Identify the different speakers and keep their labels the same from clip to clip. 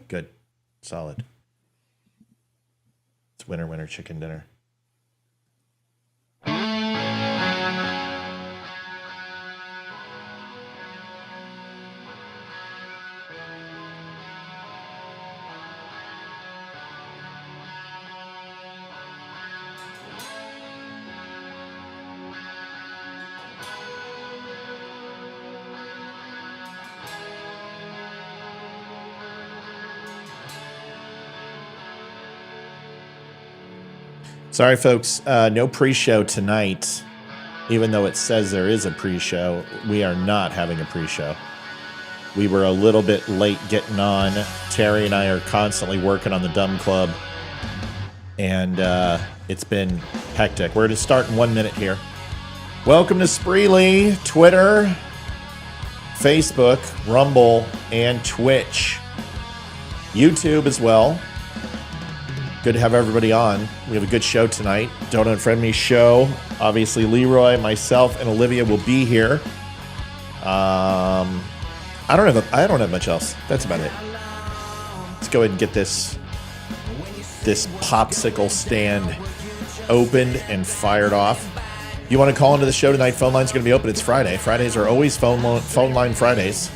Speaker 1: Good. Solid. It's winner chicken dinner. Sorry, folks. No pre-show tonight. Even though it says there is a pre-show, we are not having a pre-show. We were a little bit late getting on. Terry and I are constantly working on the DUM Club. And it's been hectic. We're going to start in 1 minute here. Welcome to Spreely, Twitter, Facebook, Rumble, and Twitch. YouTube as well. Good to have everybody on. We have a good show tonight. Don't Unfriend Me show. Obviously, Leroy, myself, and Olivia will be here. I don't have much else. That's about it. Let's go ahead and get this popsicle stand opened and fired off. You want to call into the show tonight? Phone line's going to be open. It's Friday. Fridays are always phone line Fridays.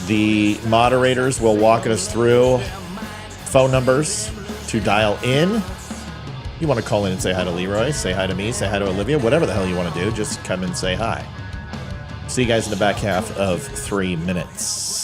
Speaker 1: The moderators will walk us through phone numbers to dial in. You want to call in and say hi to Leroy, say hi to me, say hi to Olivia, whatever the hell you want to do, just come and say hi. See you guys in the back half of 3 minutes.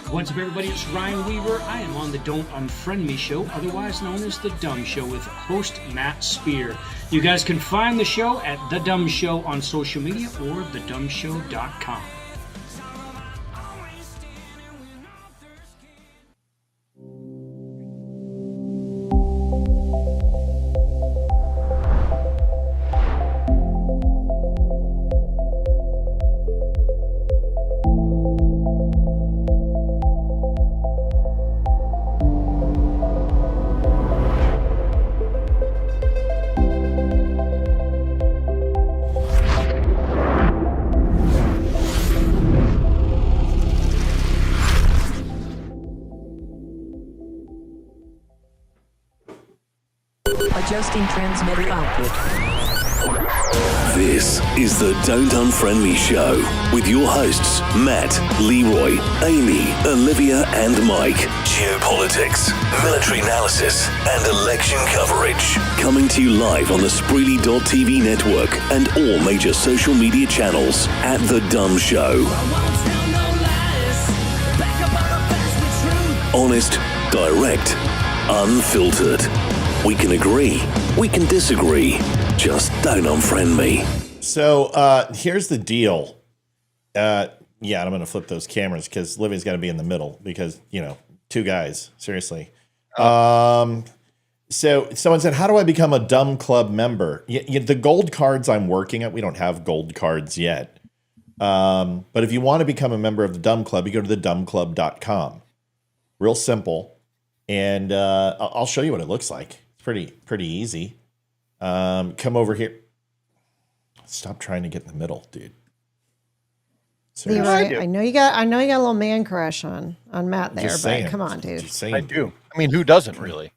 Speaker 2: What's up, everybody? It's Ryan Weaver. I am on the Don't Unfriend Me show, otherwise known as The DUM Show, with host Matt Spear. You guys can find the show at The DUM Show on social media or thedumshow.com.
Speaker 3: Adjusting transmitter output.
Speaker 4: This is the Don't Unfriend Me show with your hosts Matt, Leroy, Amy, Olivia, and Mike. Geopolitics, military analysis, and election coverage. Coming to you live on the Spreely.tv network and all major social media channels at The DUM Show. Honest, direct, Unfiltered. We can agree, we can disagree. Just don't unfriend me.
Speaker 1: So here's the deal. Yeah, I'm going to flip those cameras because Livy's got to be in the middle because, two guys, seriously. So someone said, how do I become a Dumb Club member? The gold cards I'm working at, we don't have gold cards yet. But if you want to become a member of the Dumb Club, you go to thedumbclub.com. Real simple. And I'll show you what it looks like. It's pretty easy. Come over here. Stop trying to get in the middle, dude.
Speaker 5: Leroy, I know you got a little man crush on Matt there, but
Speaker 1: saying.
Speaker 5: come on, dude.
Speaker 6: I do. I mean, who doesn't really?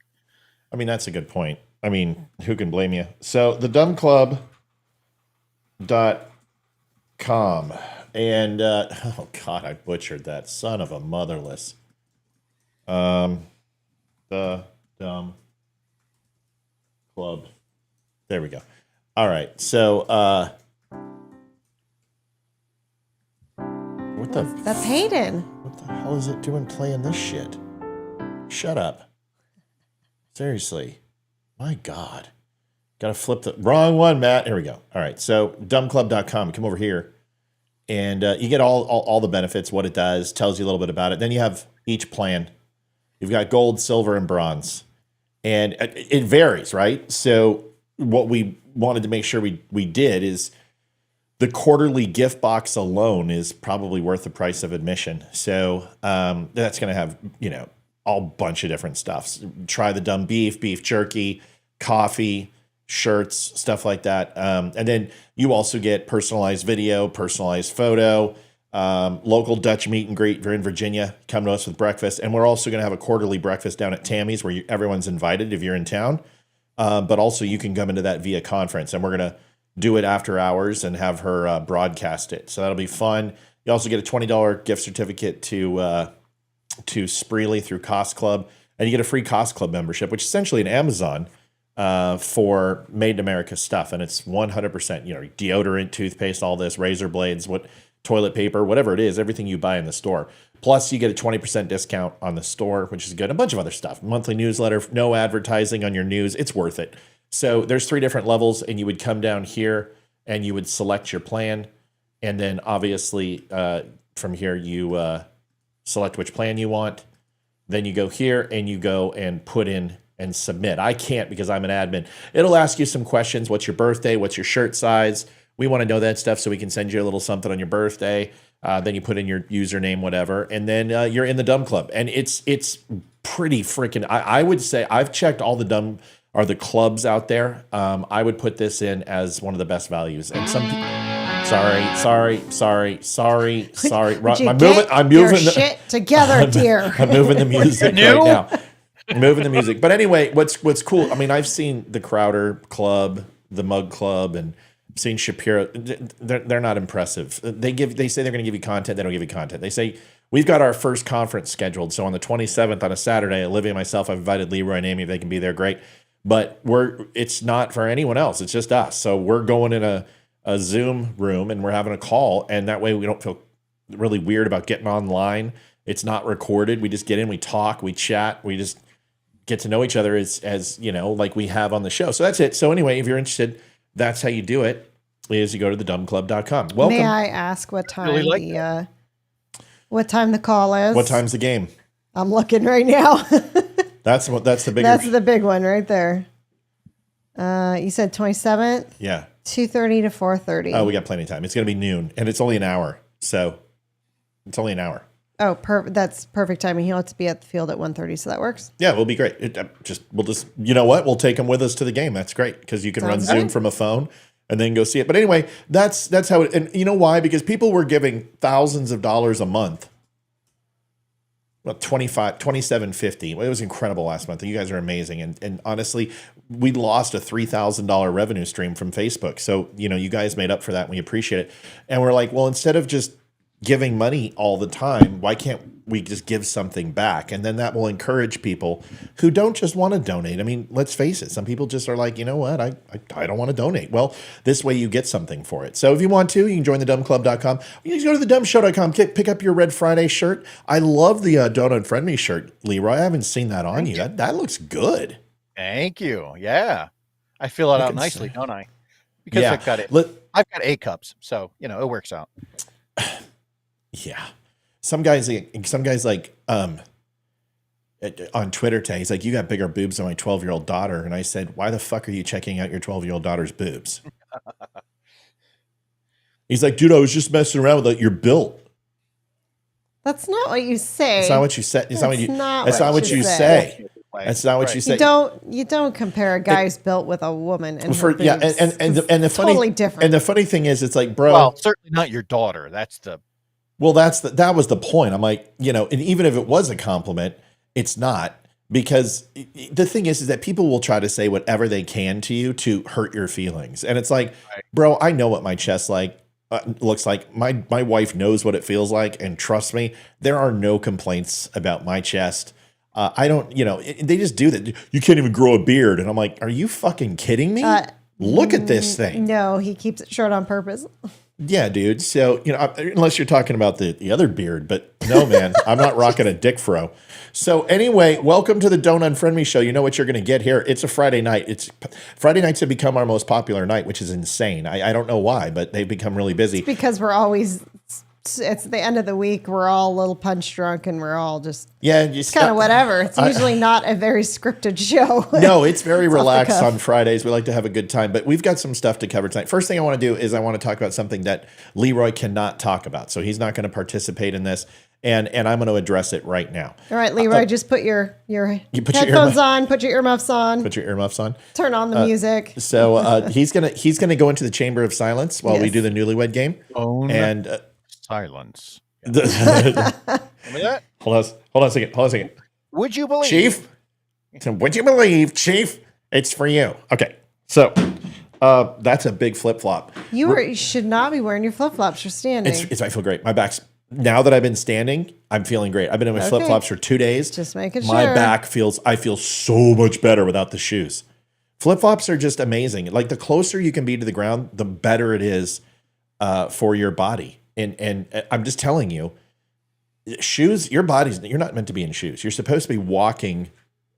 Speaker 1: I mean, that's a good point. I mean, who can blame you? So thedumbclub.com. And oh god, I butchered that. Son of a motherless. The Dumb Club. There we go. All right. So what the
Speaker 5: That's Hayden.
Speaker 1: What the hell is it doing playing this shit? Shut up. Seriously. My God. Gotta flip the wrong one, Matt. Here we go. All right. So dumbclub.com. Come over here. And you get all the benefits, what it does, tells you a little bit about it. Then you have each plan. You've got gold, silver, and bronze. And it varies, right? So what we wanted to make sure we did is the quarterly gift box alone is probably worth the price of admission. So that's going to have, a bunch of different stuff. Try the dumb beef jerky, coffee, shirts, stuff like that. And then you also get personalized video, personalized photo, local Dutch meet and greet. If you're in Virginia, come to us with breakfast. And we're also going to have a quarterly breakfast down at Tammy's where everyone's invited if you're in town. But also you can come into that via conference, and we're going to do it after hours and have her broadcast it. So that'll be fun. You also get a $20 gift certificate to Spreely through Cost Club, and you get a free Cost Club membership, which is essentially an Amazon for made in America stuff. And it's 100%, deodorant, toothpaste, all this, razor blades, toilet paper, whatever it is, everything you buy in the store. Plus, you get a 20% discount on the store, which is good. A bunch of other stuff. Monthly newsletter, no advertising on your news. It's worth it. So there's 3 different levels, and you would come down here and you would select your plan. And then obviously from here, you select which plan you want. Then you go here and you go and put in and submit. I can't because I'm an admin. It'll ask you some questions. What's your birthday? What's your shirt size? We want to know that stuff so we can send you a little something on your birthday. Then you put in your username, whatever, and then you're in the Dumb Club. And it's pretty freaking. I would say I've checked all the clubs out there. I would put this in as one of the best values. And some. Sorry. I'm moving the
Speaker 5: shit together, dear.
Speaker 1: I'm moving the music right now. I'm moving the music. But anyway, what's cool? I mean, I've seen the Crowder Club, the Mug Club, and seen Shapiro. They're not impressive. They say they're going to give you content. They don't give you content. They say we've got our first conference scheduled. So on the 27th on a Saturday, Olivia and myself, I've invited Leroy and Amy if they can be there. Great. But it's not for anyone else. It's just us. So we're going in a Zoom room and we're having a call, and that way we don't feel really weird about getting online. It's not recorded. We just get in, we talk, we chat, we just get to know each other as like we have on the show. So that's it. So anyway, if you're interested, that's how you do it, is you go to thedumbclub.com. Welcome.
Speaker 5: May I ask what time what time the call is?
Speaker 1: What time's the game?
Speaker 5: I'm looking right now.
Speaker 1: That's the big.
Speaker 5: That's the big one right there. You said 27th?
Speaker 1: Yeah.
Speaker 5: 2:30 to 4:30.
Speaker 1: Oh, we got plenty of time. It's going to be noon, and it's only an hour. So it's only an hour.
Speaker 5: Oh, that's perfect timing. He'll have to be at the field at 1:30, so that works.
Speaker 1: Yeah, we'll be great. We'll just you know what? We'll take him with us to the game. That's great because you can run Zoom from a phone and then go see it. But anyway, that's how it. And you know why? Because people were giving thousands of dollars a month. Well, $27.50. It was incredible last month. You guys are amazing. And honestly, we lost a $3,000 revenue stream from Facebook. So, you guys made up for that and we appreciate it. And we're like, well, instead of just giving money all the time, why can't we just give something back? And then that will encourage people who don't just want to donate. I mean, let's face it. Some people just are like, you know what? I don't want to donate. Well, this way you get something for it. So if you want to, you can join the dumbclub.com. You can go to the dumbshow.com, pick up your Red Friday shirt. I love the Don't Unfriend Me shirt, Leroy. I haven't seen that on you. That looks good.
Speaker 6: Thank you. Yeah. I fill it out nicely, don't I? Because I've got A cups, so it works out.
Speaker 1: Yeah. Some guys like on Twitter today, he's like, you got bigger boobs than my 12-year-old daughter. And I said, why the fuck are you checking out your 12-year-old daughter's boobs? He's like, dude, I was just messing around with it. You're built.
Speaker 5: That's not what you say.
Speaker 1: That's not what you said. That's not what you say. That's not what you say.
Speaker 5: You don't compare a guy who's built with a woman. And
Speaker 1: and the funny
Speaker 5: totally different.
Speaker 1: And the funny thing is, it's like, bro.
Speaker 6: Well, certainly not your daughter. That
Speaker 1: was the point. I'm like, and even if it was a compliment, it's not, because the thing is that people will try to say whatever they can to you to hurt your feelings. And it's like, bro, I know what my chest looks like. My wife knows what it feels like. And trust me, there are no complaints about my chest. I don't, they just do that. You can't even grow a beard. And I'm like, are you fucking kidding me? Look at this thing.
Speaker 5: No, he keeps it short on purpose.
Speaker 1: Yeah, dude. So, unless you're talking about the other beard, but no, man, I'm not rocking a dick fro. So anyway, welcome to the Don't Unfriend Me show. You know what you're going to get here. It's a Friday night. Friday nights have become our most popular night, which is insane. I don't know why, but they've become really busy.
Speaker 5: It's because it's the end of the week. We're all a little punch drunk and we're all just kind of whatever. It's usually not a very scripted show.
Speaker 1: No, it's very relaxed on Fridays. We like to have a good time, but we've got some stuff to cover tonight. First thing I want to do is I want to talk about something that Leroy cannot talk about. So he's not going to participate in this, and I'm going to address it right now.
Speaker 5: All right, Leroy, just put your headphones on, put your earmuffs on.
Speaker 1: Put your earmuffs on.
Speaker 5: Turn on the music.
Speaker 1: So he's gonna go into the chamber of silence while we do the newlywed game.
Speaker 6: Silence.
Speaker 1: That? Hold on a second.
Speaker 6: Would you believe,
Speaker 1: Chief? Would you believe, Chief? It's for you. Okay. So that's a big flip flop.
Speaker 5: You should not be wearing your flip flops. You're standing.
Speaker 1: I feel great. My back's, now that I've been standing, I'm feeling great. I've been in my flip flops for 2 days.
Speaker 5: Just making
Speaker 1: sure. My back I feel so much better without the shoes. Flip flops are just amazing. Like, the closer you can be to the ground, the better it is for your body. And I'm just telling you, shoes, you're not meant to be in shoes. You're supposed to be walking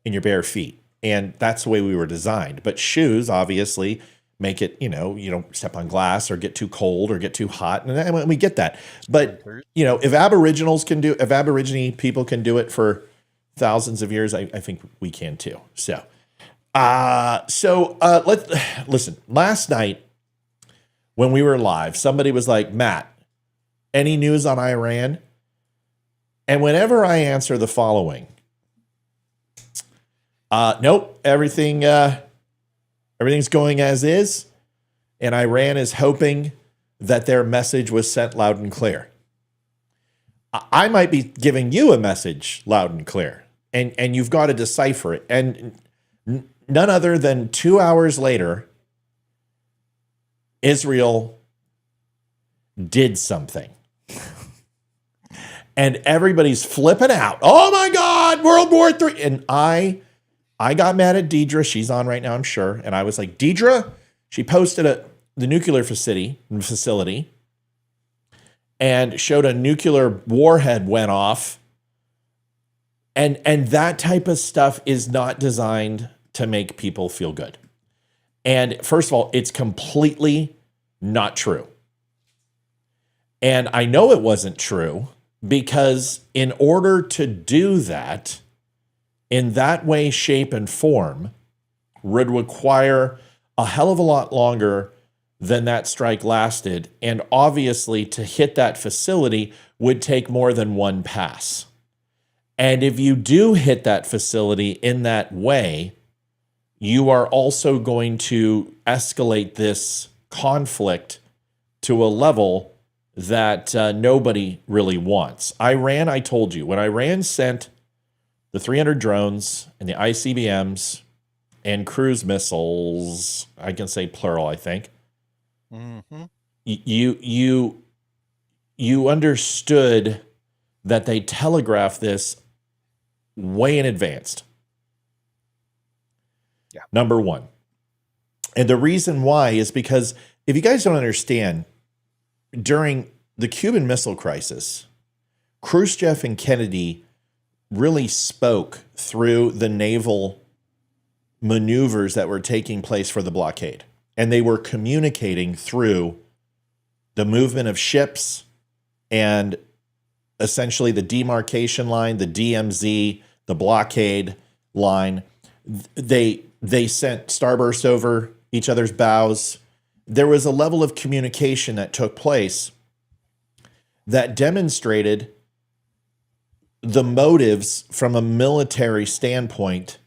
Speaker 1: in your bare feet. And that's the way we were designed. But shoes obviously make it, you don't step on glass or get too cold or get too hot. And we get that. But, if Aborigine people can do it for thousands of years, I think we can too. So let's listen. Last night when we were live, somebody was like, Matt, any news on Iran? And whenever I answer the following, nope, everything's going as is, and Iran is hoping that their message was sent loud and clear. I might be giving you a message loud and clear, and you've got to decipher it. And none other than 2 hours later, Israel did something. And everybody's flipping out. Oh my God, World War III. And I got mad at Deidre. She's on right now, I'm sure. And I was like, Deidre, she posted the nuclear facility and showed a nuclear warhead went off. And that type of stuff is not designed to make people feel good. And first of all, it's completely not true. And I know it wasn't true because in order to do that in that way, shape, and form would require a hell of a lot longer than that strike lasted. And obviously, to hit that facility would take more than one pass. And if you do hit that facility in that way, you are also going to escalate this conflict to a level that nobody really wants. Iran, I told you, when Iran sent the 300 drones and the ICBMs and cruise missiles, I can say plural, I think, you you understood that they telegraphed this way in advance.
Speaker 6: Yeah.
Speaker 1: Number one. And the reason why is because if you guys don't understand, during the Cuban Missile Crisis, Khrushchev and Kennedy really spoke through the naval maneuvers that were taking place for the blockade. And they were communicating through the movement of ships and essentially the demarcation line, the DMZ, the blockade line. They sent starbursts over each other's bows. There was a level of communication that took place that demonstrated the motives from a military standpoint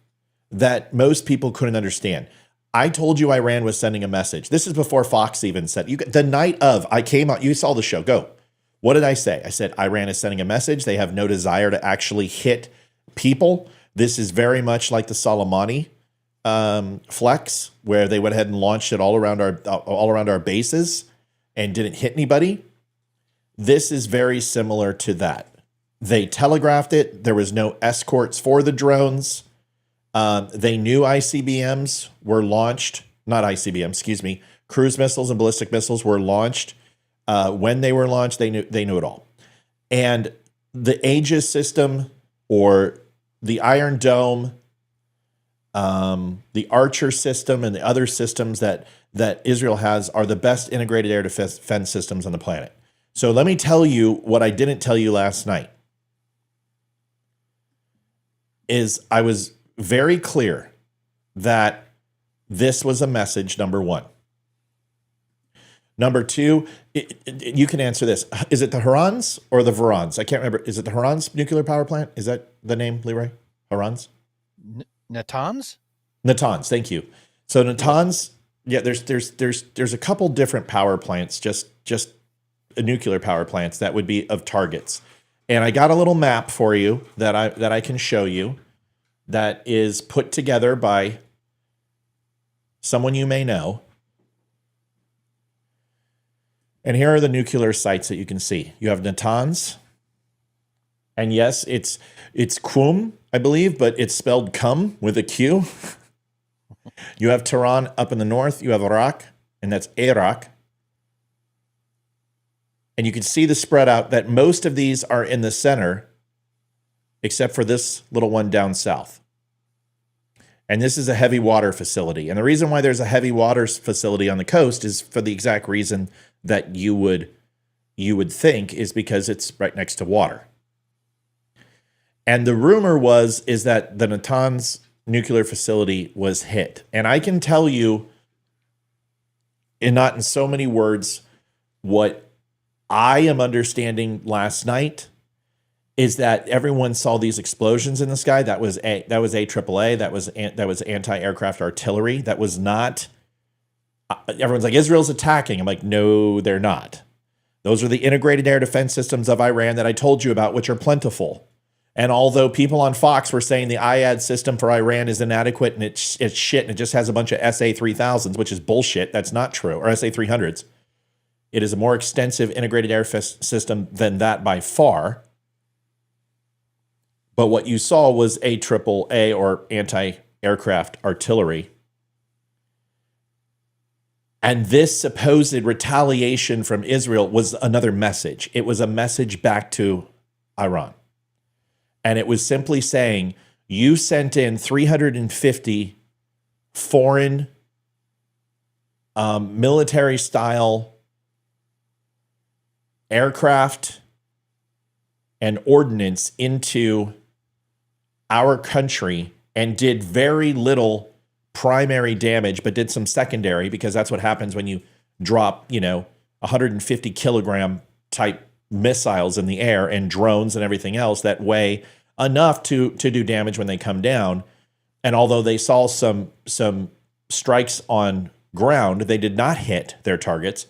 Speaker 1: that most people couldn't understand. I told you Iran was sending a message. This is before Fox even said, the night of, I came out, you saw the show, go. What did I say? I said, Iran is sending a message. They have no desire to actually hit people. This is very much like the Soleimani flex, where they went ahead and launched it all around our bases and didn't hit anybody. This is very similar to that. They telegraphed it. There was no escorts for the drones. They knew ICBMs were launched, not ICBMs, excuse me, cruise missiles and ballistic missiles were launched. When they were launched, they knew it all. And the Aegis system, or the Iron Dome, the Archer system, and the other systems that Israel has are the best integrated air defense systems on the planet. So let me tell you what I didn't tell you last night. Is I was very clear that this was a message, number one. Number two, you can answer this. Is it the Harans or the Varans? I can't remember. Is it the Harans nuclear power plant? Is that the name, Leroy? Harans?
Speaker 6: Natanz?
Speaker 1: Natanz, thank you. So Natanz, yeah, there's a couple different power plants, just nuclear power plants that would be of targets. And I got a little map for you that I can show you that is put together by someone you may know. And here are the nuclear sites that you can see. You have Natanz. And yes, it's Qum, I believe, but it's spelled cum with a Q. You have Tehran up in the north. You have Iraq, and that's Iraq. And you can see the spread out that most of these are in the center, except for this little one down south. And this is a heavy water facility. And the reason why there's a heavy water facility on the coast is for the exact reason that you would think, is because it's right next to water. And the rumor is that the Natanz nuclear facility was hit. And I can tell you, not in so many words, what I am understanding last night is that everyone saw these explosions in the sky. That was AAA. That was anti-aircraft artillery. That was not. Everyone's like, Israel's attacking. I'm like, no, they're not. Those are the integrated air defense systems of Iran that I told you about, which are plentiful. And although people on Fox were saying the IAD system for Iran is inadequate and it's shit and it just has a bunch of SA-3000s, which is bullshit, that's not true, or SA-300s. It is a more extensive integrated air system than that by far. But what you saw was AAA, or anti-aircraft artillery. And this supposed retaliation from Israel was another message. It was a message back to Iran. And it was simply saying, you sent in 350 foreign military-style aircraft and ordnance into our country and did very little primary damage, but did some secondary, because that's what happens when you drop, 150 kilogram type missiles in the air and drones and everything else that weigh enough to do damage when they come down. And although they saw some strikes on ground, they did not hit their targets.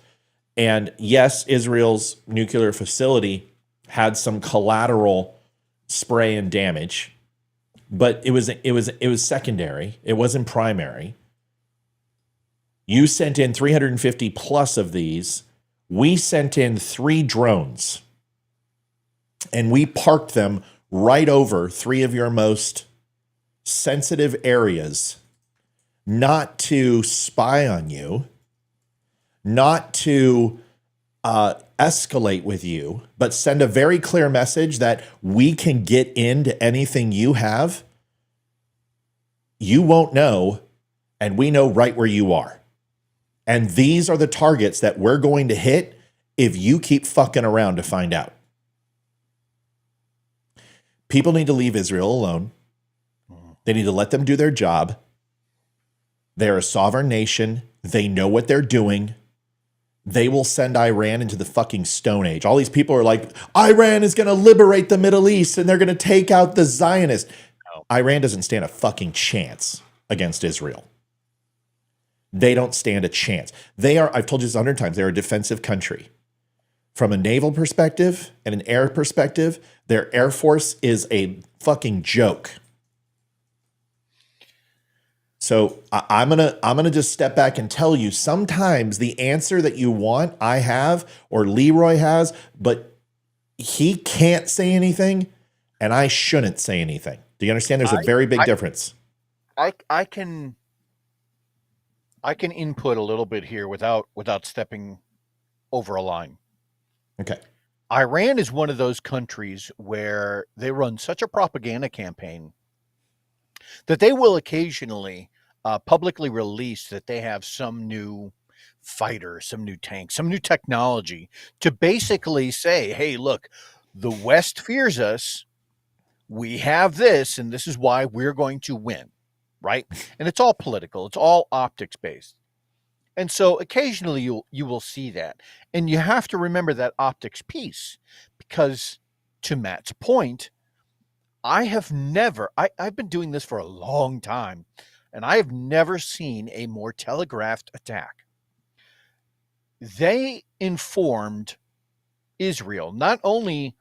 Speaker 1: And yes, Israel's nuclear facility had some collateral spray and damage, but it was secondary. It wasn't primary. You sent in 350 plus of these We sent in 3 drones and we parked them right over 3 of your most sensitive areas, not to spy on you, not to escalate with you, but send a very clear message that we can get into anything you have. You won't know, and we know right where you are. And these are the targets that we're going to hit if you keep fucking around to find out. People need to leave Israel alone. They need to let them do their job. They're a sovereign nation. They know what they're doing. They will send Iran into the fucking Stone Age. All these people are like, Iran is going to liberate the Middle East and they're going to take out the Zionists. No. Iran doesn't stand a fucking chance against Israel. They don't stand a chance. They are, I've told you this 100 times, they're a defensive country. From a naval perspective and an air perspective, their air force is a fucking joke. So I'm gonna just step back and tell you, sometimes the answer that you want, I have, or Leroy has, but he can't say anything, and I shouldn't say anything. Do you understand? There's a very big difference.
Speaker 6: I can input a little bit here without stepping over a line.
Speaker 1: Okay.
Speaker 6: Iran is one of those countries where they run such a propaganda campaign that they will occasionally publicly release that they have some new fighter, some new tank, some new technology to basically say, hey, look, the West fears us. We have this, and this is why we're going to win, right? And it's all political. It's all optics based. And so occasionally you will see that. And you have to remember that optics piece, because to Matt's point, I've been doing this for a long time, and I have never seen a more telegraphed attack. They informed Israel not only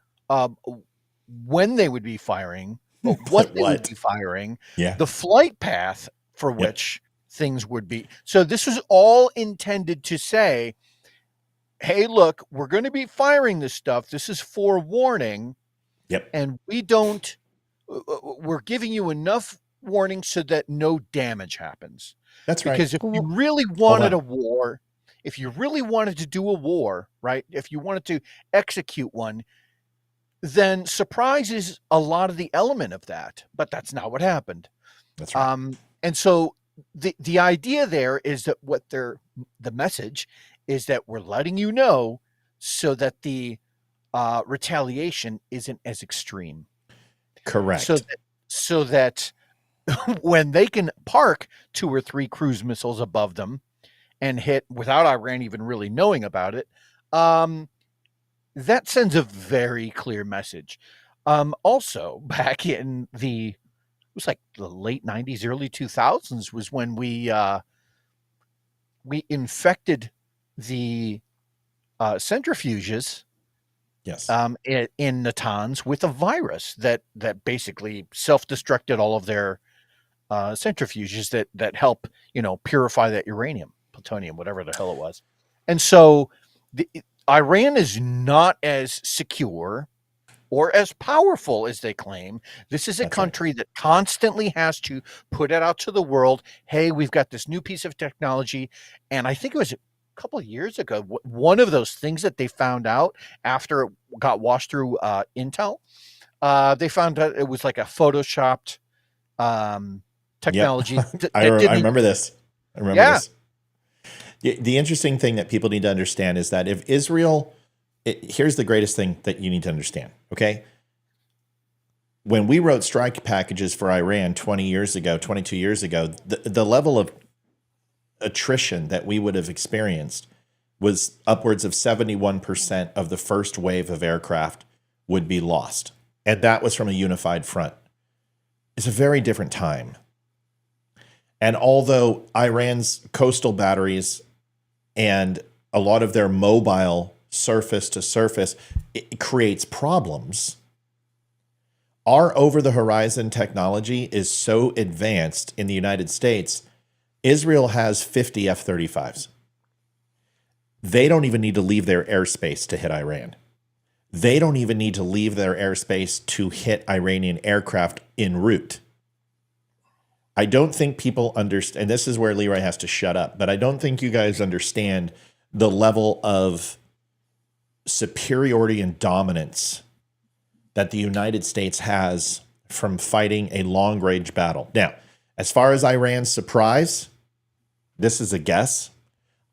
Speaker 6: when they would be firing, but what they would be firing, the flight path for which things would be. So this was all intended to say, hey, look, we're going to be firing this stuff. This is forewarning.
Speaker 1: Yep.
Speaker 6: And we're giving you enough warning so that no damage happens.
Speaker 1: That's right.
Speaker 6: Because if you really wanted a war, if you really wanted to do a war, right? If you wanted to execute one, then surprise is a lot of the element of that, but that's not what happened.
Speaker 1: That's right.
Speaker 6: And so the idea there is that the message is that we're letting you know so that the retaliation isn't as extreme.
Speaker 1: Correct.
Speaker 6: So that when they can park 2 or 3 cruise missiles above them and hit without Iran even really knowing about it, that sends a very clear message. Also, back in it was like the late 90s, early 2000s was when we infected the centrifuges in Natanz with a virus that basically self-destructed all of their centrifuges that help, purify that uranium, plutonium, whatever the hell it was. And so Iran is not as secure or as powerful as they claim. This is a country that constantly has to put it out to the world. Hey, we've got this new piece of technology. And I think it was a couple of years ago, one of those things that they found out after it got washed through Intel, they found out it was like a photoshopped technology.
Speaker 1: I remember this. This. The interesting thing that people need to understand is that if Israel, here's the greatest thing that you need to understand, okay? When we wrote strike packages for Iran 22 years ago, the level of attrition that we would have experienced was upwards of 71% of the first wave of aircraft would be lost. And that was from a unified front. It's a very different time. And although Iran's coastal batteries and a lot of their mobile surface to surface, it creates problems, our over-the-horizon technology is so advanced in the United States. Israel has 50 F-35s. They don't even need to leave their airspace to hit Iran. They don't even need to leave their airspace to hit Iranian aircraft en route. I don't think people understand, and this is where Leroy has to shut up, but I don't think you guys understand the level of superiority and dominance that the United States has from fighting a long-range battle. Now, as far as Iran's surprise, this is a guess.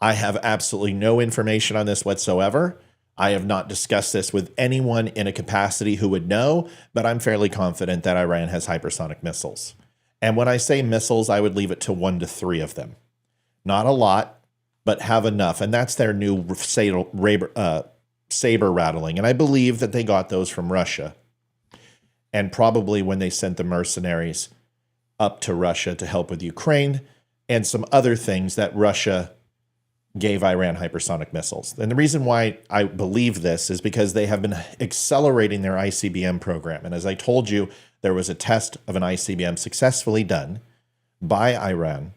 Speaker 1: I have absolutely no information on this whatsoever. I have not discussed this with anyone in a capacity who would know, but I'm fairly confident that Iran has hypersonic missiles. And when I say missiles, I would leave it to 1 to 3 of them. Not a lot, but have enough. And that's their new saber rattling. And I believe that they got those from Russia. And probably when they sent the mercenaries up to Russia to help with Ukraine and some other things that Russia gave Iran hypersonic missiles. And the reason why I believe this is because they have been accelerating their ICBM program. And as I told you, there was a test of an ICBM successfully done by Iran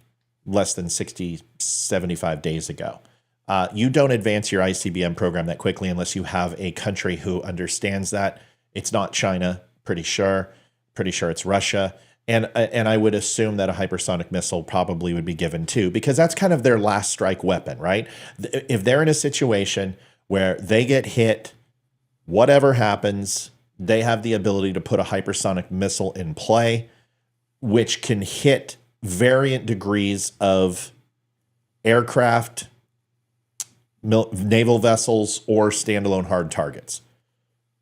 Speaker 1: less than 60, 75 days ago. You don't advance your ICBM program that quickly unless you have a country who understands that. It's not China, pretty sure it's Russia. And I would assume that a hypersonic missile probably would be given too, because that's kind of their last strike weapon, right? If they're in a situation where they get hit, whatever happens, they have the ability to put a hypersonic missile in play, which can hit variant degrees of aircraft, naval vessels, or standalone hard targets.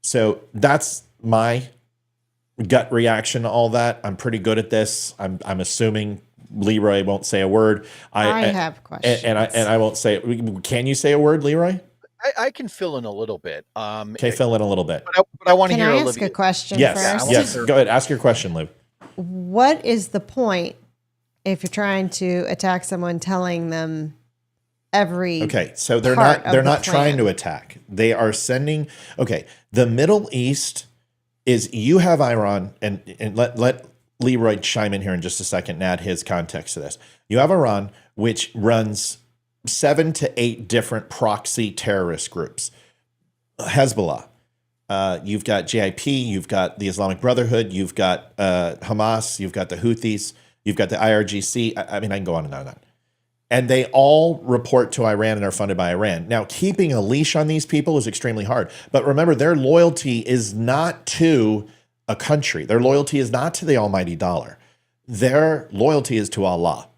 Speaker 1: So that's my gut reaction to all that. I'm pretty good at this. I'm assuming Leroy won't say a word.
Speaker 5: I have questions.
Speaker 1: And I won't say it. Can you say a word, Leroy?
Speaker 6: I can fill in a little bit.
Speaker 1: Okay, fill in a little bit.
Speaker 6: But I want to hear
Speaker 5: Can I
Speaker 6: Olivia.
Speaker 5: ask a question
Speaker 1: Yes,
Speaker 5: first?
Speaker 1: yes. Go ahead. Ask your question, Liv.
Speaker 5: What is the point if you're trying to attack someone telling them every
Speaker 1: Okay, so they're
Speaker 5: part
Speaker 1: not
Speaker 5: of the
Speaker 1: trying
Speaker 5: plan?
Speaker 1: to attack. They are sending the Middle East is you have Iran and let Leroy chime in here in just a second and add his context to this. You have Iran, which runs 7 to 8 different proxy terrorist groups. Hezbollah, you've got JIP, you've got the Islamic Brotherhood, you've got Hamas, you've got the Houthis, you've got the IRGC. I mean, I can go on and on and on. And they all report to Iran and are funded by Iran. Now, keeping a leash on these people is extremely hard. But remember, their loyalty is not to a country. Their loyalty is not to the almighty dollar. Their loyalty is to Allah.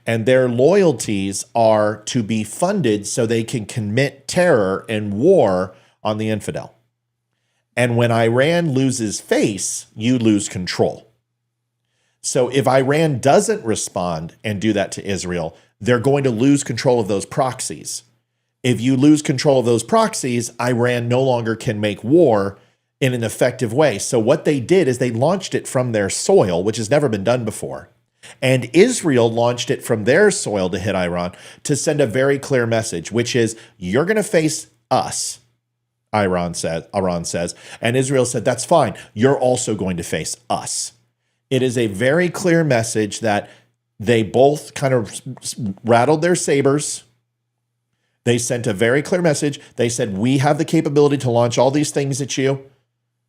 Speaker 1: And their loyalties are to be funded so they can commit terror and war on the infidel. And when Iran loses face, you lose control. So if Iran doesn't respond and do that to Israel, they're going to lose control of those proxies. If you lose control of those proxies, Iran no longer can make war in an effective way. So what they did is they launched it from their soil, which has never been done before. And Israel launched it from their soil to hit Iran to send a very clear message, which is you're going to face us, Iran says. And Israel said, that's fine. You're also going to face us. It is a very clear message that they both kind of rattled their sabers. They sent a very clear message. They said, we have the capability to launch all these things at you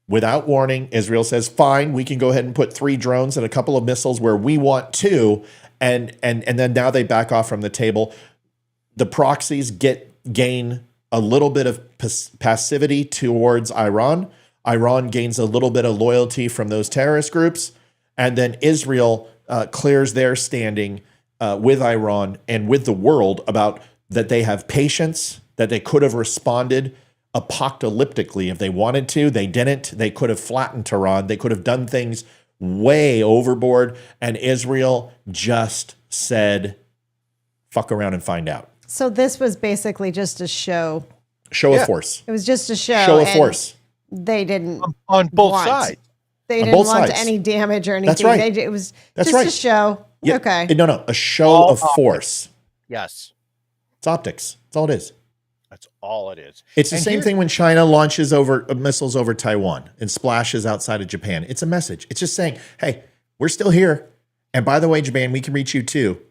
Speaker 1: without warning. Israel says, fine, we can go ahead and put 3 drones and a couple of missiles where we want to. And then now they back off from the table. The proxies gain a little bit of passivity towards Iran. Iran gains a little bit of loyalty from those terrorist groups. And then Israel clears their standing with Iran and with the world about that they have patience, that they could have responded apocalyptically if they wanted to. They didn't. They could have flattened Tehran. They could have done things way overboard. And Israel just said, fuck around and find out.
Speaker 5: So this was basically just a show.
Speaker 1: Show of force.
Speaker 5: It was just a show.
Speaker 1: Show of force.
Speaker 5: They didn't
Speaker 6: on both sides.
Speaker 5: They
Speaker 1: On
Speaker 5: didn't
Speaker 1: both
Speaker 5: want
Speaker 1: sides.
Speaker 5: any damage or anything.
Speaker 1: That's right.
Speaker 5: It was
Speaker 1: That's
Speaker 5: just
Speaker 1: right.
Speaker 5: a show.
Speaker 1: Yeah.
Speaker 5: Okay.
Speaker 1: No, a show of force.
Speaker 6: Yes.
Speaker 1: It's optics. That's all it is.
Speaker 6: That's all it is.
Speaker 1: It's the same thing when China launches missiles over Taiwan and splashes outside of Japan. It's a message. It's just saying, hey, we're still here. And by the way, Japan, we can reach you too.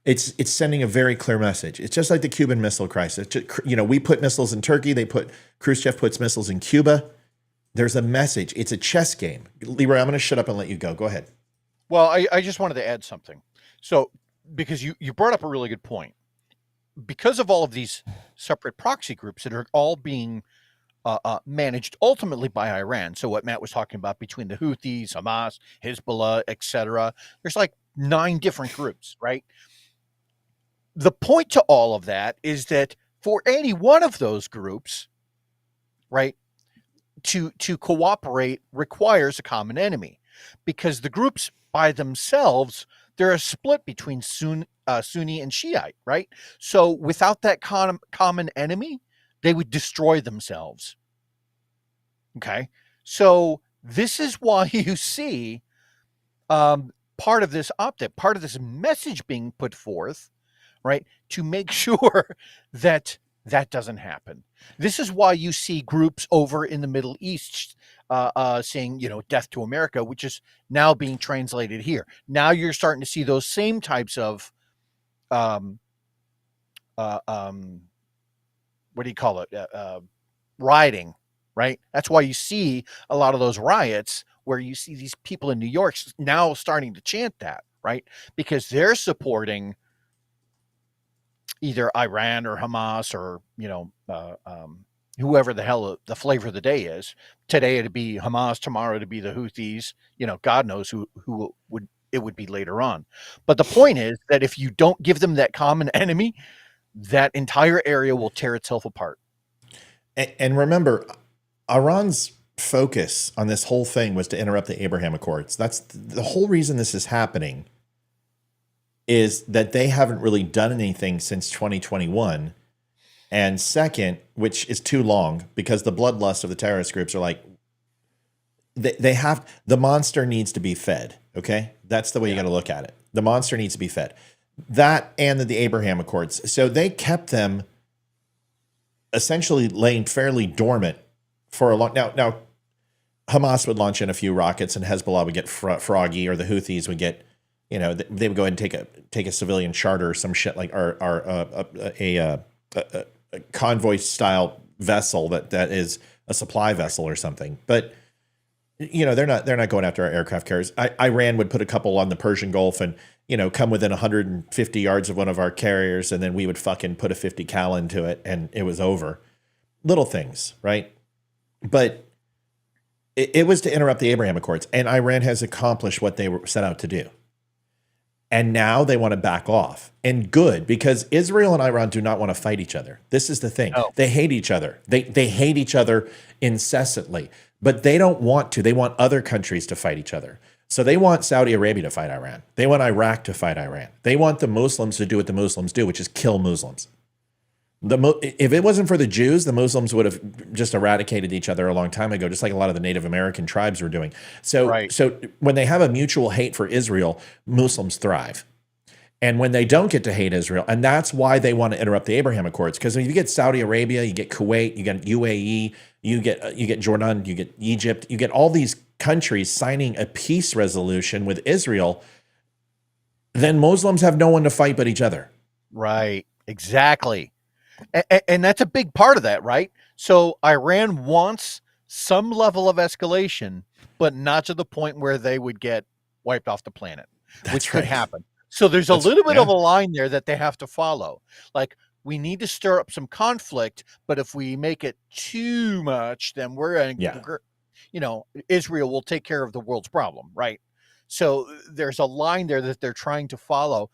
Speaker 1: It's sending a very clear message. It's just like the Cuban Missile Crisis. We put missiles in Turkey. Khrushchev puts missiles in Cuba. There's a message. It's a chess game. Leroy, I'm going to shut up and let you go. Go ahead.
Speaker 6: Well, I just wanted to add something. So, because you brought up a really good point. Because of all of these separate proxy groups that are all being managed ultimately by Iran. So what Matt was talking about between the Houthis, Hamas, Hezbollah, etc. There's like 9 different groups, right? The point to all of that is that for any one of those groups, right, to cooperate requires a common enemy, because the groups by themselves, they're a split between Sunni and Shiite, right? So without that common enemy, they would destroy themselves. Okay, so this is why you see part of this optic, part of this message being put forth, right, to make sure that that doesn't happen. This is why you see groups over in the Middle East saying, death to America, which is now being translated here. Now you're starting to see those same types of, what do you call it? Rioting, right? That's why you see a lot of those riots where you see these people in New York now starting to chant that, right? Because they're supporting either Iran or Hamas or, whoever the hell the flavor of the day is. Today it'd be Hamas, tomorrow it'd be the Houthis, God knows who it would be later on. But the point is that if you don't give them that common enemy, that entire area will tear itself apart.
Speaker 1: And remember, Iran's focus on this whole thing was to interrupt the Abraham Accords. That's the whole reason this is happening, is that they haven't really done anything since 2021. And second, which is too long, because the bloodlust of the terrorist groups are like, the monster needs to be fed. Okay. That's the way you got to look at it. The monster needs to be fed. That and the Abraham Accords. So they kept them essentially laying fairly dormant for a long. Now Hamas would launch in a few rockets, and Hezbollah would get froggy, or the Houthis would get, they would go ahead and take a civilian charter or some shit, like a convoy style vessel that is a supply vessel or something. But they're not going after our aircraft carriers. Iran would put a couple on the Persian Gulf and come within 150 yards of one of our carriers, and then we would fucking put a 50 cal into it, and it was over. Little things, right? But it was to interrupt the Abraham Accords, and Iran has accomplished what they were set out to do. And now they want to back off. And good, because Israel and Iran do not want to fight each other. This is the thing. Oh. They hate each other. They hate each other incessantly. But they don't want to. They want other countries to fight each other. So they want Saudi Arabia to fight Iran. They want Iraq to fight Iran. They want the Muslims to do what the Muslims do, which is kill Muslims. If it wasn't for the Jews, the Muslims would have just eradicated each other a long time ago, just like a lot of the Native American tribes were doing. So, right. So when they have a mutual hate for Israel, Muslims thrive. And when they don't get to hate Israel, and that's why they want to interrupt the Abraham Accords, because if you get Saudi Arabia, you get Kuwait, you get UAE, you get Jordan, you get Egypt, you get all these countries signing a peace resolution with Israel, then Muslims have no one to fight but each other.
Speaker 6: Right, exactly. And that's a big part of that, right? So Iran wants some level of escalation, but not to the point where they would get wiped off the planet, which could happen. So there's a little bit of a line there that they have to follow. Like, we need to stir up some conflict, but if we make it too much, then Israel will take care of the world's problem, right? So there's a line there that they're trying to follow,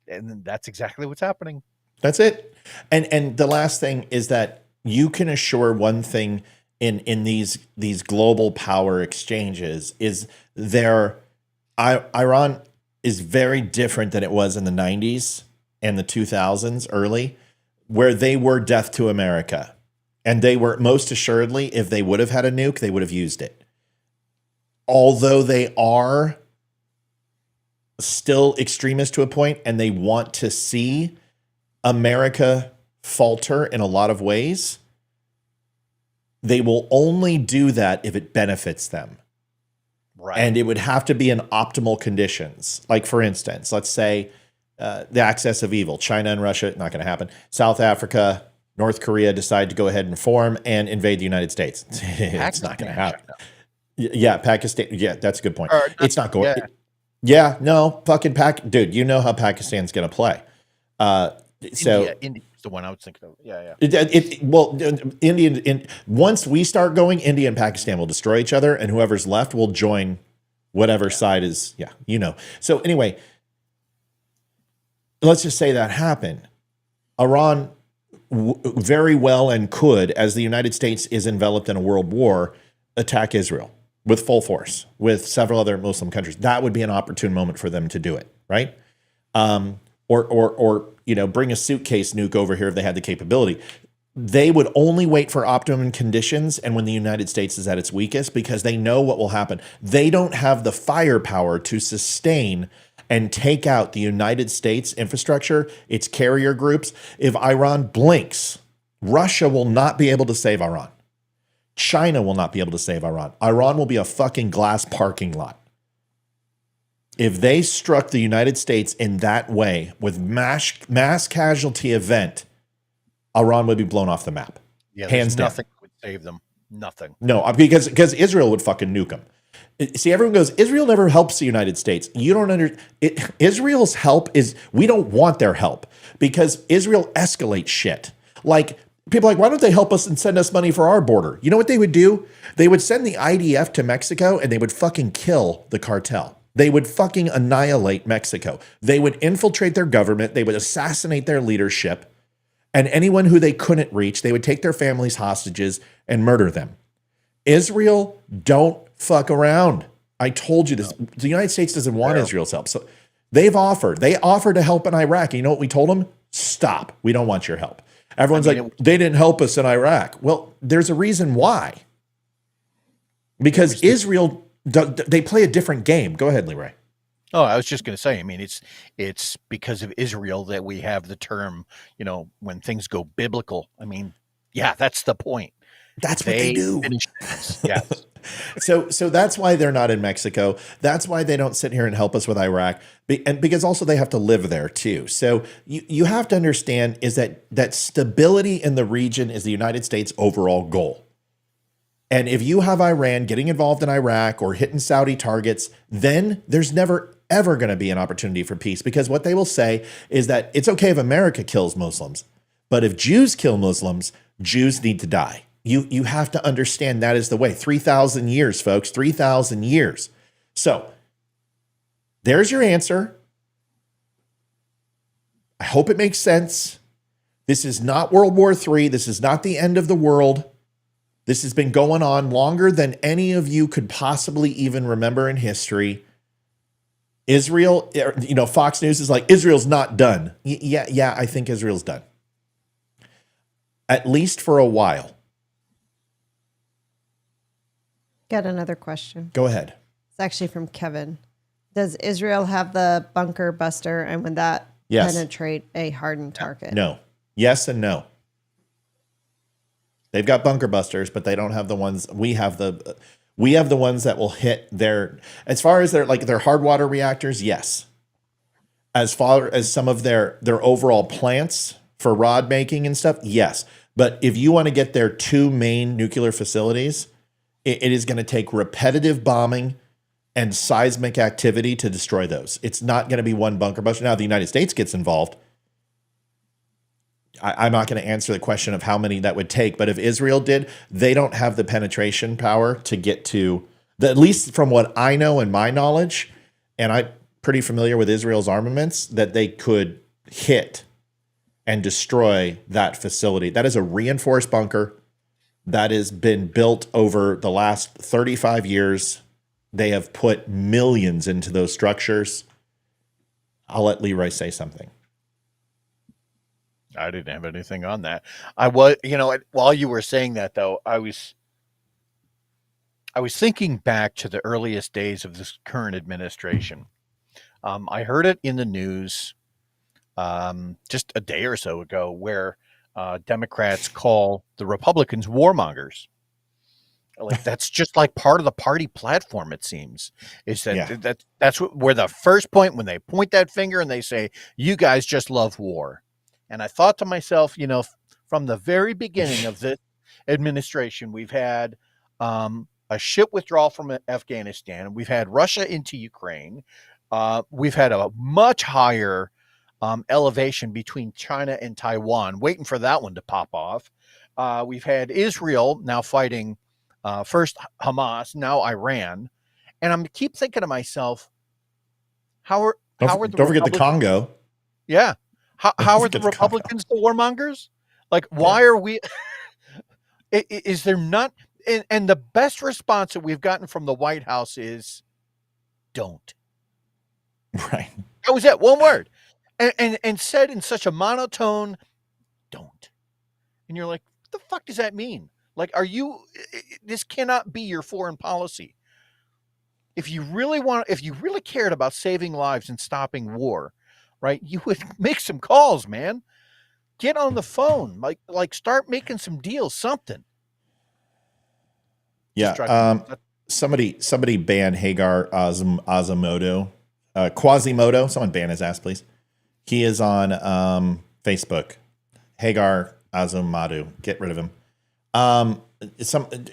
Speaker 6: and that's exactly what's happening.
Speaker 1: That's it. And the last thing is that you can assure one thing in these global power exchanges is Iran is very different than it was in the 90s and the 2000s early, where they were death to America. And they were, most assuredly, if they would have had a nuke, they would have used it. Although they are still extremist to a point, and they want to see America falter in a lot of ways, they will only do that if it benefits them. Right. And it would have to be in optimal conditions. Like, for instance, let's say the axis of evil. China and Russia, not going to happen. South Africa, North Korea decide to go ahead and form and invade the United States. It's not going to happen. Yeah, Pakistan. Yeah, that's a good point. It's not going. Yeah, no, fucking dude. You know how Pakistan's going to play.
Speaker 6: India's the one I was thinking of. Yeah.
Speaker 1: Once we start going, India and Pakistan will destroy each other, and whoever's left will join whatever side is. Yeah, you know. So anyway, let's just say that happened. Iran very well and could, as the United States is enveloped in a world war, attack Israel with full force, with several other Muslim countries. That would be an opportune moment for them to do it, right? Or bring a suitcase nuke over here if they had the capability. They would only wait for optimum conditions and when the United States is at its weakest, because they know what will happen. They don't have the firepower to sustain and take out the United States infrastructure, its carrier groups. If Iran blinks, Russia will not be able to save Iran. China will not be able to save Iran. Iran will be a fucking glass parking lot. If they struck the United States in that way with mass casualty event, Iran would be blown off the map.
Speaker 6: Yeah,
Speaker 1: hands down.
Speaker 6: Nothing would save them. Nothing.
Speaker 1: No, because Israel would fucking nuke them. See, everyone goes, Israel never helps the United States. You don't Israel's help is, we don't want their help because Israel escalates shit. Like, people are like, why don't they help us and send us money for our border? You know what they would do? They would send the IDF to Mexico and they would fucking kill the cartel. They would fucking annihilate Mexico. They would infiltrate their government. They would assassinate their leadership. And anyone who they couldn't reach, they would take their families hostages and murder them. Israel, don't fuck around. I told you this. The United States doesn't want Israel's help. So they offered to help in Iraq. And you know what we told them? Stop. We don't want your help. Everyone's they didn't help us in Iraq. Well, there's a reason why. Because Israel, they play a different game. Go ahead, Leroy.
Speaker 6: Oh, I was just going to say, I mean, it's because of Israel that we have the term, when things go biblical. I mean, yeah, that's the point.
Speaker 1: That's what they do.
Speaker 6: Yes.
Speaker 1: So that's why they're not in Mexico. That's why they don't sit here and help us with Iraq. And because also they have to live there too. So you have to understand is that stability in the region is the United States' overall goal. And if you have Iran getting involved in Iraq or hitting Saudi targets, then there's never, ever going to be an opportunity for peace, because what they will say is that it's okay if America kills Muslims, but if Jews kill Muslims, Jews need to die. You have to understand that is the way. 3,000 years, folks, 3,000 years. So there's your answer. I hope it makes sense. This is not World War III. This is not the end of the world. This has been going on longer than any of you could possibly even remember in history. Israel, Fox News is like, Israel's not done. Yeah, I think Israel's done. At least for a while.
Speaker 5: Got another question.
Speaker 1: Go ahead.
Speaker 5: It's actually from Kevin. Does Israel have the bunker buster, and would that penetrate a hardened target?
Speaker 1: No. Yes and no. They've got bunker busters, but they don't have the ones we have. We have the ones that will hit their, as far as their hard water reactors. Yes. As far as some of their overall plants for rod making and stuff. Yes. But if you want to get their two main nuclear facilities, it is going to take repetitive bombing and seismic activity to destroy those. It's not going to be one bunker buster. Now, the United States gets involved. I'm not going to answer the question of how many that would take, but if Israel did, they don't have the penetration power to get to, at least from what I know and my knowledge, and I'm pretty familiar with Israel's armaments, that they could hit and destroy that facility. That is a reinforced bunker that has been built over the last 35 years. They have put millions into those structures. I'll let Leroy say something.
Speaker 6: I didn't have anything on that. I was, while you were saying that though, I was thinking back to the earliest days of this current administration. I heard it in the news just a day or so ago, where Democrats call the Republicans warmongers. Like that's just like part of the party platform. It seems is that
Speaker 1: Yeah.
Speaker 6: that's where the first point when they point that finger and they say, "You guys just love war." And I thought to myself, from the very beginning of this administration, we've had a ship withdrawal from Afghanistan. We've had Russia into Ukraine. We've had a much higher elevation between China and Taiwan, waiting for that one to pop off. We've had Israel now fighting first Hamas, now Iran, and I keep thinking to myself, don't
Speaker 1: forget the Congo.
Speaker 6: Yeah, how are the Republicans the warmongers? Like, why are we? Is there not? And the best response that we've gotten from the White House is, "Don't."
Speaker 1: Right.
Speaker 6: That was it. One word, and said in such a monotone, "Don't." And you're like, what the fuck does that mean? Like, this cannot be your foreign policy. If you really cared about saving lives and stopping war, right, you would make some calls, man. Get on the phone, like start making some deals, something.
Speaker 1: Yeah. Somebody ban Hagar Quasimodo. Someone ban his ass, please. He is on Facebook. Hagar Azumadu. Get rid of him.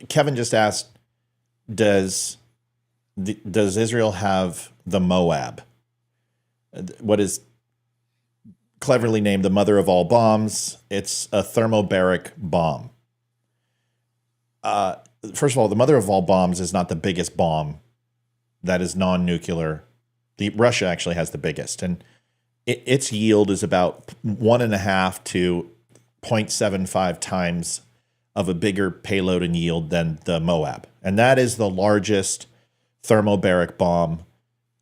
Speaker 1: Kevin just asked, does Israel have the Moab? What is cleverly named the mother of all bombs? It's a thermobaric bomb. First of all, the mother of all bombs is not the biggest bomb that is non-nuclear. Russia actually has the biggest, and its yield is about 1.5 to 0.75 times of a bigger payload and yield than the Moab. And that is the largest thermobaric bomb,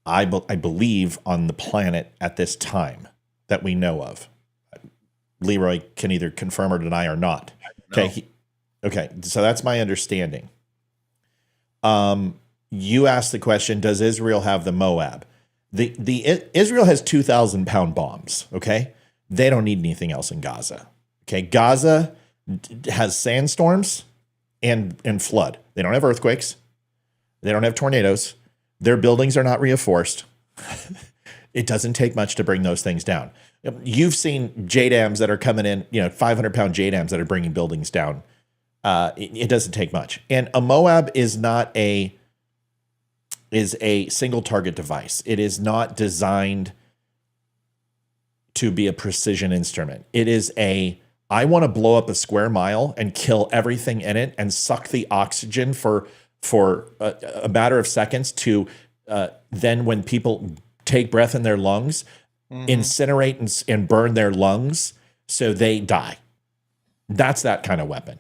Speaker 1: I believe, on the planet at this time that we know of. Leroy can either confirm or deny or not. Okay. Okay. So that's my understanding. You asked the question, does Israel have the Moab? Israel has 2,000-pound bombs. Okay. They don't need anything else in Gaza. Okay. Gaza has sandstorms and flood. They don't have earthquakes. They don't have tornadoes. Their buildings are not reinforced. It doesn't take much to bring those things down. You've seen JDAMs that are coming in, 500-pound JDAMs that are bringing buildings down. It doesn't take much. And a Moab is a single target device. It is not designed to be a precision instrument. It is I want to blow up a square mile and kill everything in it and suck the oxygen for a matter of seconds to then when people take breath in their lungs, incinerate and burn their lungs so they die. That's that kind of weapon.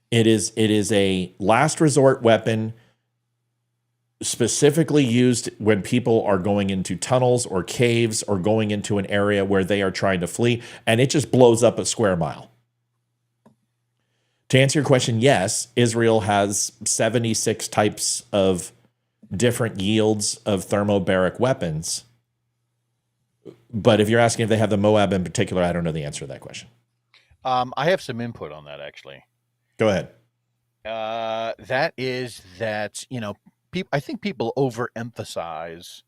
Speaker 1: It is a last resort weapon specifically used when people are going into tunnels or caves or going into an area where they are trying to flee, and it just blows up a square mile. To answer your question, yes, Israel has 76 types of different yields of thermobaric weapons. But if you're asking if they have the Moab in particular, I don't know the answer to that question.
Speaker 6: I have some input on that, actually.
Speaker 1: Go ahead.
Speaker 6: That is that, I think people overemphasize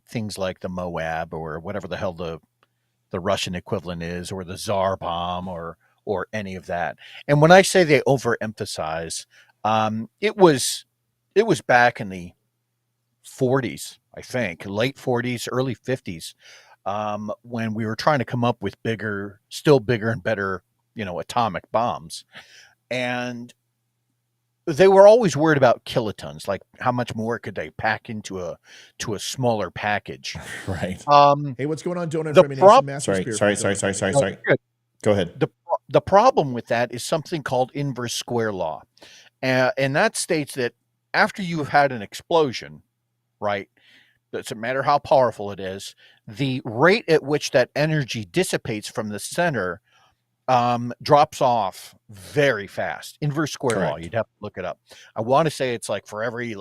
Speaker 6: things like the Moab or whatever the hell the Russian equivalent is, or the Tsar bomb or any of that. And when I say they overemphasize, it was back in the 40s, I think, late 40s, early 50s, when we were trying to come up with still bigger and better, atomic bombs. And they were always worried about kilotons, like how much more could they pack into a smaller package.
Speaker 1: Right.
Speaker 7: Hey, what's going on, Donut?
Speaker 1: Sorry. Go ahead.
Speaker 6: The problem with that is something called inverse square law. And that states that after you've had an explosion, right, doesn't matter how powerful it is, the rate at which that energy dissipates from the center drops off very fast. Inverse square law. You'd have to look it up. I want to say it's like for every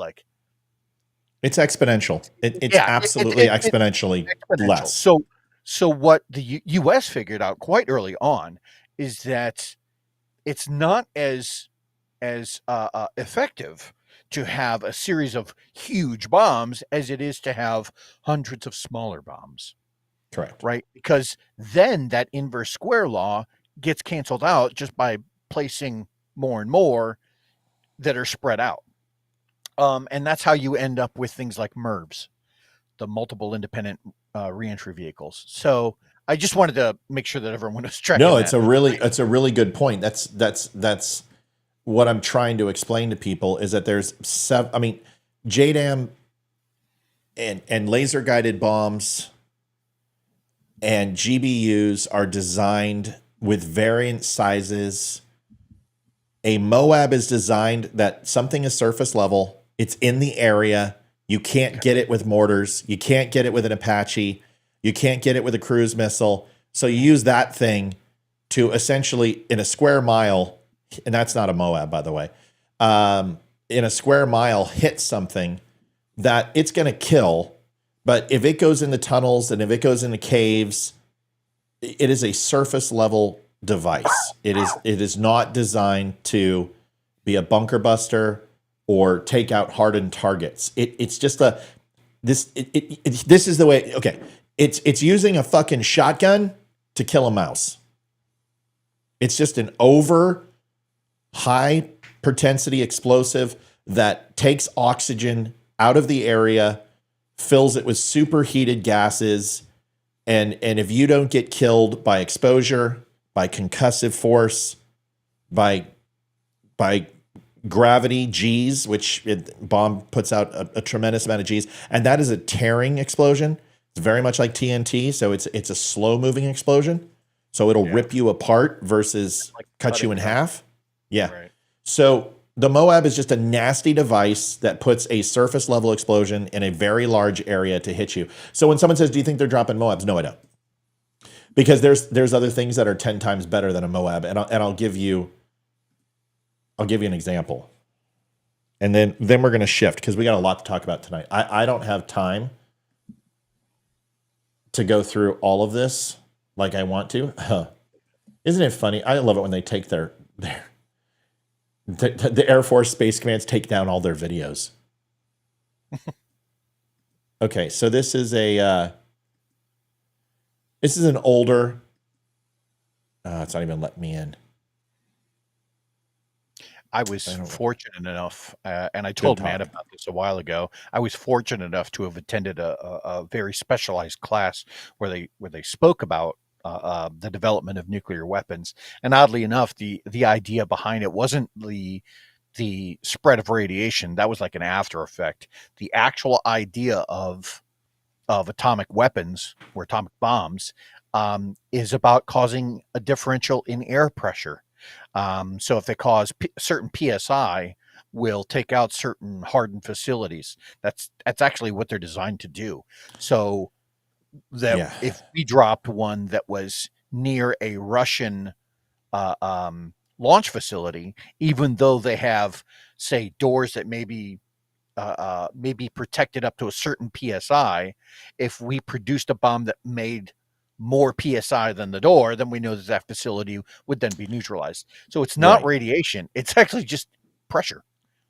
Speaker 1: it's exponential. It's absolutely exponentially less.
Speaker 6: So what the U.S. figured out quite early on is that it's not as as effective to have a series of huge bombs as it is to have hundreds of smaller bombs.
Speaker 1: Correct.
Speaker 6: Right? Because then that inverse square law gets canceled out just by placing more and more that are spread out. And that's how you end up with things like MIRVs, the multiple independent reentry vehicles. So I just wanted to make sure that everyone was tracking.
Speaker 1: No, it's a really good point. That's what I'm trying to explain to people is that there's JDAM and laser guided bombs and GBUs are designed with variant sizes. A MOAB is designed that something is surface level. It's in the area. You can't get it with mortars. You can't get it with an Apache. You can't get it with a cruise missile. So you use that thing to essentially, in a square mile, and that's not a MOAB, by the way, in a square mile, hit something that it's going to kill. But if it goes into tunnels and if it goes into caves, it is a surface level device. It is not designed to be a bunker buster or take out hardened targets. It's just this is the way. Okay, it's using a fucking shotgun to kill a mouse. It's just an over high intensity explosive that takes oxygen out of the area, fills it with superheated gases, and if you don't get killed by exposure, by concussive force, by gravity, G's, which bomb puts out a tremendous amount of G's, and that is a tearing explosion. It's very much like TNT, so it's a slow moving explosion. So it'll rip you apart versus like cut you in half. Yeah. Right. So the MOAB is just a nasty device that puts a surface level explosion in a very large area to hit you. So when someone says, "Do you think they're dropping MOABs?" No, I don't. Because there's other things that are 10 times better than a MOAB, and I'll give you an example. And then we're going to shift because we got a lot to talk about tonight. I don't have time to go through all of this like I want to. Isn't it funny? I love it when they take the Air Force Space Commands take down all their videos. Okay, so this is an older. It's not even letting me in.
Speaker 6: I was fortunate enough, and I told Matt about this a while ago. I was fortunate enough to have attended a very specialized class where they spoke about the development of nuclear weapons. And oddly enough, the idea behind it wasn't the spread of radiation. That was like an after effect. The actual idea of atomic weapons or atomic bombs is about causing a differential in air pressure. So if they cause certain PSI, will take out certain hardened facilities. That's actually what they're designed to do. So that if we dropped one that was near a Russian launch facility, even though they have, say, doors that may be protected up to a certain PSI, if we produced a bomb that made more PSI than the door, then we know that facility would then be neutralized. So it's not radiation. It's actually just pressure.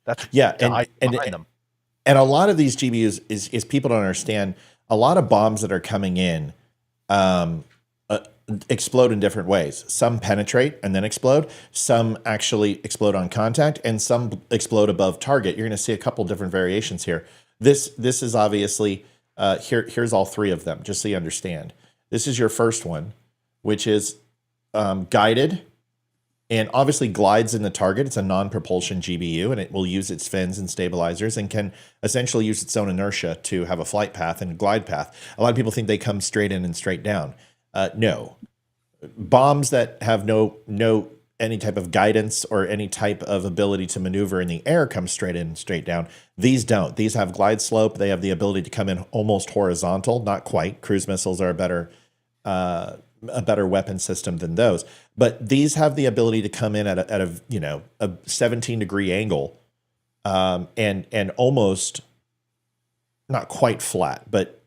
Speaker 6: That's and a lot of these GBUs is people don't understand. A lot of bombs that are coming in explode in different ways. Some penetrate and then explode. Some actually explode on contact, and some explode above target. You're going to see a couple different variations here. This is obviously here's all three of them, just so you understand. This is your first one, which is guided and obviously glides in the target. It's a non-propulsion GBU, and it will use its fins and stabilizers and can essentially use its own inertia to have a flight path and a glide path. A lot of people think they come straight in and straight down. No. Bombs that have no any type of guidance or any type of ability to maneuver in the air come straight in and straight down. These don't. These have glide slope. They have the ability to come in almost horizontal, not quite. Cruise missiles are a better weapon system than those. But these have the ability to come in at a 17-degree angle, and almost not quite flat, but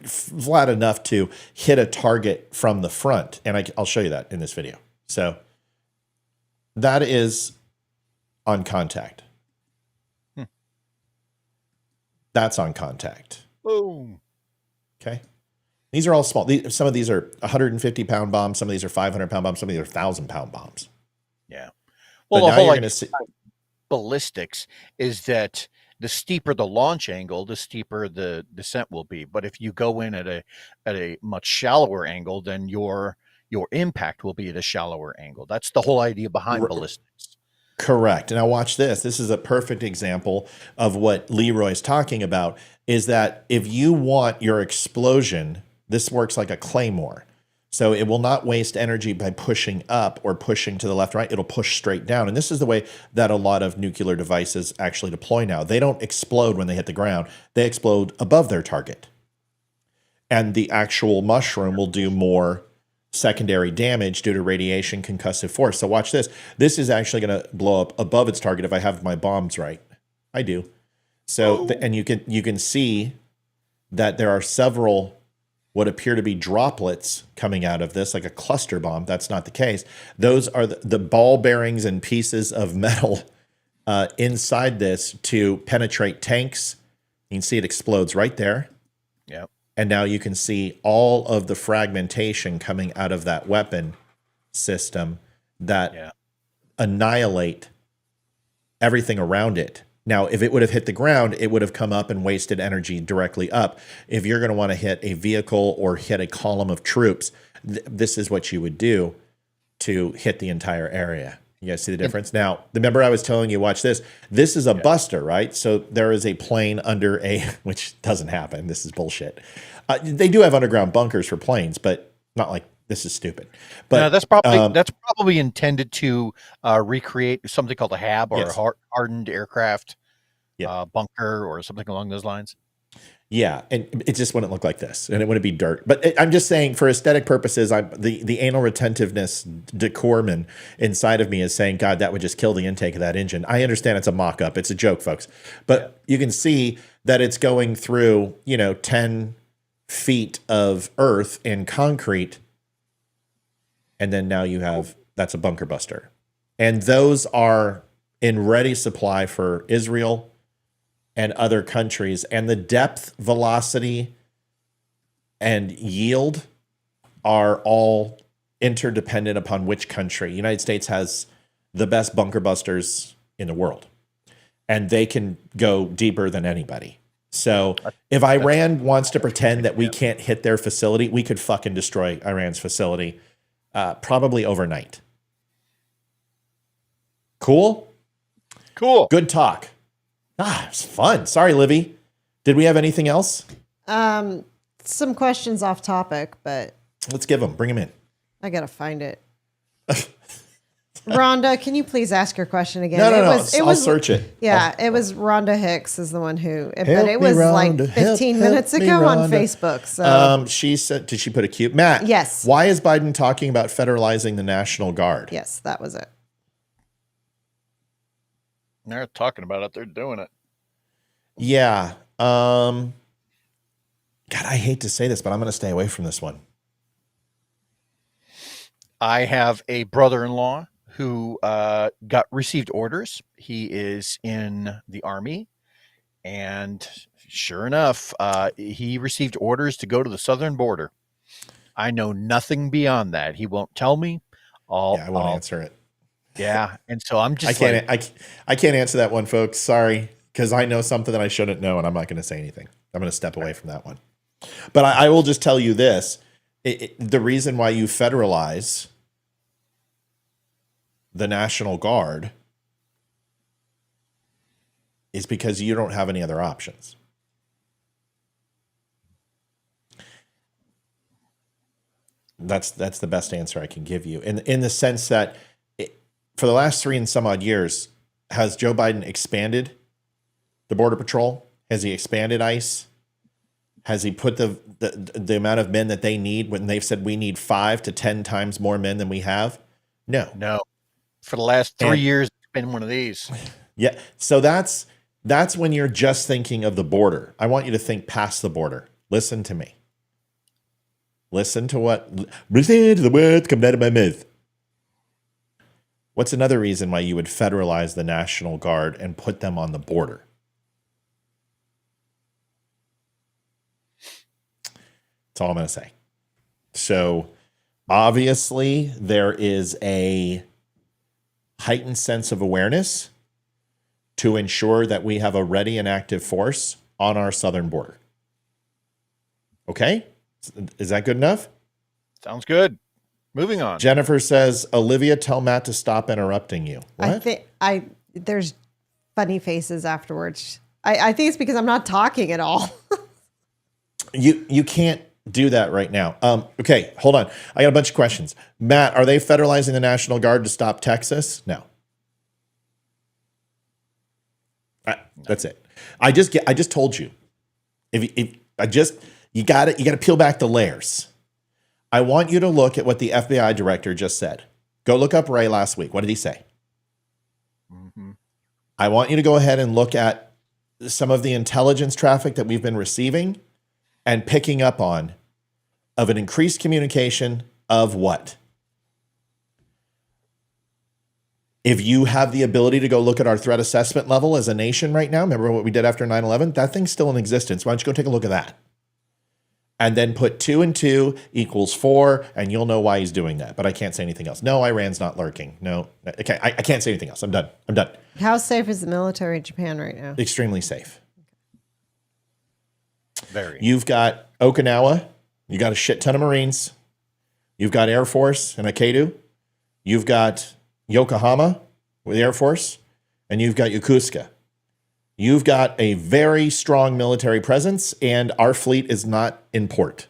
Speaker 6: flat enough to hit a target from the front. And I'll show you that in this video. So that is
Speaker 1: on contact. That's on contact.
Speaker 6: Boom.
Speaker 1: Okay. These are all small. Some of these are 150-pound bombs. Some of these are 500-pound bombs. Some of these are 1,000-pound bombs.
Speaker 6: Yeah.
Speaker 1: Well,
Speaker 6: Well,
Speaker 1: the
Speaker 6: the
Speaker 1: whole
Speaker 6: idea of ballistics is that the steeper the launch angle, the steeper the descent will be. But if you go in at a much shallower angle, then your impact will be at a shallower angle. That's the whole idea behind ballistics.
Speaker 1: Correct. Now watch this. This is a perfect example of what Leroy's talking about, is that if you want your explosion, this works like a claymore. So it will not waste energy by pushing up or pushing to the left, right. It'll push straight down. And this is the way that a lot of nuclear devices actually deploy now. They don't explode when they hit the ground. They explode above their target. And the actual mushroom will do more secondary damage due to radiation concussive force. So watch this. This is actually going to blow up above its target if I have my bombs right. I do. So, and you can see that there are several what appear to be droplets coming out of this, like a cluster bomb. That's not the case. Those are the ball bearings and pieces of metal inside this to penetrate tanks. You can see it explodes right there.
Speaker 6: Yep.
Speaker 1: And now you can see all of the fragmentation coming out of that weapon system that annihilate everything around it. Now, if it would have hit the ground, it would have come up and wasted energy directly up. If you're going to want to hit a vehicle or hit a column of troops, this is what you would do to hit the entire area. You guys see the difference? Now, remember I was telling you, watch this. This is a buster, right? So there is a plane under which doesn't happen. This is bullshit. They do have underground bunkers for planes, but not like this is stupid. But
Speaker 6: no, that's probably intended to recreate something called a HAB or a hardened aircraft bunker or something along those lines.
Speaker 1: Yeah, and it just wouldn't look like this, and it wouldn't be dirt. But I'm just saying, for aesthetic purposes, the anal retentiveness decorman inside of me is saying, God, that would just kill the intake of that engine. I understand it's a mock-up. It's a joke, folks. But you can see that it's going through, 10 feet of earth and concrete, and then now you have, that's a bunker buster. And those are in ready supply for Israel and other countries, and the depth, velocity, and yield are all interdependent upon which country. United States has the best bunker busters in the world, and they can go deeper than anybody. So if Iran wants to pretend that we can't hit their facility, we could fucking destroy Iran's facility probably overnight. Cool?
Speaker 6: Cool.
Speaker 1: Good talk. It's fun. Sorry, Livy. Did we have anything else?
Speaker 5: Some questions off topic, but
Speaker 1: let's give them. Bring them in.
Speaker 5: I gotta find it. Rhonda, can you please ask your question again?
Speaker 1: No. I'll search it.
Speaker 5: Yeah, it was Rhonda Hicks is the one who, but it was like 15 minutes ago on Facebook. So
Speaker 1: she said, did she put a cute? Matt.
Speaker 5: Yes.
Speaker 1: Why is Biden talking about federalizing the National Guard?
Speaker 5: Yes, that was it.
Speaker 6: They're talking about it. They're doing it.
Speaker 1: Yeah. God, I hate to say this, but I'm going to stay away from this one.
Speaker 6: I have a brother-in-law who received orders. He is in the Army, and sure enough, he received orders to go to the southern border. I know nothing beyond that. He won't tell me.
Speaker 1: I won't answer it.
Speaker 6: Yeah, and so I'm just
Speaker 1: I can't answer that one, folks. Sorry, because I know something that I shouldn't know, and I'm not going to say anything. I'm going to step away from that one. But I will just tell you this. The reason why you federalize the National Guard is because you don't have any other options. That's the best answer I can give you. In the sense that for the last 3 and some odd years, has Joe Biden expanded the Border Patrol? Has he expanded ICE? Has he put the amount of men that they need when they've said we need 5 to 10 times more men than we have? No.
Speaker 6: For the last 3 years, it's been one of these.
Speaker 1: Yeah. So that's when you're just thinking of the border. I want you to think past the border. Listen to me. Listen to the words coming out of my mouth. What's another reason why you would federalize the National Guard and put them on the border? That's all I'm going to say. So obviously there is a heightened sense of awareness to ensure that we have a ready and active force on our southern border. Okay? Is that good enough?
Speaker 6: Sounds good. Moving on.
Speaker 1: Jennifer says, Olivia, tell Matt to stop interrupting you. What?
Speaker 5: There's funny faces afterwards. I think it's because I'm not talking at all.
Speaker 1: You can't do that right now. Okay, hold on. I got a bunch of questions. Matt, are they federalizing the National Guard to stop Texas? No. That's it. I just told you. You got to peel back the layers. I want you to look at what the FBI director just said. Go look up Ray last week. What did he say?
Speaker 6: Mm-hmm.
Speaker 1: I want you to go ahead and look at some of the intelligence traffic that we've been receiving and picking up on of an increased communication of what? If you have the ability to go look at our threat assessment level as a nation right now, remember what we did after 9/11? That thing's still in existence. Why don't you go take a look at that? And then put 2 and 2 equals 4, and you'll know why he's doing that. But I can't say anything else. No, Iran's not lurking. No. Okay, I can't say anything else. I'm done.
Speaker 5: How safe is the military in Japan right now?
Speaker 1: Extremely safe.
Speaker 6: Very.
Speaker 1: You've got Okinawa. You got a shit ton of Marines. You've got Air Force in Hokkaido. You've got Yokohama with the Air Force. And you've got Yokosuka. You've got a very strong military presence, and our fleet is not in port.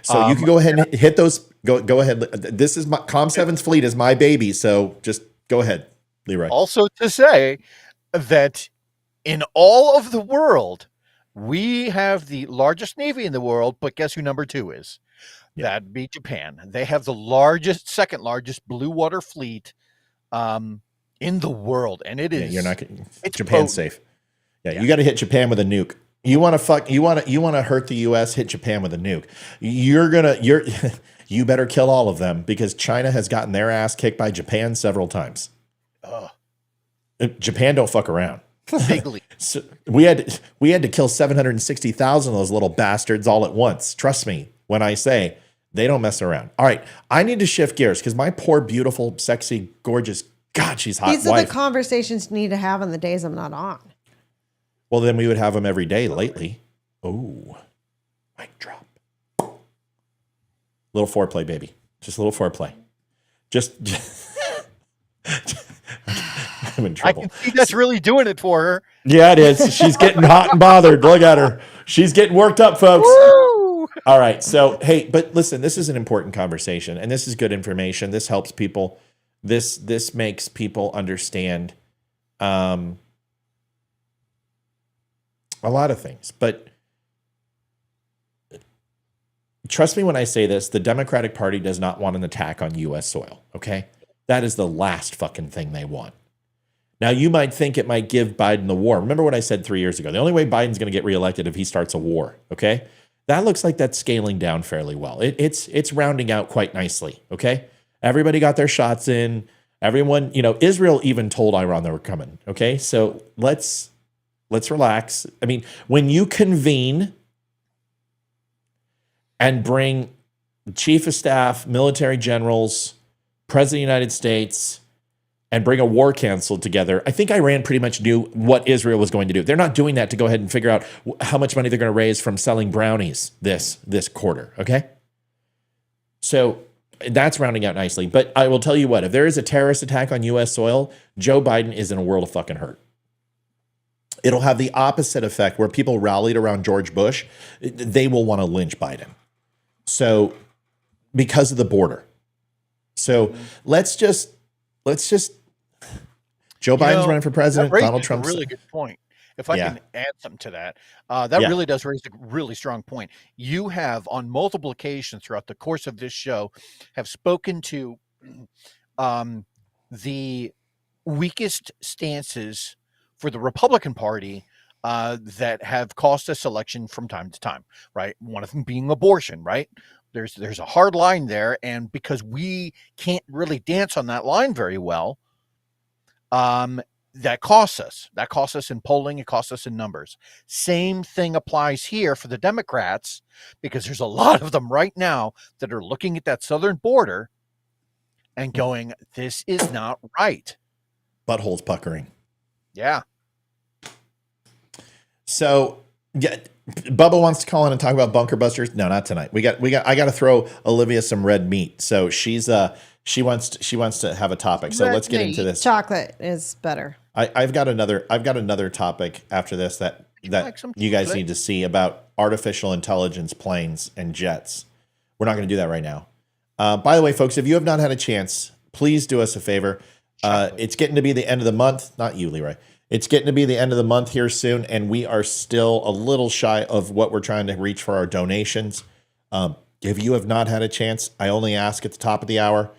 Speaker 1: So you can go ahead and hit those. Go ahead. This is my Com7's fleet is my baby. So just go ahead, Leroy.
Speaker 6: Also to say that in all of the world, we have the largest navy in the world, but guess who number 2 is? Yeah. That'd be Japan. They have the second largest blue water fleet in the world, and it is.
Speaker 1: You're not. It's Japan's safe. Yeah, you got to hit Japan with a nuke. You want to hurt the U.S. Hit Japan with a nuke. You better kill all of them because China has gotten their ass kicked by Japan several times. Japan don't fuck around.
Speaker 6: Bigly.
Speaker 1: So we had to kill 760,000 of those little bastards all at once. Trust me when I say they don't mess around. All right, I need to shift gears because my poor, beautiful, sexy, gorgeous. God, she's hot.
Speaker 5: These are the conversations you need to have on the days I'm not on.
Speaker 1: Well, then we would have them every day lately. Oh, mic drop. Little foreplay, baby. Just a little foreplay. Just I'm in trouble.
Speaker 6: I can see that's really doing it for her.
Speaker 1: Yeah, it is. She's getting hot and bothered. Look at her. She's getting worked up, folks.
Speaker 6: Woo!
Speaker 1: All right. So, hey, but listen, this is an important conversation, and this is good information. This helps people. This makes people understand a lot of things. But trust me when I say this, the Democratic Party does not want an attack on U.S. soil, okay? That is the last fucking thing they want. Now, you might think it might give Biden the war. Remember what I said 3 years ago. The only way Biden's going to get reelected if he starts a war, okay? That looks like that's scaling down fairly well. It's rounding out quite nicely, okay? Everybody got their shots in. Everyone, Israel even told Iran they were coming, okay? So let's relax. I mean, when you convene and bring chief of staff, military generals, president of the United States, and bring a war council together, I think Iran pretty much knew what Israel was going to do. They're not doing that to go ahead and figure out how much money they're going to raise from selling brownies this quarter, okay? So that's rounding out nicely. But I will tell you what, if there is a terrorist attack on U.S. soil, Joe Biden is in a world of fucking hurt. It'll have the opposite effect where people rallied around George Bush. They will want to lynch Biden. So because of the border. So let's just Joe Biden's running for president. Donald Trump's
Speaker 6: a really good point. If I can add something to that, that really does raise a really strong point. You have on multiple occasions throughout the course of this show have spoken to the weakest stances for the Republican Party that have cost us election from time to time, right? One of them being abortion, right? There's a hard line there, and because we can't really dance on that line very well, that costs us. That costs us in polling. It costs us in numbers. Same thing applies here for the Democrats, because there's a lot of them right now that are looking at that southern border and going, "This is not right."
Speaker 1: Buttholes puckering.
Speaker 6: Yeah.
Speaker 1: So, yeah, Bubba wants to call in and talk about bunker busters. No, not tonight. I got to throw Olivia some red meat. So she wants to have a topic. So let's get into this.
Speaker 5: Chocolate is better.
Speaker 1: I've got another topic after this that you guys need to see about artificial intelligence planes and jets. We're not going to do that right now. By the way, folks, if you have not had a chance, please do us a favor. It's getting to be the end of the month. Not you, Leroy. It's getting to be the end of the month here soon, and we are still a little shy of what we're trying to reach for our donations. If you have not had a chance, I only ask at the top of the hour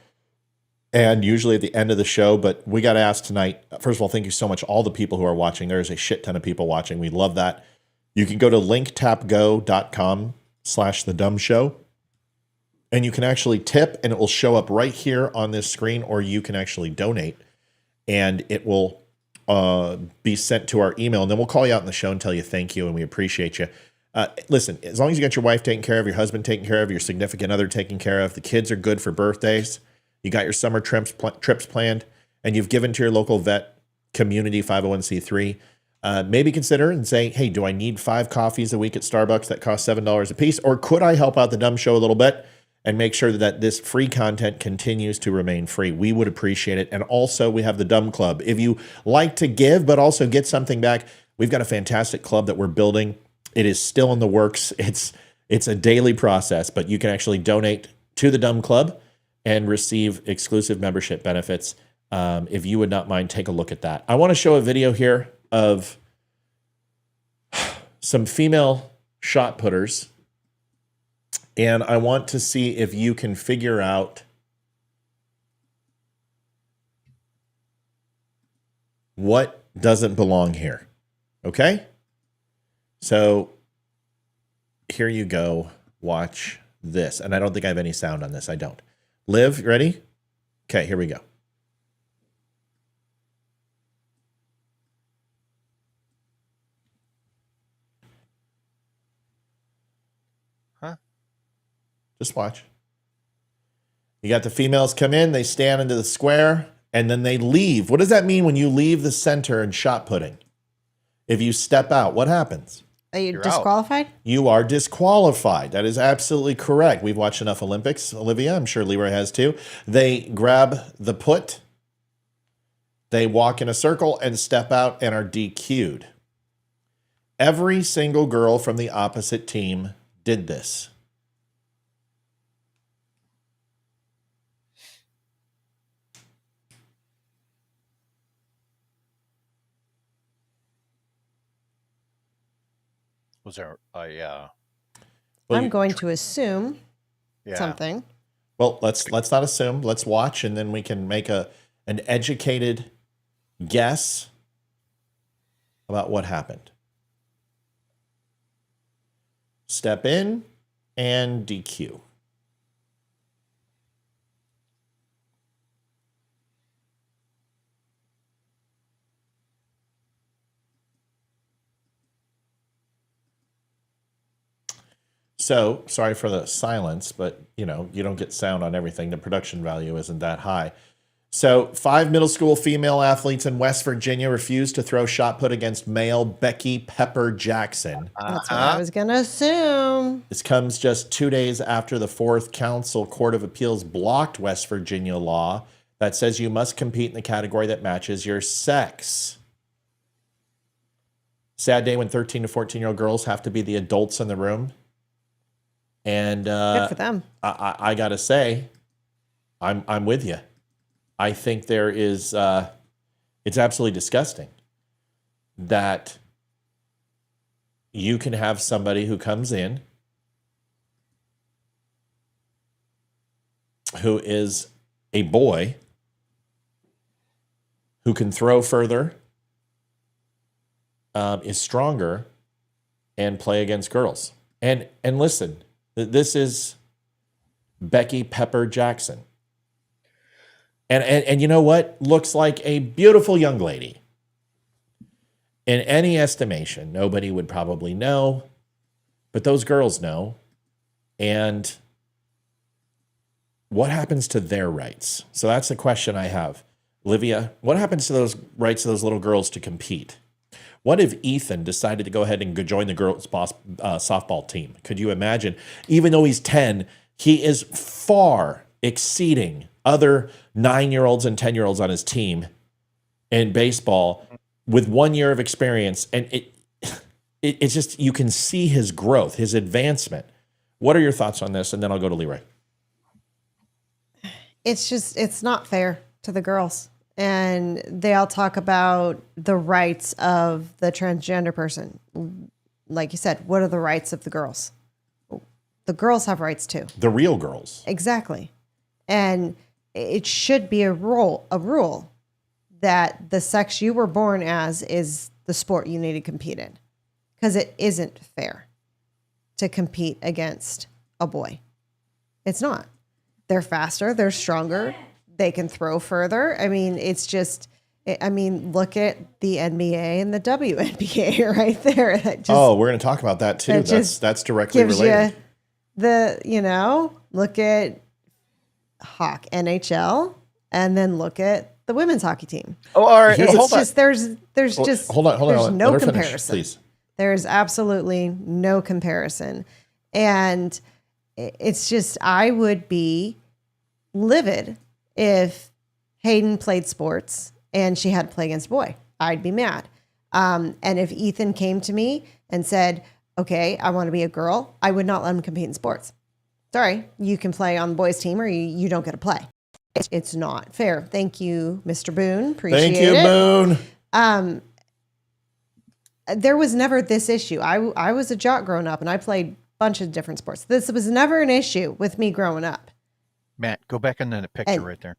Speaker 1: and usually at the end of the show, but we got to ask tonight. First of all, thank you so much, all the people who are watching. There's a shit ton of people watching. We love that. You can go to linktapgo.com/thedumshow, and you can actually tip, and it will show up right here on this screen, or you can actually donate, and it will be sent to our email, and then we'll call you out in the show and tell you thank you, and we appreciate you. Listen, as long as you got your wife taken care of, your husband taken care of, your significant other taken care of, the kids are good for birthdays, you got your summer trips planned, and you've given to your local vet community 501c3, maybe consider and say, hey, do I need 5 coffees a week at Starbucks that cost $7 a piece, or could I help out the Dumb Show a little bit and make sure that this free content continues to remain free? We would appreciate it. And also, we have the Dumb Club. If you like to give but also get something back, we've got a fantastic club that we're building. It is still in the works. It's a daily process, but you can actually donate to the Dumb Club and receive exclusive membership benefits. If you would not mind, take a look at that. I want to show a video here of some female shot putters, and I want to see if you can figure out what doesn't belong here. Okay? So here you go. Watch this. And I don't think I have any sound on this. I don't. Liv, you ready? Okay, here we go.
Speaker 6: Huh?
Speaker 1: Just watch. You got the females come in, they stand into the square, and then they leave. What does that mean when you leave the center in shot putting? If you step out, what happens?
Speaker 5: Are you
Speaker 6: You're
Speaker 5: disqualified?
Speaker 1: You are disqualified. That is absolutely correct. We've watched enough Olympics, Olivia. I'm sure Leroy has too. They grab the put, they walk in a circle and step out and are DQ'd. Every single girl from the opposite team did this.
Speaker 6: Was there a
Speaker 5: I'm going to assume
Speaker 6: yeah.
Speaker 5: something.
Speaker 1: Well, let's not assume. Let's watch, and then we can make an educated guess about what happened. Step in and DQ. So, sorry for the silence, but you don't get sound on everything. The production value isn't that high. So, 5 middle school female athletes in West Virginia refused to throw shot put against male Becky Pepper Jackson.
Speaker 5: That's what I was going to assume.
Speaker 1: This comes just 2 days after the 4th Council Court of Appeals blocked West Virginia law that says you must compete in the category that matches your sex. Sad day when 13 to 14-year-old girls have to be the adults in the room. And
Speaker 5: good for them.
Speaker 1: I gotta say, I'm with you. I think there is it's absolutely disgusting that you can have somebody who comes in who is a boy who can throw further, is stronger, and play against girls. And listen. This is Becky Pepper Jackson. And you know what? Looks like a beautiful young lady. In any estimation, nobody would probably know, but those girls know. And what happens to their rights? So that's the question I have. Olivia, what happens to those rights of those little girls to compete? What if Ethan decided to go ahead and join the girls' softball team? Could you imagine? Even though he's 10, he is far exceeding other 9-year-olds and 10-year-olds on his team in baseball with 1 year of experience. And it's just, you can see his growth, his advancement. What are your thoughts on this? And then I'll go to Leroy.
Speaker 5: It's not fair to the girls. And they all talk about the rights of the transgender person. Like you said, what are the rights of the girls? The girls have rights too.
Speaker 1: The real girls.
Speaker 5: Exactly. And it should be a rule that the sex you were born as is the sport you need to compete in. Because it isn't fair to compete against a boy. It's not. They're faster, they're stronger, they can throw further. I mean, it's just, look at the NBA and the WNBA right there.
Speaker 1: We're going to talk about that too. That's directly related.
Speaker 5: Look at NHL and then look at the women's hockey team.
Speaker 6: Oh, all right.
Speaker 1: Hold on.
Speaker 5: No
Speaker 1: Let her
Speaker 5: comparison.
Speaker 1: finish, please.
Speaker 5: There is absolutely no comparison. And it's just, I would be livid if Hayden played sports and she had to play against a boy. I'd be mad. And if Ethan came to me and said, okay, I want to be a girl, I would not let him compete in sports. Sorry, you can play on the boys team or you don't get to play. It's not fair. Thank you, Mr. Boone. Appreciate it.
Speaker 1: Thank you, Boone.
Speaker 5: There was never this issue. I was a jock growing up and I played a bunch of different sports. This was never an issue with me growing up.
Speaker 6: Matt, go back on that picture right there.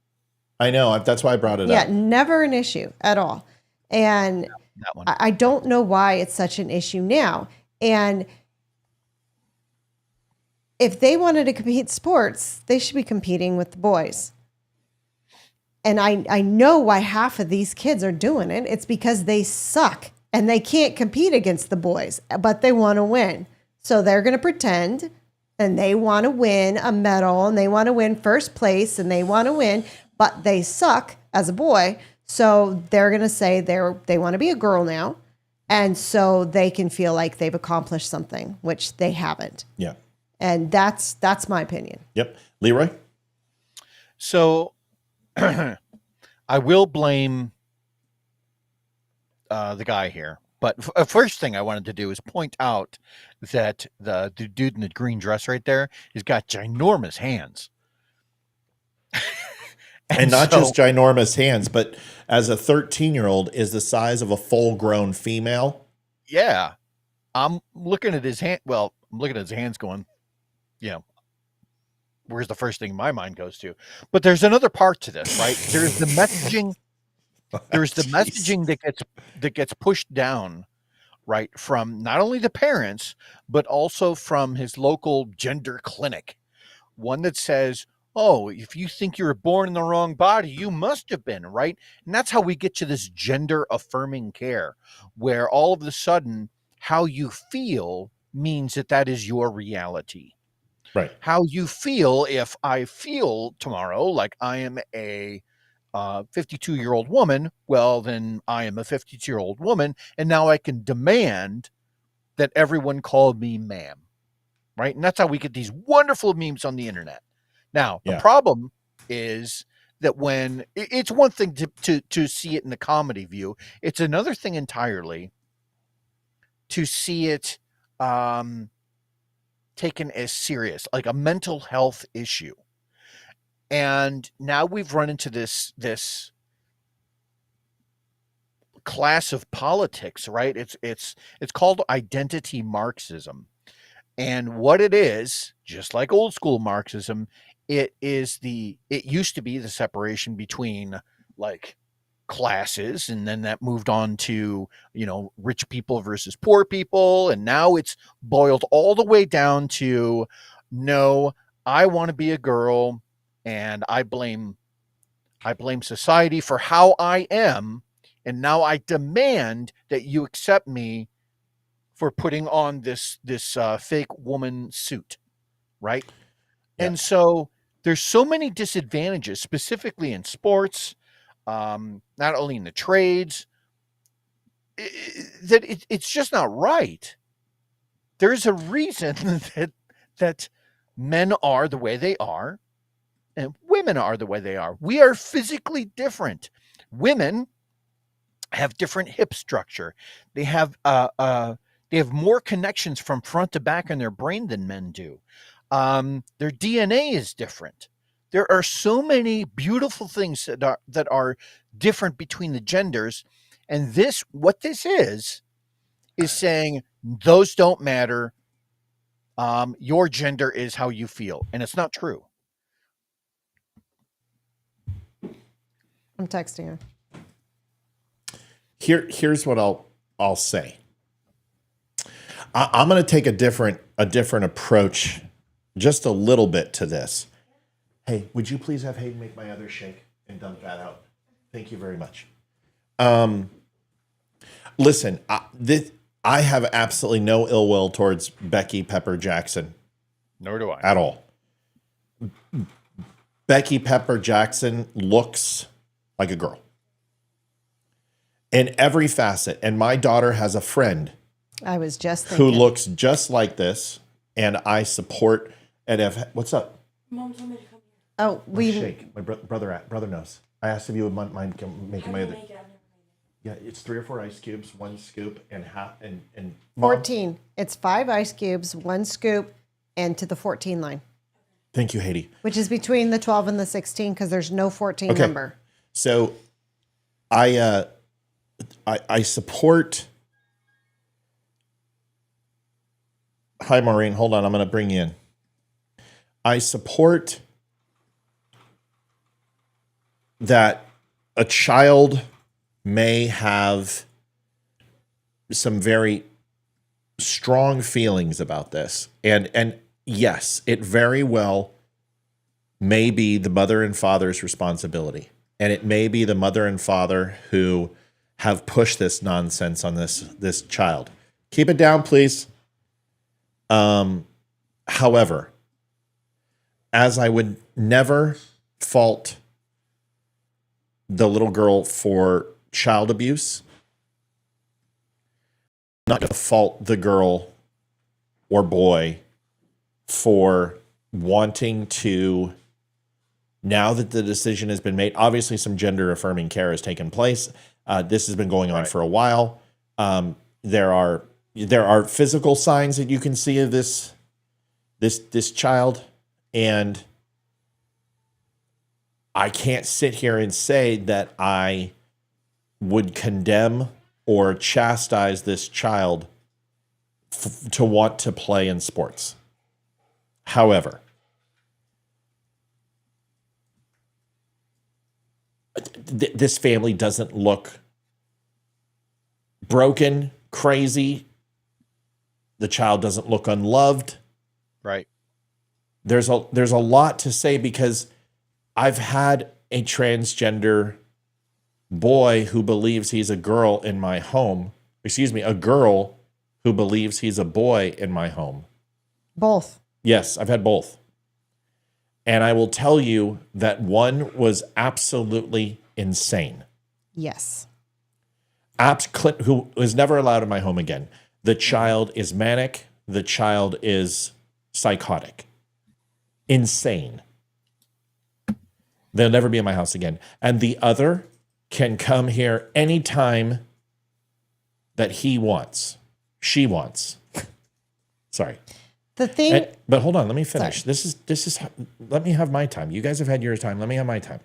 Speaker 1: I know. That's why I brought it up.
Speaker 5: Yeah, never an issue at all. And
Speaker 6: that one.
Speaker 5: I don't know why it's such an issue now. And if they wanted to compete sports, they should be competing with the boys. And I know why half of these kids are doing it. It's because they suck and they can't compete against the boys, but they want to win. So they're going to pretend and they want to win a medal and they want to win first place and they want to win, but they suck as a boy. So they're going to say they want to be a girl now. And so they can feel like they've accomplished something, which they haven't.
Speaker 1: Yeah.
Speaker 5: And that's my opinion.
Speaker 1: Yep. Leroy?
Speaker 6: So I will blame the guy here. But first thing I wanted to do is point out that the dude in the green dress right there has got ginormous hands.
Speaker 1: and not just ginormous hands, but as a 13-year-old is the size of a full-grown female.
Speaker 6: Yeah. I'm looking at his hand. Well, I'm looking at his hands going, where's the first thing my mind goes to? But there's another part to this, right? There's the messaging. There's the messaging that gets pushed down, right, from not only the parents, but also from his local gender clinic. One that says, oh, if you think you were born in the wrong body, you must have been, right? And that's how we get to this gender affirming care, where all of a sudden how you feel means that is your reality.
Speaker 1: Right.
Speaker 6: How you feel, if I feel tomorrow like I am a 52-year-old woman, well, then I am a 52-year-old woman, and now I can demand that everyone call me ma'am, right? And that's how we get these wonderful memes on the internet. Now, the problem is that when it's one thing to see it in the comedy view, it's another thing entirely to see it taken as serious, like a mental health issue. And now we've run into this class of politics, right? It's called identity Marxism. And what it is, just like old school Marxism, it used to be the separation between like classes, and then that moved on to, rich people versus poor people, and now it's boiled all the way down to no, I want to be a girl, and I blame society for how I am, and now I demand that you accept me for putting on this fake woman suit, right?
Speaker 1: Yeah.
Speaker 6: And so there's so many disadvantages, specifically in sports, not only in the trades, that it's just not right. There's a reason that men are the way they are and women are the way they are. We are physically different. Women have different hip structure. They have more connections from front to back in their brain than men do. Their DNA is different. There are so many beautiful things that are different between the genders, and what this is saying those don't matter. Your gender is how you feel, and it's not true.
Speaker 5: I'm texting her.
Speaker 1: Here's what I'll say. I'm going to take a different approach, just a little bit to this. Hey, would you please have Hayden make my other shake and dump that out? Thank you very much. Listen, I have absolutely no ill will towards Becky Pepper Jackson.
Speaker 6: Nor do I.
Speaker 1: At all. Becky Pepper Jackson looks like a girl in every facet. And my daughter has a friend
Speaker 5: I was just thinking.
Speaker 1: who looks just like this. And I support and have, what's up?
Speaker 7: Mom told me to come here.
Speaker 5: Oh, we
Speaker 1: Shake. My brother knows. I asked if you would mind making my other.
Speaker 7: Make it, I've never made it.
Speaker 1: Yeah, it's 3 or 4 ice cubes, 1 scoop, and half and Mom,
Speaker 5: 14. It's 5 ice cubes, 1 scoop, and to the 14 line,
Speaker 1: Thank you, Haiti.
Speaker 5: which is between the 12 and the 16 because there's no 14
Speaker 1: Okay.
Speaker 5: number.
Speaker 1: So, I support. Hi, Maureen. Hold on, I'm going to bring you in. I support that a child may have some very strong feelings about this, and yes, it very well may be the mother and father's responsibility, and it may be the mother and father who have pushed this nonsense on this child. Keep it down, please. However, as I would never fault the little girl for child abuse, not to fault the girl or boy for wanting to, now that the decision has been made, obviously some gender affirming care has taken place. This has been going on for a while. There are physical signs that you can see of this child, and I can't sit here and say that I would condemn or chastise this child to want to play in sports. However, this family doesn't look broken, crazy. The child doesn't look unloved.
Speaker 6: Right.
Speaker 1: There's a lot to say because I've had a transgender boy who believes he's a girl in my home. Excuse me, a girl who believes he's a boy in my home.
Speaker 5: Both.
Speaker 1: Yes, I've had both. And I will tell you that one was absolutely insane.
Speaker 5: Yes.
Speaker 1: Who was never allowed in my home again. The child is manic. The child is psychotic. Insane. They'll never be in my house again. And the other can come here anytime that he wants. She wants. Sorry.
Speaker 5: The thing,
Speaker 1: But hold on, let me finish.
Speaker 5: Sorry.
Speaker 1: This is let me have my time. You guys have had your time. Let me have my time.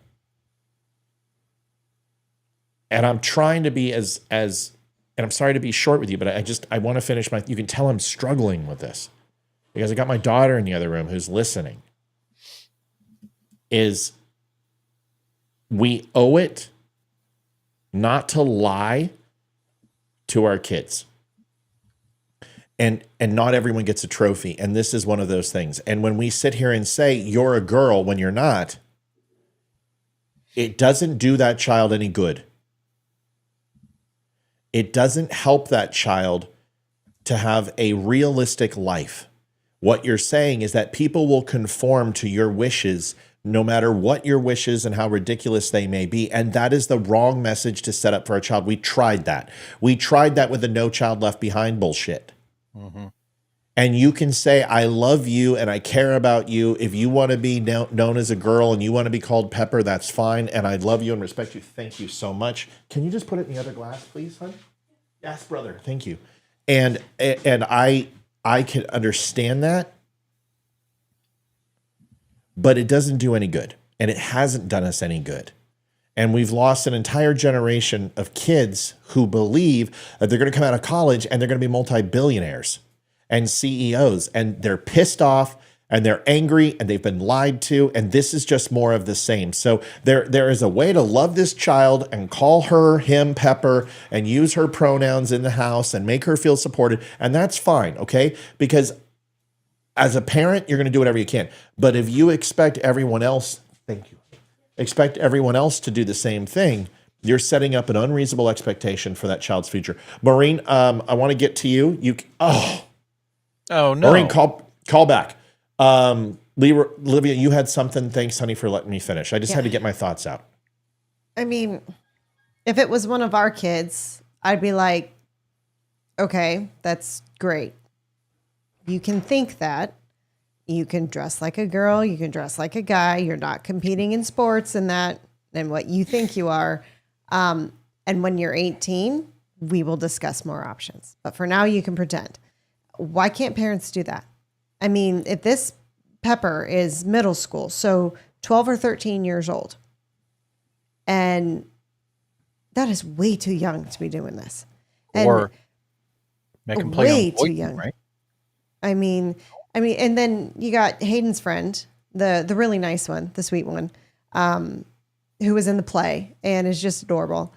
Speaker 1: And I'm trying to be as and I'm sorry to be short with you, but I want to finish you can tell I'm struggling with this. Because I got my daughter in the other room who's listening. We owe it not to lie to our kids. and not everyone gets a trophy. And this is one of those things. And when we sit here and say you're a girl when you're not, it doesn't do that child any good. It doesn't help that child to have a realistic life. What you're saying is that people will conform to your wishes no matter what your wishes and how ridiculous they may be. And that is the wrong message to set up for a child. We tried that. We tried that with the No Child Left Behind bullshit. Mm-hmm. And you can say, I love you and I care about you. If you want to be known as a girl and you want to be called Pepper, that's fine. And I love you and respect you. Thank you so much. Can you just put it in the other glass, please, hon? Yes, brother. Thank you. And I can understand that, but it doesn't do any good. And it hasn't done us any good. And we've lost an entire generation of kids who believe that they're going to come out of college and they're going to be multi-billionaires and CEOs, and they're pissed off and they're angry and they've been lied to. And this is just more of the same. So there is a way to love this child and call her, him, Pepper, and use her pronouns in the house and make her feel supported. And that's fine. Okay. Because as a parent, you're going to do whatever you can. But if you expect everyone else, expect everyone else to do the same thing, you're setting up an unreasonable expectation for that child's future. Maureen, I want to get to you.
Speaker 6: Oh no,
Speaker 1: Maureen, call back. Olivia, you had something. Thanks, honey, for letting me finish. I just had to get my thoughts out.
Speaker 5: I mean, if it was one of our kids, I'd be like, okay, that's great. You can think that. You can dress like a girl. You can dress like a guy. You're not competing in sports and that and what you think you are. And when you're 18, we will discuss more options. But for now, you can pretend. Why can't parents do that? I mean, if this Pepper is middle school, so 12 or 13 years old, and that is way too young to be doing this.
Speaker 6: Or make them play
Speaker 5: way
Speaker 6: on Boyd,
Speaker 5: too young,
Speaker 6: right?
Speaker 5: I mean, and then you got Hayden's friend, the really nice one, the sweet one, who was in the play and is just adorable.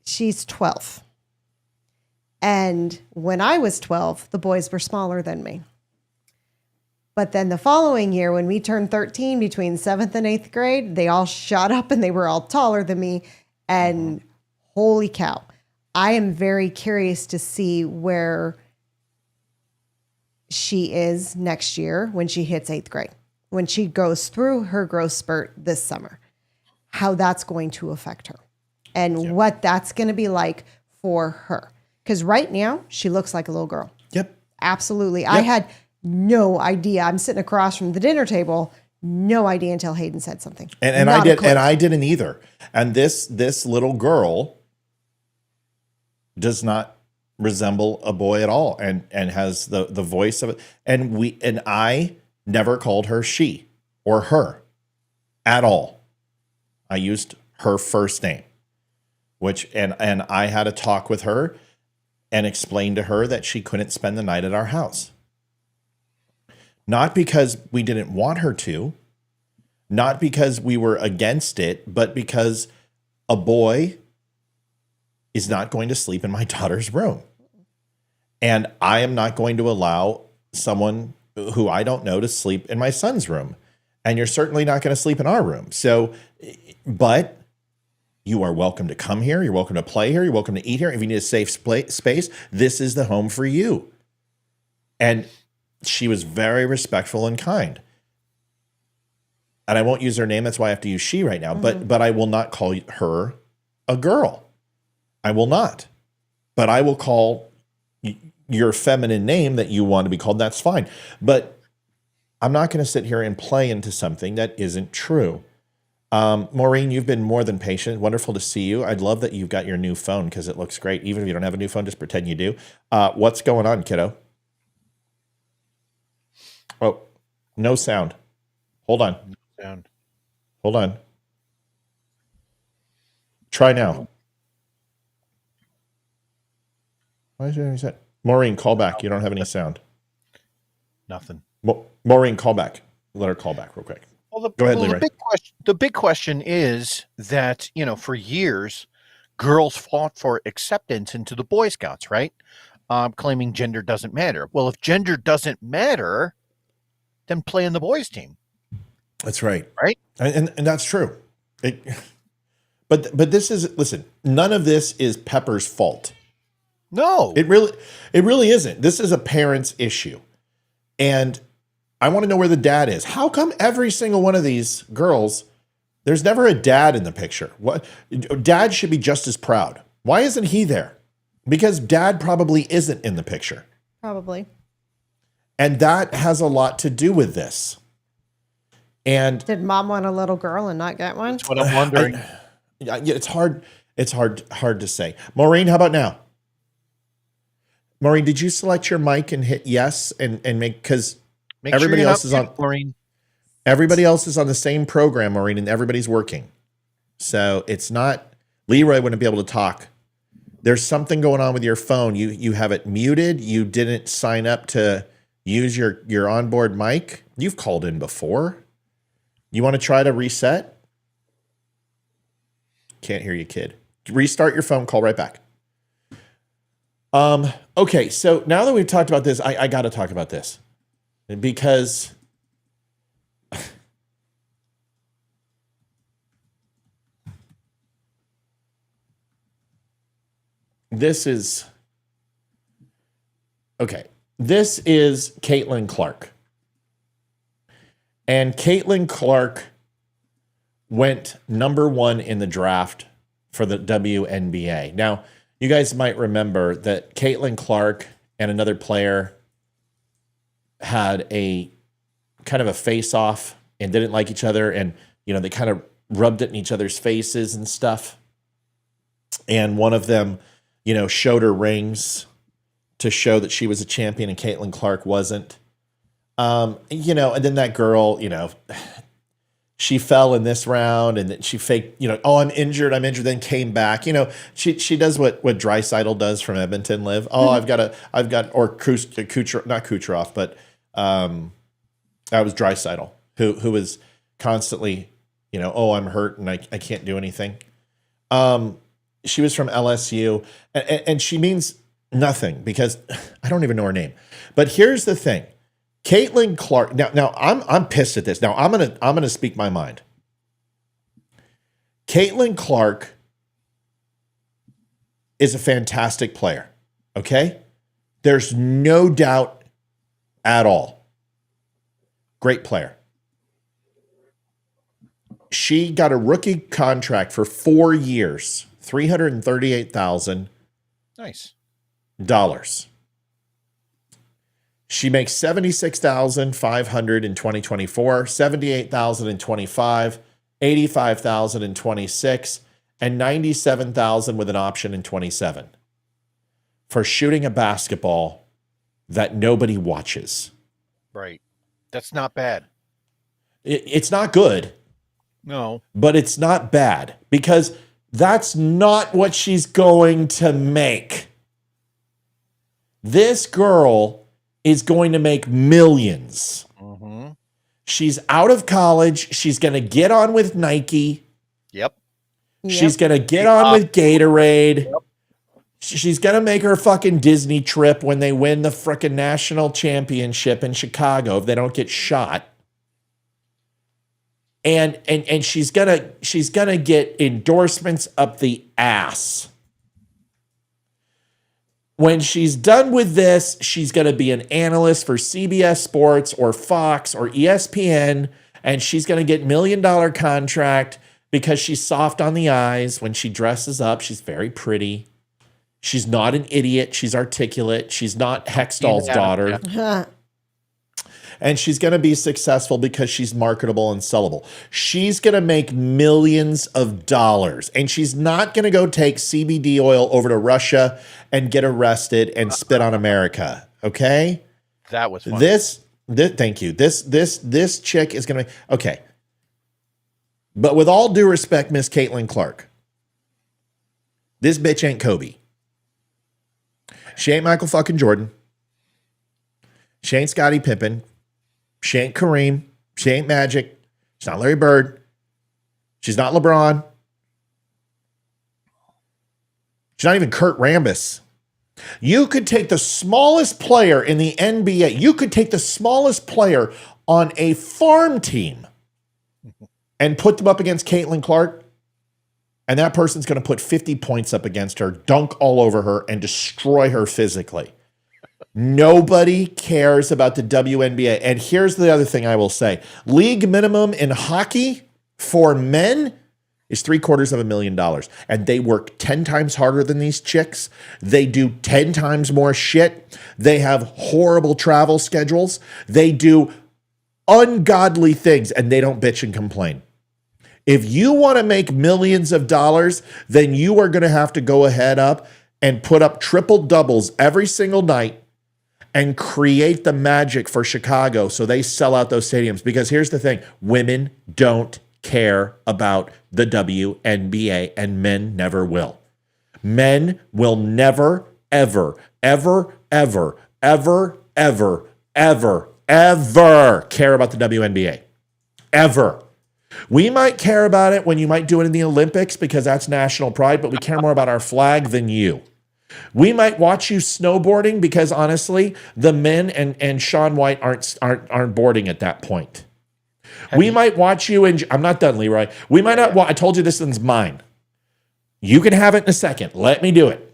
Speaker 5: She's 12. And when I was 12, the boys were smaller than me. But then the following year, when we turned 13, between 7th and 8th grade, they all shot up and they were all taller than me. And holy cow, I am very curious to see where she is next year when she hits 8th grade, when she goes through her growth spurt this summer, how that's going to affect her and what that's going to be like for her. Because right now, she looks like a little girl.
Speaker 1: Yep.
Speaker 5: Absolutely. Yep. I had no idea. I'm sitting across from the dinner table, no idea until Hayden said something.
Speaker 1: And I didn't either. And this little girl does not resemble a boy at all and has the voice of it. And I never called her she or her at all. I used her first name, and I had a talk with her and explained to her that she couldn't spend the night at our house. Not because we didn't want her to, not because we were against it, but because a boy is not going to sleep in my daughter's room. And I am not going to allow someone who I don't know to sleep in my son's room. And you're certainly not going to sleep in our room. So, but you are welcome to come here. You're welcome to play here. You're welcome to eat here. If you need a safe space, this is the home for you. And she was very respectful and kind. And I won't use her name. That's why I have to use she right now. But I will not call her a girl. I will not. But I will call your feminine name that you want to be called. That's fine. But I'm not going to sit here and play into something that isn't true. Maureen, you've been more than patient. Wonderful to see you. I'd love that you've got your new phone because it looks great. Even if you don't have a new phone, just pretend you do. What's going on, kiddo? Oh, no sound. Hold on.
Speaker 6: No sound.
Speaker 1: Hold on. Try now. Why is there any sound? Maureen, call back. You don't have any sound.
Speaker 6: Nothing.
Speaker 1: Maureen, call back. Let her call back real quick.
Speaker 6: Well,
Speaker 1: Go ahead, Leroy.
Speaker 6: The big question is that, for years, girls fought for acceptance into the Boy Scouts, right? Claiming gender doesn't matter. Well, if gender doesn't matter, then play in the boys' team.
Speaker 1: That's right.
Speaker 6: Right?
Speaker 1: And that's true. But this is, listen, none of this is Pepper's fault.
Speaker 6: No.
Speaker 1: It really isn't. This is a parent's issue. And I want to know where the dad is. How come every single one of these girls, there's never a dad in the picture? What? Dad should be just as proud. Why isn't he there? Because dad probably isn't in the picture.
Speaker 5: Probably.
Speaker 1: And that has a lot to do with this. And
Speaker 5: Did mom want a little girl and not get one?
Speaker 6: That's what I'm wondering.
Speaker 1: it's hard to say. Maureen, how about now? Maureen, did you select your mic and hit yes and make, because everybody else is on,
Speaker 6: Maureen.
Speaker 1: everybody else is on the same program, Maureen, and everybody's working. So it's not, Leroy wouldn't be able to talk. There's something going on with your phone. You have it muted. You didn't sign up to use your onboard mic. You've called in before. You want to try to reset? Can't hear you, kid. Restart your phone, call right back. Okay, so now that we've talked about this, I got to talk about this because this is Caitlin Clark. And Caitlin Clark went number 1 in the draft for the WNBA. Now, you guys might remember that Caitlin Clark and another player had a kind of a face-off and didn't like each other. And, they kind of rubbed it in each other's faces and stuff. And one of them, showed her rings to show that she was a champion and Caitlin Clark wasn't. And then that girl, she fell in this round and then she faked, oh, I'm injured, then came back. She does what Draisaitl does from Edmonton Live. Oh, or Kucherov, not Kucherov, but that was Draisaitl who was constantly, oh, I'm hurt and I can't do anything. She was from LSU and she means nothing because I don't even know her name. But here's the thing. Caitlin Clark. Now I'm pissed at this. Now I'm gonna speak my mind. Caitlin Clark is a fantastic player. Okay, there's no doubt at all. Great player. She got a rookie contract for 4 years, $338,000.
Speaker 6: Nice.
Speaker 1: She makes $76,500 in 2024, $78,000 in 25, $85,000 in 26, and $97,000 with an option in 27 for shooting a basketball that nobody watches.
Speaker 6: Right. That's not bad.
Speaker 1: It's not good.
Speaker 6: No.
Speaker 1: But it's not bad because that's not what she's going to make. This girl is going to make millions.
Speaker 6: Mm-hmm.
Speaker 1: She's out of college. She's going to get on with Nike.
Speaker 6: Yep.
Speaker 1: She's going to get on with Gatorade. Yep. She's going to make her fucking Disney trip when they win the frickin' national championship in Chicago if they don't get shot. And she's gonna get endorsements up the ass. When she's done with this, she's gonna be an analyst for CBS Sports or Fox or ESPN, and she's gonna get $1 million contract because she's soft on the eyes when she dresses up. She's very pretty. She's not an idiot. She's articulate. She's not Hextall's daughter.
Speaker 5: Yeah.
Speaker 1: And she's going to be successful because she's marketable and sellable. She's going to make millions of dollars. And she's not going to go take CBD oil over to Russia and get arrested and spit on America. Okay?
Speaker 6: That was fun.
Speaker 1: This thank you. This chick is going to okay. But with all due respect, Miss Caitlin Clark, this bitch ain't Kobe. She ain't Michael fucking Jordan. She ain't Scottie Pippen. She ain't Kareem. She ain't Magic. She's not Larry Bird. She's not LeBron. She's not even Kurt Rambis. You could take the smallest player in the NBA. You could take the smallest player on a farm team and put them up against Caitlin Clark. And that person's going to put 50 points up against her, dunk all over her, and destroy her physically. Nobody cares about the WNBA. And here's the other thing I will say. League minimum in hockey for men is $750,000. And they work 10 times harder than these chicks. They do 10 times more shit. They have horrible travel schedules. They do ungodly things, and they don't bitch and complain. If you want to make millions of dollars, then you are going to have to go ahead up and put up triple doubles every single night and create the magic for Chicago so they sell out those stadiums. Because here's the thing, women don't care about the WNBA, and men never will. Men will never, ever, ever, ever, ever, ever, ever, ever care about the WNBA. Ever. We might care about it when you might do it in the Olympics because that's national pride, but we care more about our flag than you. We might watch you snowboarding because honestly, the men and Shaun White aren't boarding at that point. We might watch you and I'm not done, Leroy. We might not. I told you this one's mine. You can have it in a second. Let me do it.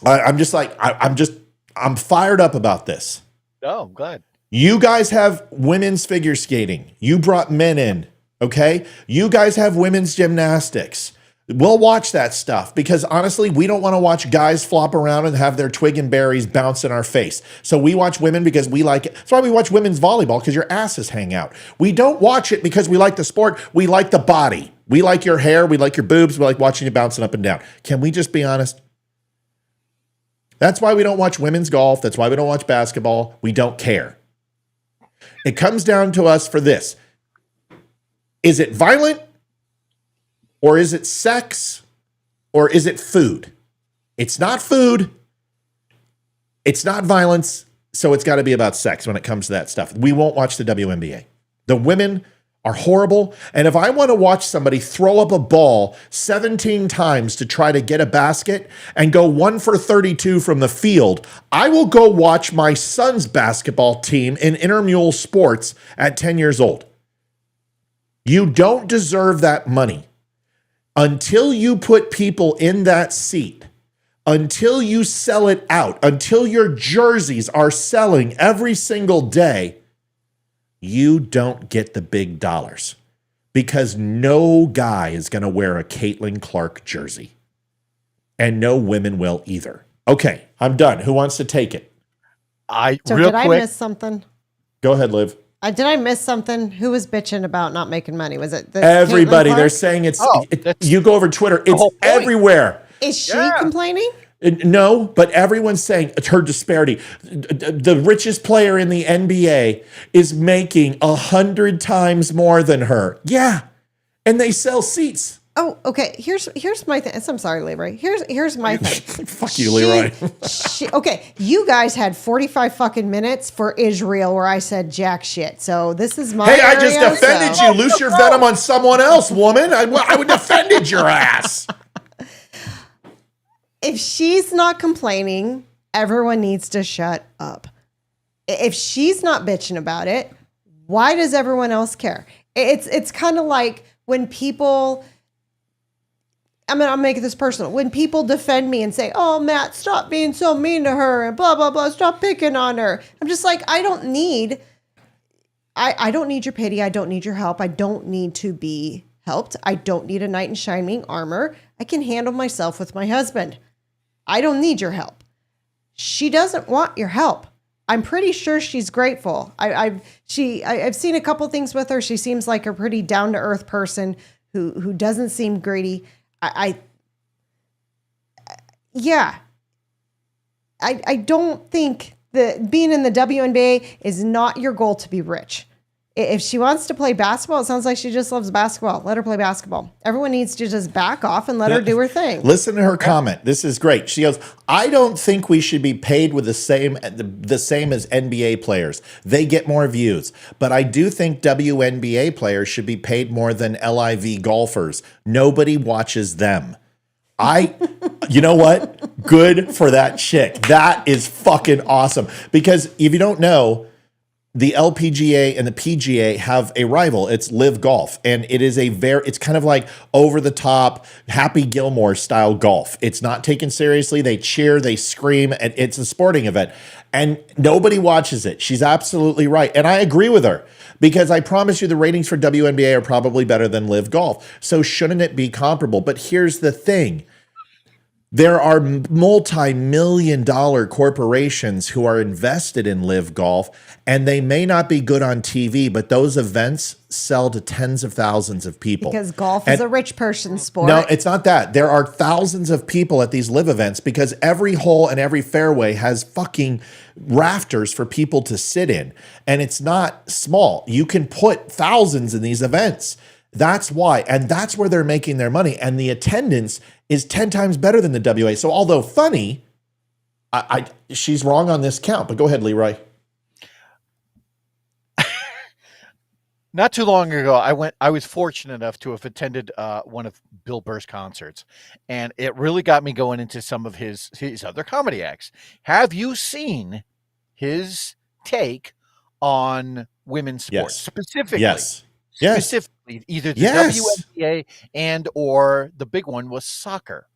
Speaker 1: I'm fired up about this.
Speaker 6: Oh, I'm glad.
Speaker 1: You guys have women's figure skating. You brought men in. Okay. You guys have women's gymnastics. We'll watch that stuff because honestly, we don't want to watch guys flop around and have their twig and berries bounce in our face. So we watch women because we like it. That's why we watch women's volleyball, because your asses hang out. We don't watch it because we like the sport. We like the body. We like your hair. We like your boobs. We like watching you bouncing up and down. Can we just be honest? That's why we don't watch women's golf. That's why we don't watch basketball. We don't care. It comes down to us for this. Is it violent? Or is it sex? Or is it food? It's not food. It's not violence. So it's got to be about sex when it comes to that stuff. We won't watch the WNBA. The women are horrible. And if I want to watch somebody throw up a ball 17 times to try to get a basket and go 1 for 32 from the field, I will go watch my son's basketball team in intramural sports at 10 years old. You don't deserve that money. Until you put people in that seat, until you sell it out, until your jerseys are selling every single day, you don't get the big dollars because no guy is going to wear a Caitlin Clark jersey and no women will either. Okay, I'm done. Who wants to take it?
Speaker 5: Did I miss something?
Speaker 1: Go ahead, Liv.
Speaker 5: Did I miss something? Who was bitching about not making money? Was it
Speaker 1: everybody? They're saying you go over Twitter. It's everywhere.
Speaker 5: Is she complaining?
Speaker 1: No, but everyone's saying it's her disparity. The richest player in the NBA is making 100 times more than her. Yeah, and they sell seats.
Speaker 5: Oh, okay. Here's my thing. I'm sorry, Leroy. Here's my thing.
Speaker 1: Fuck you, Leroy.
Speaker 5: Okay, you guys had 45 fucking minutes for Israel where I said jack shit. So this is my
Speaker 1: I just offended you. Loose your venom on someone else, woman. I would offended your ass.
Speaker 5: If she's not complaining, everyone needs to shut up. If she's not bitching about it, why does everyone else care? It's kind of like when people... I'll make this personal. When people defend me and say, oh, Matt, stop being so mean to her and blah, blah, blah, stop picking on her. I'm just like, I don't need your pity. I don't need your help. I don't need to be helped. I don't need a knight in shining armor. I can handle myself with my husband. I don't need your help. She doesn't want your help. I'm pretty sure she's grateful. I've seen a couple things with her. She seems like a pretty down-to-earth person who doesn't seem greedy. I don't think that being in the WNBA is not your goal to be rich. If she wants to play basketball, it sounds like she just loves basketball. Let her play basketball. Everyone needs to just back off and let her do her thing.
Speaker 1: Listen to her comment. This is great. She goes, I don't think we should be paid with the same as NBA players. They get more views. But I do think WNBA players should be paid more than LIV golfers. Nobody watches them. You know what? Good for that chick. That is fucking awesome. Because if you don't know, the LPGA and the PGA have a rival. It's Live Golf. And it is it's kind of like over the top, Happy Gilmore style golf. It's not taken seriously. They cheer, they scream, and it's a sporting event. And nobody watches it. She's absolutely right. And I agree with her because I promise you the ratings for WNBA are probably better than Live Golf. So shouldn't it be comparable? But here's the thing. There are multi-million-dollar corporations who are invested in Live Golf, and they may not be good on TV, but those events sell to tens of thousands of people.
Speaker 5: Because golf is a rich person's sport.
Speaker 1: No, it's not that. There are thousands of people at these Live events because every hole and every fairway has fucking rafters for people to sit in, and it's not small. You can put thousands in these events. That's why. And that's where they're making their money. And the attendance is 10 times better than the WA. So although funny, she's wrong on this count. But go ahead, Leroy.
Speaker 6: Not too long ago, I was fortunate enough to have attended one of Bill Burr's concerts. And it really got me going into some of his other comedy acts. Have you seen his take on women's sports?
Speaker 1: Yes.
Speaker 6: Specifically.
Speaker 1: Yes. Yes.
Speaker 6: Specifically, either the
Speaker 1: Yes.
Speaker 6: WNBA and or the big one was soccer.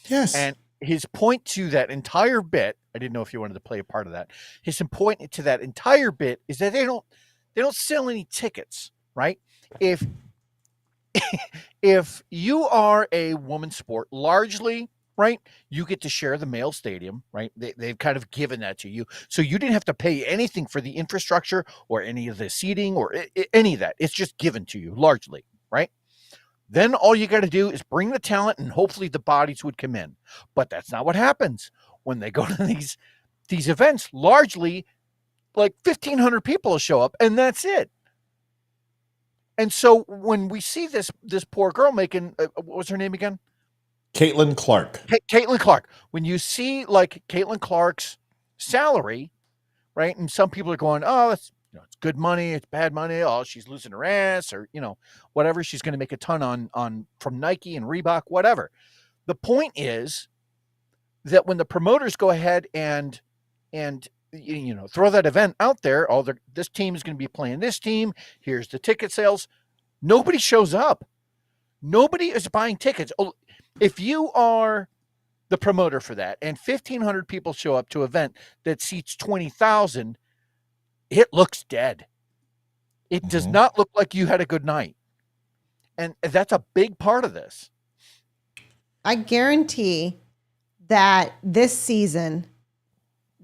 Speaker 1: Yes.
Speaker 6: And his point to that entire bit, I didn't know if you wanted to play a part of that. His point to that entire bit is that they don't sell any tickets, right? If you are a women's sport, largely, right, you get to share the male stadium, right? They've kind of given that to you. So you didn't have to pay anything for the infrastructure or any of the seating or any of that. It's just given to you largely, right? Then all you got to do is bring the talent and hopefully the bodies would come in. But that's not what happens when they go to these events. Largely, like 1,500 people will show up and that's it. And so when we see this poor girl making, what was her name again?
Speaker 1: Caitlin Clark.
Speaker 6: Caitlin Clark. When you see like Caitlin Clark's salary, right? And some people are going, oh, it's good money, it's bad money. Oh, she's losing her ass, or whatever. She's going to make a ton on from Nike and Reebok, whatever. The point is that when the promoters go ahead and throw that event out there, this team is going to be playing this team. Here's the ticket sales. Nobody shows up. Nobody is buying tickets. If you are the promoter for that and 1,500 people show up to an event that seats 20,000, it looks dead. It does not look like you had a good night. And that's a big part of this.
Speaker 5: I guarantee that this season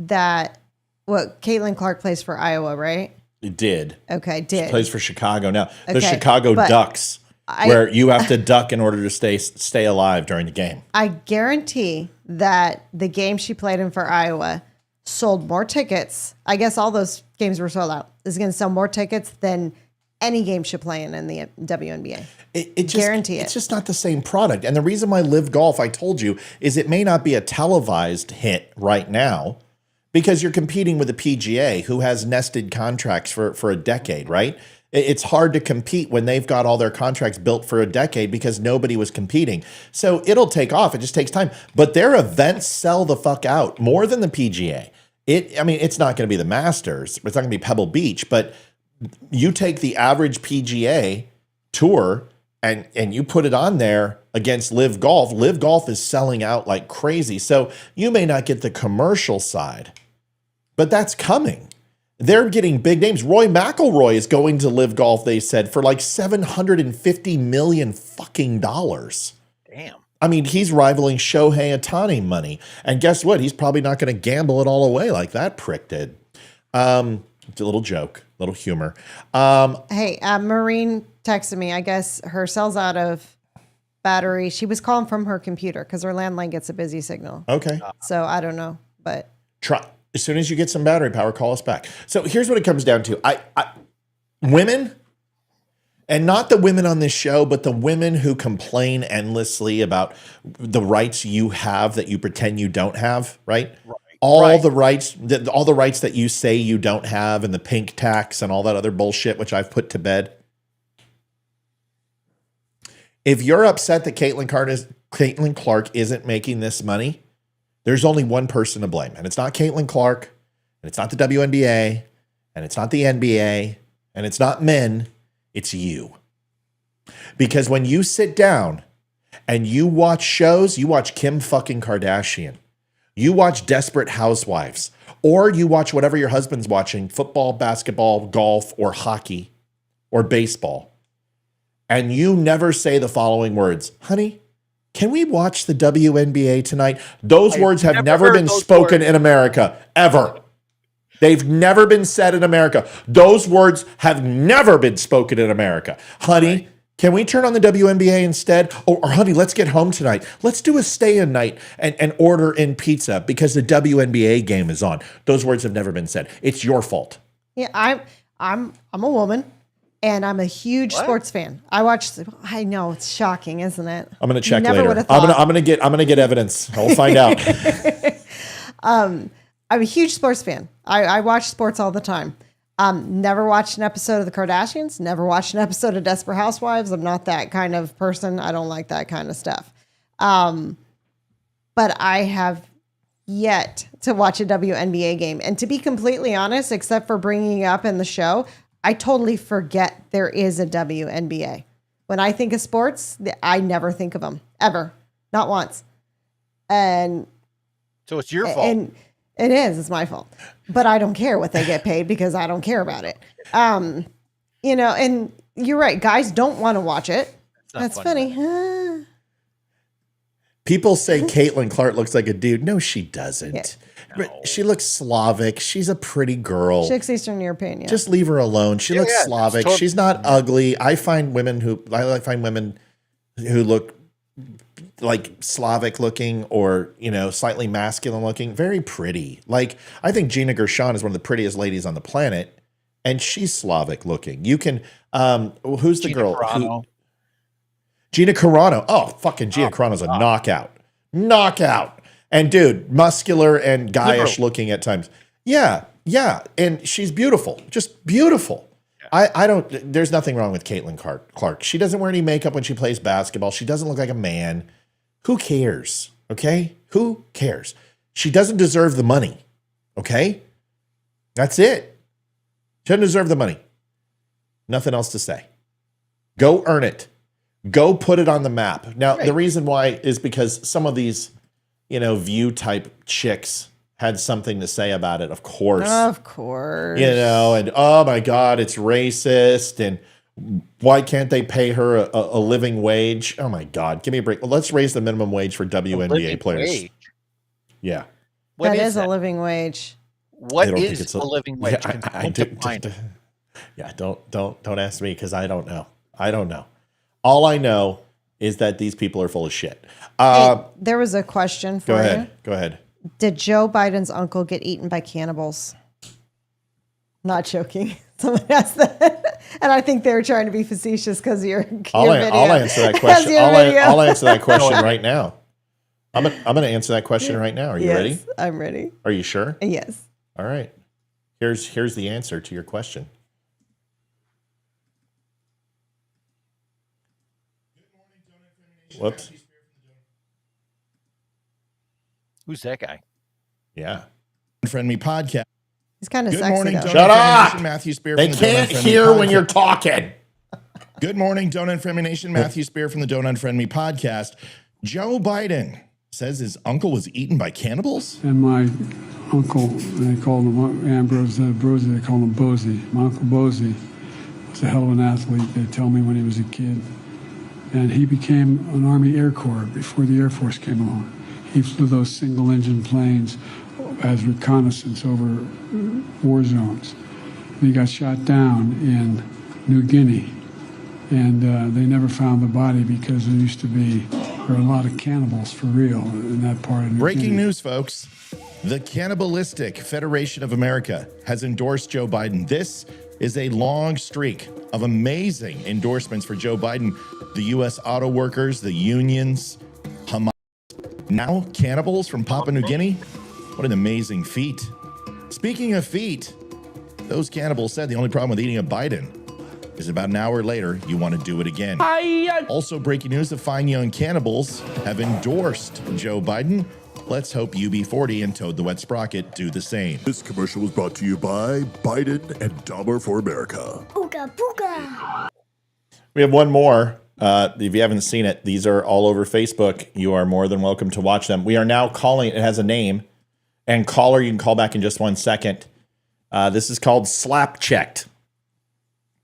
Speaker 5: Caitlin Clark plays for Iowa, right?
Speaker 1: It did.
Speaker 5: Okay, did.
Speaker 1: She plays for Chicago now. The
Speaker 5: Okay,
Speaker 1: Chicago
Speaker 5: but
Speaker 1: Ducks, where you have to duck in order to stay alive during the game.
Speaker 5: I guarantee that the game she played in for Iowa sold more tickets. I guess all those games were sold out. Is going to sell more tickets than any game she play in the WNBA. Guarantee it.
Speaker 1: It's just not the same product. And the reason why Live Golf, I told you, is it may not be a televised hit right now because you're competing with the PGA, who has nested contracts for a decade, right? It's hard to compete when they've got all their contracts built for a decade because nobody was competing. So it'll take off. It just takes time. But their events sell the fuck out more than the PGA. It's not going to be the Masters. It's not going to be Pebble Beach. But you take the average PGA tour and you put it on there against Live Golf. Live Golf is selling out like crazy. So you may not get the commercial side, but that's coming. They're getting big names. Roy McIlroy is going to Live Golf, they said, for like $750 million fucking dollars.
Speaker 6: Damn.
Speaker 1: I mean, he's rivaling Shohei Ohtani money. And guess what? He's probably not going to gamble it all away like that prick did. It's a little joke, little humor.
Speaker 5: Hey, Maureen texted me. I guess her cell's out of battery. She was calling from her computer because her landline gets a busy signal.
Speaker 1: Okay.
Speaker 5: So I don't know, but
Speaker 1: Try. As soon as you get some battery power, call us back. So here's what it comes down to. Women, and not the women on this show, but the women who complain endlessly about the rights you have that you pretend you don't have, right? All the rights that you say you don't have, and the pink tax and all that other bullshit, which I've put to Caitlin Clark isn't making this money, there's only one person to blame. And it's not Caitlin Clark, and it's not the WNBA, and it's not the NBA, and it's not men, it's you. Because when you sit down and you watch shows, you watch Kim fucking Kardashian, you watch Desperate Housewives, or you watch whatever your husband's watching, football, basketball, golf, or hockey, or baseball, and you never say the following words, honey, can we watch the WNBA tonight? Those words have never been spoken in America, ever. They've never been said in America. Those words have never been spoken in America. Honey, can we turn on the WNBA instead? Or honey, let's get home tonight. Let's do a stay-in night and order in pizza because the WNBA game is on. Those words have never been said. It's your fault.
Speaker 5: Yeah, I'm a woman, and I'm a huge sports fan. I know it's shocking, isn't it? I'm going to
Speaker 1: check later. I'm going to get evidence. I'll find out.
Speaker 5: I'm a huge sports fan. I watch sports all the time. Never watched an episode of the Kardashians. Never watched an episode of Desperate Housewives. I'm not that kind of person. I don't like that kind of stuff. But I have yet to watch a WNBA game. And to be completely honest, except for bringing it up in the show, I totally forget there is a WNBA. When I think of sports, I never think of them, ever. Not once. And
Speaker 6: so it's your fault.
Speaker 5: And it is. It's my fault. But I don't care what they get paid because I don't care about it. And you're right. Guys don't want to watch it. That's funny.
Speaker 1: People say Caitlin Clark looks like a dude. No, she doesn't.
Speaker 5: Yeah.
Speaker 1: But she looks Slavic. She's a pretty girl.
Speaker 5: She looks Eastern European, yeah.
Speaker 1: Just leave her alone. She looks Slavic. She's not ugly. I find women who look like Slavic looking or, slightly masculine looking, very pretty. Like, I think Gina Gershon is one of the prettiest ladies on the planet, and she's Slavic looking. You can, who's the girl? Gina Carano. Oh, fucking Gina Carano's a knockout. Knockout. And dude, muscular and guyish looking at times. Yeah. And she's beautiful. Just beautiful. Yeah. There's nothing wrong with Caitlin Clark. She doesn't wear any makeup when she plays basketball. She doesn't look like a man. Who cares? Okay? Who cares? She doesn't deserve the money. Okay? That's it. She doesn't deserve the money. Nothing else to say. Go earn it. Go put it on the map. Now, the reason why is because some of these, View type chicks had something to say about it, of course.
Speaker 5: Of course.
Speaker 1: And oh my God, it's racist. And why can't they pay her a living wage? Oh my God, give me a break. Well, let's raise the minimum wage for WNBA players. Wage. Yeah.
Speaker 5: That is a living wage.
Speaker 6: What is a living wage?
Speaker 1: Don't ask me because I don't know. All I know is that these people are full of shit.
Speaker 5: There was a question for you.
Speaker 1: Go ahead.
Speaker 5: Did Joe Biden's uncle get eaten by cannibals? Not joking. Someone asked that. And I think they were trying to be facetious because of your video.
Speaker 1: I'll answer that question. I'll answer that question right now. I'm going to answer that question right now. Are you ready?
Speaker 5: I'm ready.
Speaker 1: Are you sure?
Speaker 5: Yes.
Speaker 1: All right. Here's the answer to your question. Whoops.
Speaker 6: Who's that guy?
Speaker 1: Yeah.
Speaker 7: Friend Me podcast.
Speaker 5: He's kind of
Speaker 7: Good
Speaker 5: sexy.
Speaker 7: morning,
Speaker 5: Though.
Speaker 1: Shut up!
Speaker 7: Matthew Spear.
Speaker 1: They can't hear when you're talking.
Speaker 7: Good morning, Don't Unfriend Me Nation. Matthew Spear from the Don't Unfriend Me podcast. Joe Biden says his uncle was eaten by cannibals.
Speaker 8: And my uncle, they called him Ambrose Brosey, they called him Bosey. My uncle Bosey was a hell of an athlete, they tell me, when he was a kid. And he became an Army Air Corps before the Air Force came along. He flew those single-engine planes as reconnaissance over war zones. And he got shot down in New Guinea. And they never found the body because there were a lot of cannibals for real in that part of New Guinea.
Speaker 7: Breaking news, folks. The Cannibalistic Federation of America has endorsed Joe Biden. This is a long streak of amazing endorsements for Joe Biden. The U.S. auto workers, the unions, Hamas, now cannibals from Papua New Guinea. What an amazing feat. Speaking of feet, those cannibals said the only problem with eating a Biden because about an hour later, you want to do it again. Also, breaking news, the Fine Young Cannibals have endorsed Joe Biden. Let's hope UB40 and Toad the Wet Sprocket do the same.
Speaker 9: This commercial was brought to you by Biden and Dumber for America.
Speaker 10: Booga booga.
Speaker 1: We have one more. If you haven't seen it, these are all over Facebook. You are more than welcome to watch them. We are now calling, it has a name. And caller, you can call back in just 1 second. This is called Slap Checked.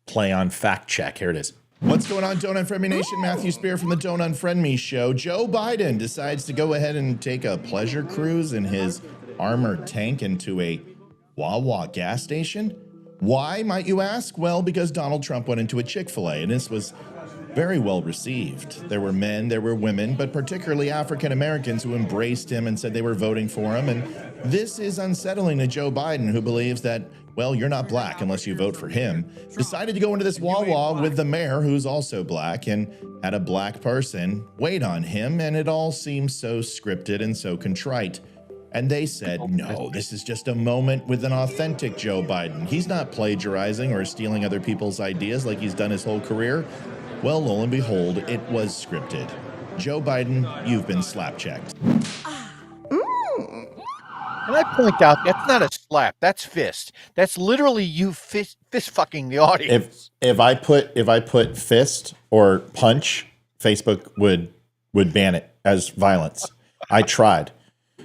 Speaker 1: Play on fact check. Here it is.
Speaker 7: What's going on, Don't Unfriend Me Nation? Matthew Spear from the Don't Unfriend Me show. Joe Biden decides to go ahead and take a pleasure cruise in his armored tank into a Wawa gas station. Why, might you ask? Well, because Donald Trump went into a Chick-fil-A, and this was very well received. There were men, there were women, but particularly African Americans who embraced him and said they were voting for him. And this is unsettling to Joe Biden, who believes that, well, you're not black unless you vote for him. Decided to go into this Wawa with the mayor, who's also black, and had a black person wait on him, and it all seems so scripted and so contrite. And they said, no, this is just a moment with an authentic Joe Biden. He's not plagiarizing or stealing other people's ideas like he's done his whole career. Well, lo and behold, it was scripted. Joe Biden, you've been slap-checked.
Speaker 6: And I point out, that's not a slap. That's fist. That's literally you fist fucking the audience.
Speaker 1: If I put fist or punch, Facebook would ban it as violence. I tried.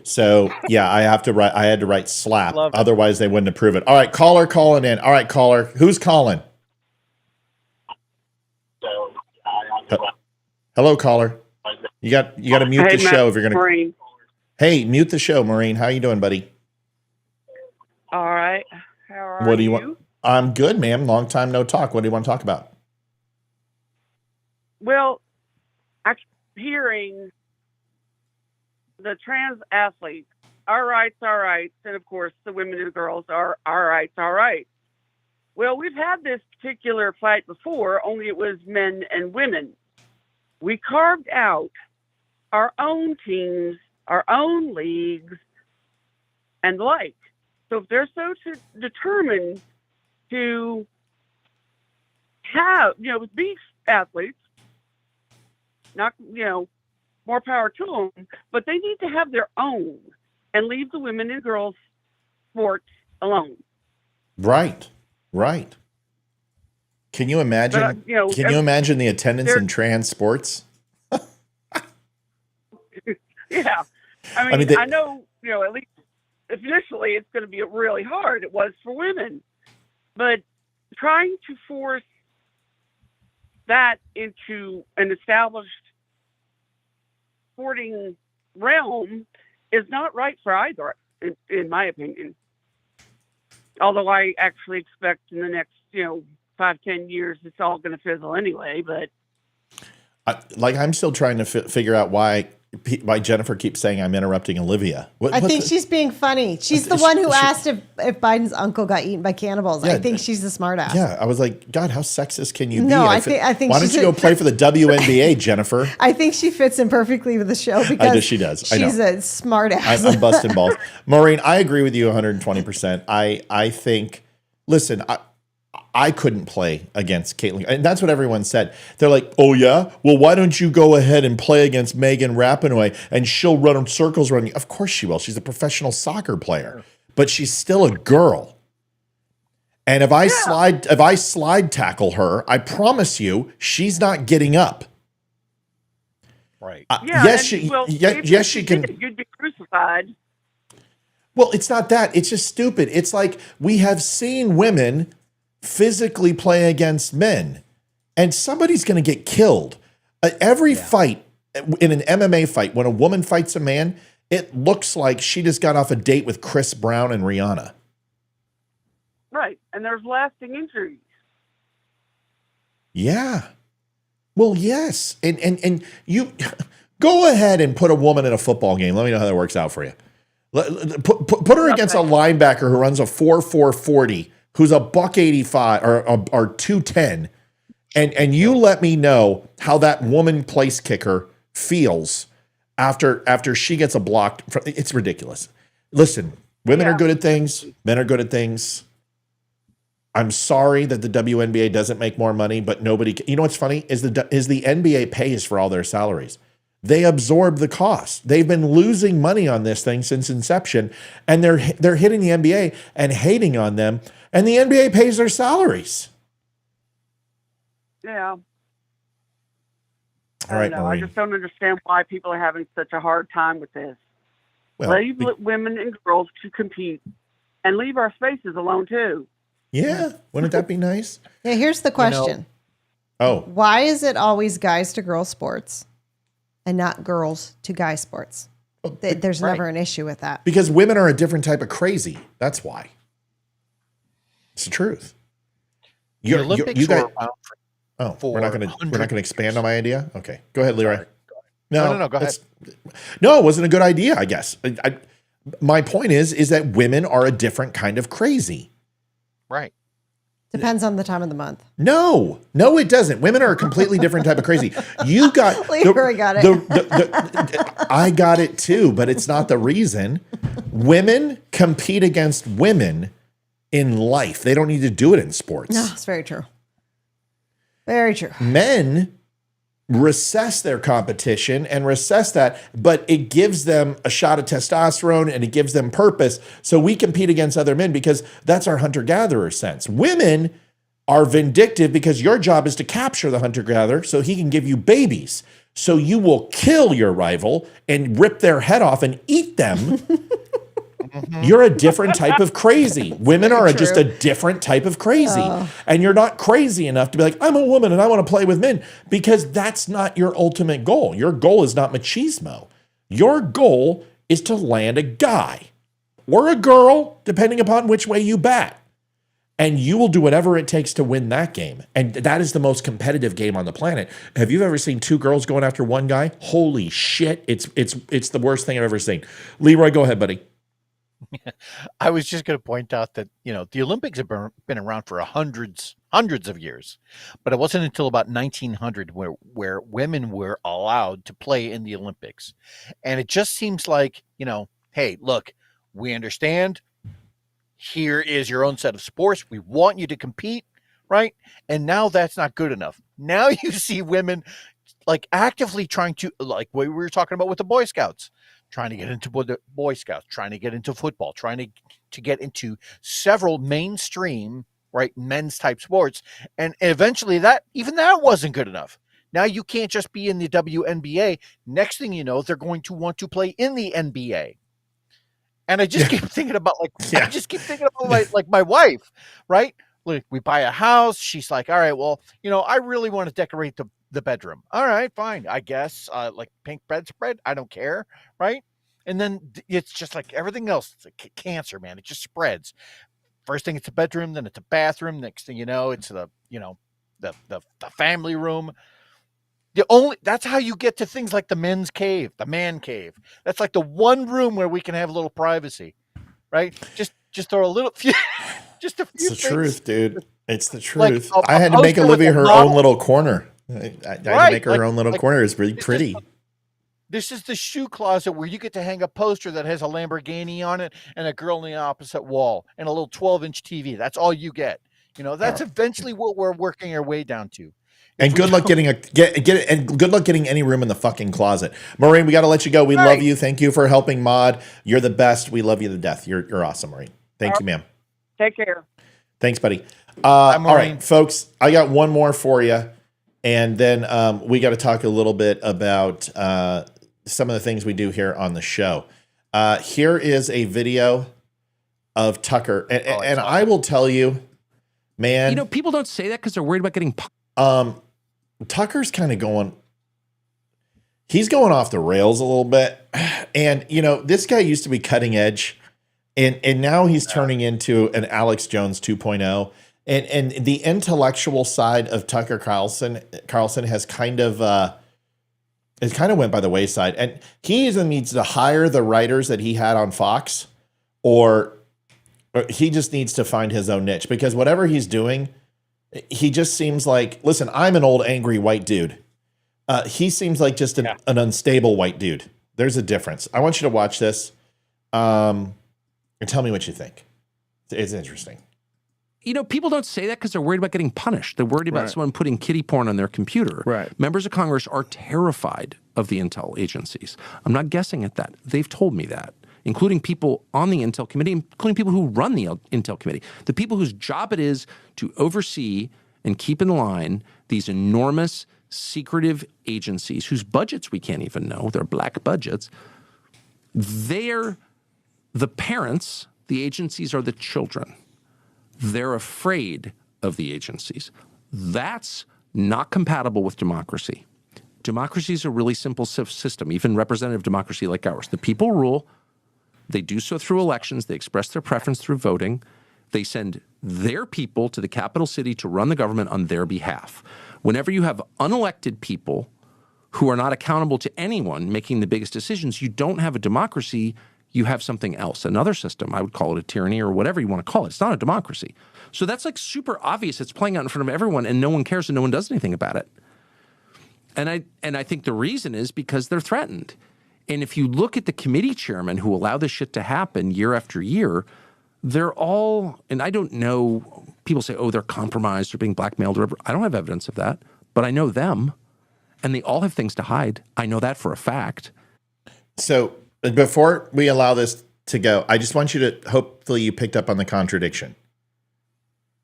Speaker 1: So yeah, I had to write slap. Otherwise they wouldn't approve it. All right, caller calling in. All right, caller. Who's calling? Hello, caller. You got to mute the show if you're gonna.
Speaker 11: Maureen.
Speaker 1: Hey, mute the show, Maureen. How you doing, buddy?
Speaker 11: All right. How are
Speaker 1: What do you want? I'm good, ma'am. Long time no talk. What do you want to talk about?
Speaker 11: Well, I'm hearing the trans athletes, our rights, and of course the women and girls are our rights. Well, we've had this particular fight before, only it was men and women. We carved out our own teams, our own leagues, and the like. So if they're so determined to have, be athletes, not, more power to them, but they need to have their own and leave the women and girls sports alone.
Speaker 1: Right. Can you imagine? Can you imagine the attendance in trans sports?
Speaker 11: Yeah, I mean, I know, at least initially it's going to be really hard. It was for women, but trying to force that into an established sporting realm is not right for either, in my opinion. Although I actually expect in the next, 5-10 years, it's all going to fizzle anyway. But
Speaker 1: I'm still trying to figure out why Jennifer keeps saying I'm interrupting Olivia.
Speaker 5: I think she's being funny. She's the one who asked if Biden's uncle got eaten by cannibals.
Speaker 1: Yeah,
Speaker 5: I think she's the smartass.
Speaker 1: Yeah, I was like, God, how sexist can you be?
Speaker 5: No, I think.
Speaker 1: Why don't you go play for the WNBA, Jennifer?
Speaker 5: I think she fits in perfectly with the show because
Speaker 1: she does.
Speaker 5: She's a smartass.
Speaker 1: I'm busting balls. Maureen, I agree with you 120%. I think. Listen, I couldn't play against Caitlin. And that's what everyone said. They're like, oh, yeah? Well, why don't you go ahead and play against Megan Rapinoe and she'll run circles around you? Of course she will. She's a professional soccer player. But she's still a girl. And if I slide tackle her, I promise you, she's not getting up.
Speaker 6: Right.
Speaker 1: Yes, she can.
Speaker 11: You'd be crucified.
Speaker 1: Well, it's not that. It's just stupid. It's like we have seen women physically play against men, and somebody's going to get killed. Every fight in an MMA fight, when a woman fights a man, it looks like she just got off a date with Chris Brown and Rihanna.
Speaker 11: Right, and there's lasting injuries.
Speaker 1: Yeah. Well, yes, and you go ahead and put a woman in a football game. Let me know how that works out for you. Put her against a linebacker who runs a 4.4 40. Who's a $185 or 210, and you let me know how that woman place kicker feels after she gets a blocked. It's ridiculous. Listen, women are good at things, men are good at things. I'm sorry that the WNBA doesn't make more money, but nobody. You know what's funny is the NBA pays for all their salaries. They absorb the cost. They've been losing money on this thing since inception, and they're hitting the NBA and hating on them, and the NBA pays their salaries.
Speaker 11: Yeah.
Speaker 1: All right,
Speaker 11: I
Speaker 1: Maureen.
Speaker 11: just don't understand why people are having such a hard time with this.
Speaker 1: Well,
Speaker 11: leave women and girls to compete, and leave our spaces alone too.
Speaker 1: Yeah, wouldn't that be nice?
Speaker 5: Yeah, here's the question. Why is it always guys to girls sports and not girls to guy sports? There's never an issue with that.
Speaker 1: Because women are a different type of crazy. That's why. It's the truth.
Speaker 6: The Olympics
Speaker 1: you guys,
Speaker 6: were
Speaker 1: we're not going to expand on my idea. Okay, go ahead, Leroy.
Speaker 6: No, go ahead.
Speaker 1: No, it wasn't a good idea. I guess. My point is that women are a different kind of crazy.
Speaker 6: Right.
Speaker 5: Depends on the time of the month.
Speaker 1: No, it doesn't. Women are a completely different type of crazy. You got
Speaker 5: Leroy got it.
Speaker 1: I got it too, but it's not the reason. Women compete against women in life. They don't need to do it in sports.
Speaker 5: No, it's very true. Very true.
Speaker 1: Men recess their competition and recess that, but it gives them a shot of testosterone and it gives them purpose. So we compete against other men because that's our hunter-gatherer sense. Women are vindictive because your job is to capture the hunter-gatherer so he can give you babies. So you will kill your rival and rip their head off and eat them. You're a different type of crazy. Women are just a different type of crazy. And you're not crazy enough to be like, I'm a woman and I want to play with men, because that's not your ultimate goal. Your goal is not machismo. Your goal is to land a guy or a girl, depending upon which way you bat. And you will do whatever it takes to win that game. And that is the most competitive game on the planet. Have you ever seen two girls going after one guy? Holy shit. It's the worst thing I've ever seen. Leroy, go ahead, buddy.
Speaker 6: I was just going to point out that, the Olympics have been around for hundreds of years, but it wasn't until about 1900 where women were allowed to play in the Olympics. And it just seems like, hey, look, we understand. Here is your own set of sports. We want you to compete, right? And now that's not good enough. Now you see women like actively trying to, like what we were talking about with the Boy Scouts, trying to get into the Boy Scouts, trying to get into football, trying to get into several mainstream, right, men's type sports. And eventually that wasn't good enough. Now you can't just be in the WNBA. Next thing you know, they're going to want to play in the NBA. And I just keep thinking about my wife, right? Like, we buy a house. She's like, all right, well, I really want to decorate the bedroom. All right, fine. I guess like pink bedspread. I don't care. Right. And then it's just like everything else. It's like cancer, man. It just spreads. First thing it's a bedroom, then it's a bathroom. Next thing you know, it's the family room. That's how you get to things like the men's cave, the man cave. That's like the one room where we can have a little privacy, right? Just throw a little few, just a few.
Speaker 1: It's the truth, dude. It's the truth.
Speaker 6: Like
Speaker 1: I had to make Olivia her own little corner. I had to make her own little corner. It's really pretty.
Speaker 6: This is the shoe closet where you get to hang a poster that has a Lamborghini on it and a girl on the opposite wall and a little 12-inch TV. That's all you get. That's eventually what we're working our way down to.
Speaker 1: And good luck getting good luck getting any room in the fucking closet. Maureen, we got to let you go. We love you. Thank you for helping Mod. You're the best. We love you to death. You're awesome, Maureen. Thank you, ma'am.
Speaker 11: Take care.
Speaker 1: Thanks, buddy. All right, folks, I got one more for you. And then we got to talk a little bit about some of the things we do here on the show. Here is a video of Tucker. And I will tell you, man.
Speaker 10: People don't say that because they're worried about getting...
Speaker 1: Tucker's kind of he's going off the rails a little bit. And, this guy used to be cutting edge. And now he's turning into an Alex Jones 2.0. And the intellectual side of Tucker Carlson has kind of went by the wayside. And he either needs to hire the writers that he had on Fox, or he just needs to find his own niche, because whatever he's doing, he just seems like, listen, I'm an old angry white dude. He seems like just an unstable white dude. There's a difference. I want you to watch this and tell me what you think. It's interesting.
Speaker 10: people don't say that because they're worried about getting punished. They're worried about someone putting kiddie porn on their computer.
Speaker 12: Right.
Speaker 10: Members of Congress are terrified of the intel agencies. I'm not guessing at that. They've told me that, including people on the Intel Committee, including people who run the Intel Committee, the people whose job it is to oversee and keep in line these enormous, secretive agencies whose budgets we can't even know. They're black budgets. They're the parents. The agencies are the children. They're afraid of the agencies. That's not compatible with democracy. Democracy is a really simple system, even representative democracy like ours. The people rule. They do so through elections. They express their preference through voting. They send their people to the capital city to run the government on their behalf. Whenever you have unelected people who are not accountable to anyone making the biggest decisions, you don't have a democracy. You have something else, another system. I would call it a tyranny or whatever you want to call it. It's not a democracy. So that's like super obvious. It's playing out in front of everyone and no one cares and no one does anything about it. And I think the reason is because they're threatened. And if you look at the committee chairmen who allow this shit to happen year after year, they're all, and I don't know, people say, oh, they're compromised or being blackmailed or whatever. I don't have evidence of that, but I know them and they all have things to hide. I know that for a fact.
Speaker 1: So before we allow this to go, I just want you to, hopefully you picked up on the contradiction.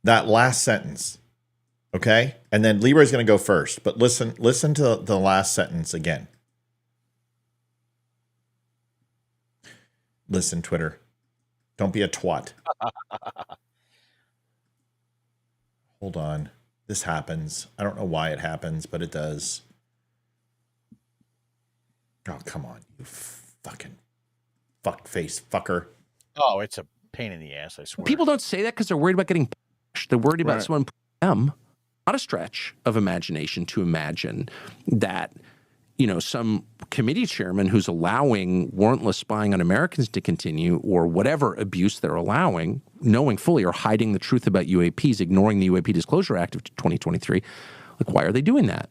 Speaker 1: That last sentence, okay? And then Leroy's going to go first, but listen to the last sentence again. Listen, Twitter. Don't be a twat. Hold on. This happens. I don't know why it happens, but it does. Oh, come on, you fucking fuckface fucker.
Speaker 6: Oh, it's a pain in the ass, I swear.
Speaker 10: People don't say that because they're worried about getting punished. They're worried about someone putting them. Not a stretch of imagination to imagine that, some committee chairman who's allowing warrantless spying on Americans to continue or whatever abuse they're allowing, knowing fully or hiding the truth about UAPs, ignoring the UAP Disclosure Act of 2023. Like, why are they doing that?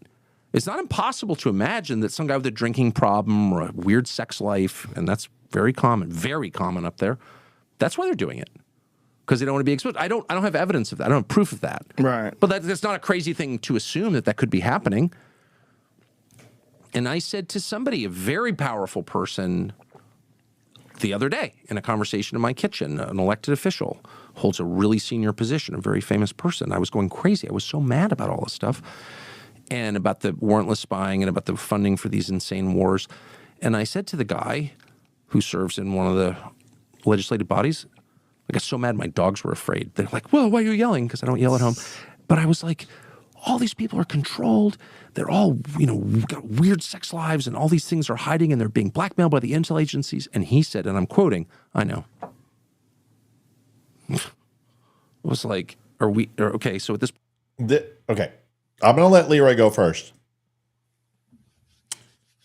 Speaker 10: It's not impossible to imagine that some guy with a drinking problem or a weird sex life, and that's very common up there, that's why they're doing it. Because they don't want to be exposed. I don't have evidence of that. I don't have proof of that.
Speaker 12: Right.
Speaker 10: But that's not a crazy thing to assume that could be happening. And I said to somebody, a very powerful person, the other day in a conversation in my kitchen, an elected official, holds a really senior position, a very famous person. I was going crazy. I was so mad about all this stuff and about the warrantless spying and about the funding for these insane wars. And I said to the guy who serves in one of the legislative bodies, I got so mad my dogs were afraid. They're like, well, why are you yelling? Because I don't yell at home. But I was like, all these people are controlled. They're all, got weird sex lives and all these things are hiding and they're being blackmailed by the intel agencies. And he said, and I'm quoting, I know. It was like, okay, so at this
Speaker 1: okay. I'm going to let Leroy go first.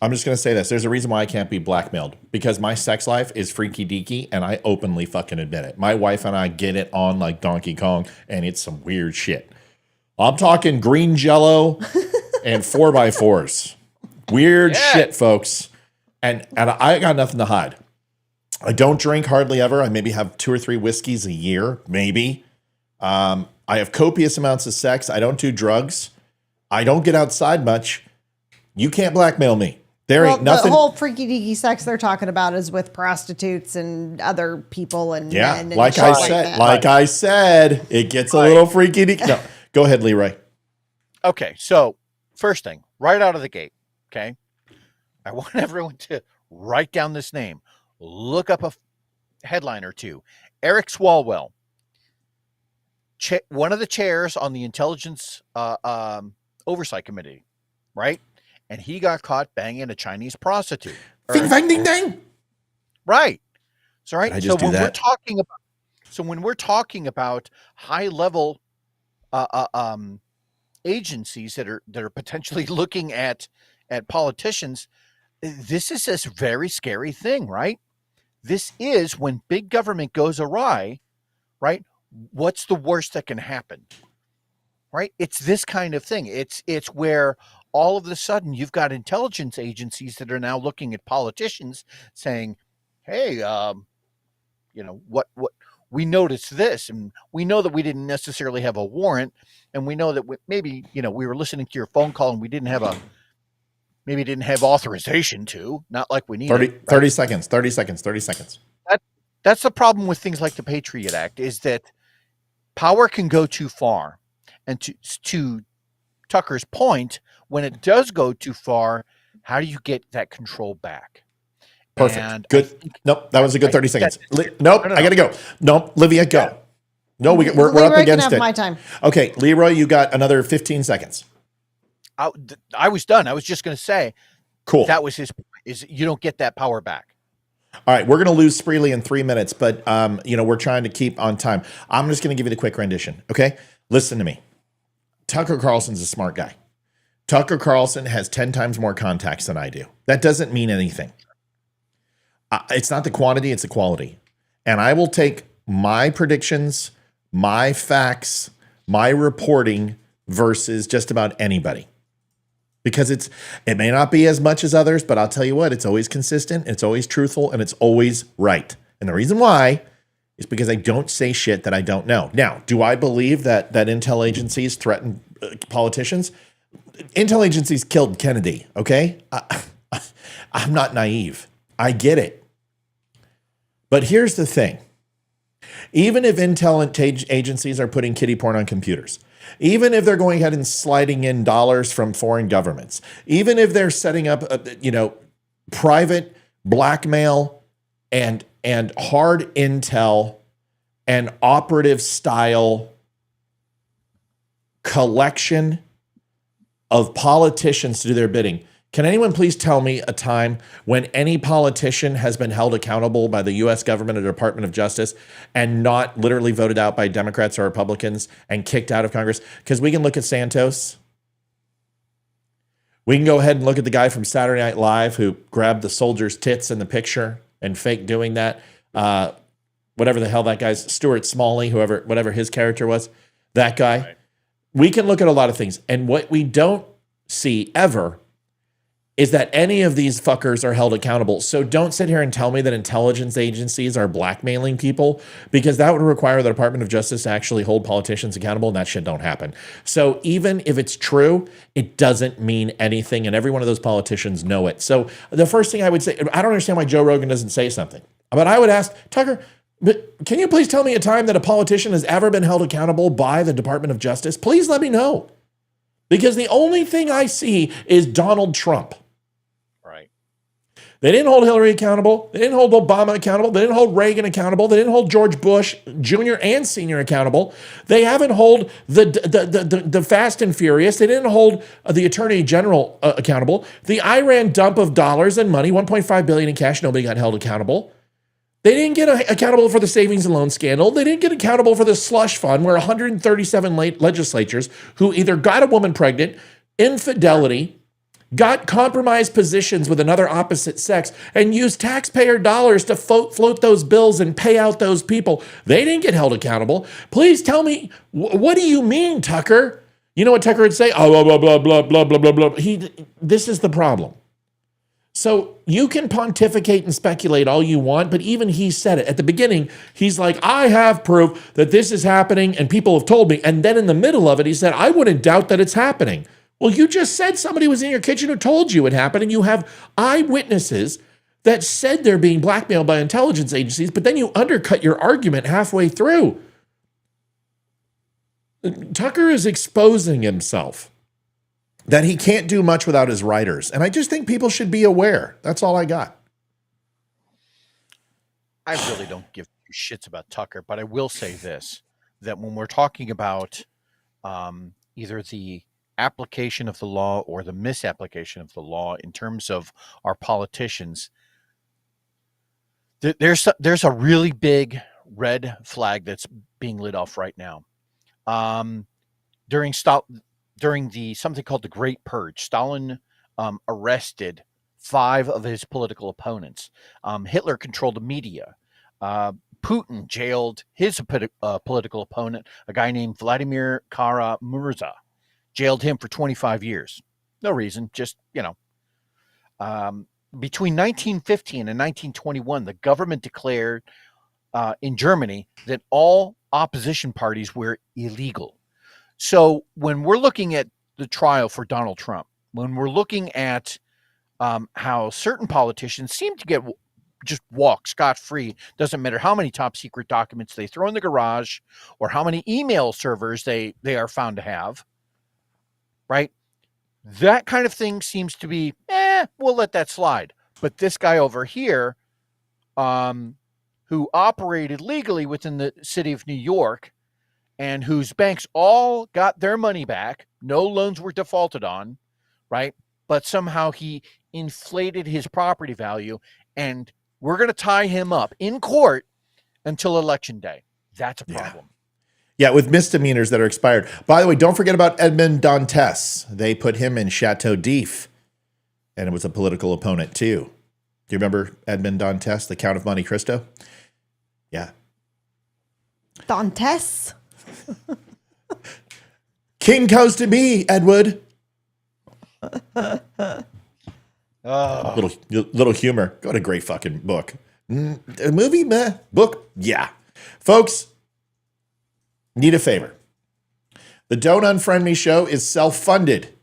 Speaker 1: I'm just going to say this. There's a reason why I can't be blackmailed because my sex life is freaky deaky and I openly fucking admit it. My wife and I get it on like Donkey Kong and it's some weird shit. I'm talking green Jello and 4x4s. Weird shit, folks. And I got nothing to hide. I don't drink hardly ever. I maybe have 2 or 3 whiskeys a year, maybe. I have copious amounts of sex. I don't do drugs. I don't get outside much. You can't blackmail me. There ain't nothing.
Speaker 5: The whole freaky deaky sex they're talking about is with prostitutes and other people and men. And
Speaker 1: like I said, it gets a little freaky deaky. No, go ahead, Leroy.
Speaker 6: Okay, so first thing, right out of the gate, okay? I want everyone to write down this name. Look up a headline or two. Eric Swalwell, one of the chairs on the Intelligence Oversight Committee, right? And he got caught banging a Chinese prostitute.
Speaker 1: Ding, ding, ding, ding.
Speaker 6: Right. So, right.
Speaker 1: So
Speaker 6: when we're talking about high level agencies that are potentially looking at politicians, this is a very scary thing, right? This is when big government goes awry, right? What's the worst that can happen? Right? It's this kind of thing. It's where all of a sudden you've got intelligence agencies that are now looking at politicians saying, hey, we noticed this, and we know that we didn't necessarily have a warrant, and we know that maybe, we were listening to your phone call and we didn't have authorization to, not like we need
Speaker 1: 30 seconds, 30 seconds, 30 seconds.
Speaker 6: That's the problem with things like the Patriot Act, is that power can go too far. And to Tucker's point, when it does go too far, how do you get that control back?
Speaker 1: Perfect.
Speaker 6: And
Speaker 1: good. Nope. That was a good 30 seconds. Nope. I got to go. Nope. Livia, go.
Speaker 6: Yeah.
Speaker 1: No, we're
Speaker 5: Leroy
Speaker 1: up
Speaker 5: can
Speaker 1: against
Speaker 5: have
Speaker 1: it.
Speaker 5: my time.
Speaker 1: Okay. Leroy, you got another 15 seconds.
Speaker 6: I was done. I was just going to say,
Speaker 1: cool.
Speaker 6: That was his point, is you don't get that power back.
Speaker 1: All right, we're going to lose Spreely in 3 minutes, but we're trying to keep on time. I'm just going to give you the quick rendition, okay? Listen to me. Tucker Carlson's a smart guy. Tucker Carlson has 10 times more contacts than I do. That doesn't mean anything. It's not the quantity, it's the quality. And I will take my predictions, my facts, my reporting versus just about anybody. Because it may not be as much as others, but I'll tell you what, it's always consistent, it's always truthful, and it's always right. And the reason why is because I don't say shit that I don't know. Now, do I believe that intel agencies threaten politicians? Intel agencies killed Kennedy, okay? I'm not naive. I get it. But here's the thing. Even if intel agencies are putting kiddie porn on computers, even if they're going ahead and sliding in dollars from foreign governments, even if they're setting up, private blackmail and hard intel and operative style collection of politicians to do their bidding. Can anyone please tell me a time when any politician has been held accountable by the U.S. government or Department of Justice and not literally voted out by Democrats or Republicans and kicked out of Congress? Because we can look at Santos. We can go ahead and look at the guy from Saturday Night Live who grabbed the soldier's tits in the picture and fake doing that. Whatever the hell that guy's, Stuart Smalley, whatever his character was, that guy. Right. We can look at a lot of things. And what we don't see ever is that any of these fuckers are held accountable. So don't sit here and tell me that intelligence agencies are blackmailing people, because that would require the Department of Justice to actually hold politicians accountable, and that shit don't happen. So even if it's true, it doesn't mean anything, and every one of those politicians know it. So the first thing I would say, I don't understand why Joe Rogan doesn't say something, but I would ask, Tucker, but can you please tell me a time that a politician has ever been held accountable by the Department of Justice? Please let me know. Because the only thing I see is Donald Trump. They didn't hold Hillary accountable. They didn't hold Obama accountable. They didn't hold Reagan accountable. They didn't hold George Bush Jr. and Sr. accountable. They haven't hold the Fast and Furious. They didn't hold the Attorney General accountable. The Iran dump of dollars and money, $1.5 billion in cash, nobody got held accountable. They didn't get accountable for the savings and loan scandal. They didn't get accountable for the slush fund where 137 legislatures who either got a woman pregnant, infidelity, got compromised positions with another opposite sex, and used taxpayer dollars to float those bills and pay out those people. They didn't get held accountable. Please tell me, what do you mean, Tucker? You know what Tucker would say? Oh, blah, blah, blah, blah, blah, blah, blah. This is the problem. So you can pontificate and speculate all you want, but even he said it. At the beginning, he's like, I have proof that this is happening, and people have told me. And then in the middle of it, he said, I wouldn't doubt that it's happening. Well, you just said somebody was in your kitchen who told you it happened, and you have eyewitnesses that said they're being blackmailed by intelligence agencies, but then you undercut your argument halfway through. Tucker is exposing himself that he can't do much without his writers, and I just think people should be aware. That's all I got.
Speaker 6: I really don't give shits about Tucker, but I will say this, that when we're talking about either the application of the law or the misapplication of the law in terms of our politicians, there's a really big red flag that's being lit off right now. During something called the Great Purge, Stalin arrested 5 of his political opponents. Hitler controlled the media. Putin jailed his political opponent, a guy named Vladimir Kara-Murza. Jailed him for 25 years. No reason, just, between 1915 and 1921, the government declared in Germany that all opposition parties were illegal. So when we're looking at the trial for Donald Trump, when we're looking at how certain politicians seem to get just walk scot-free, doesn't matter how many top secret documents they throw in the garage or how many email servers they are found to have, right? That kind of thing seems to be, we'll let that slide. But this guy over here, who operated legally within the city of New York and whose banks all got their money back, no loans were defaulted on, right? But somehow he inflated his property value, and we're going to tie him up in court until election day. That's a problem.
Speaker 1: Yeah, with misdemeanors that are expired. By the way, don't forget about Edmond Dantes. They put him in Chateau d'If, and it was a political opponent too. Do you remember Edmond Dantes, the Count of Monte Cristo? Yeah.
Speaker 5: Dantes?
Speaker 1: King goes to me, Edward. Little humor. What a great fucking book. A movie, meh. Book, yeah. Folks, need a favor. The Don't Unfriend Me show is self-funded.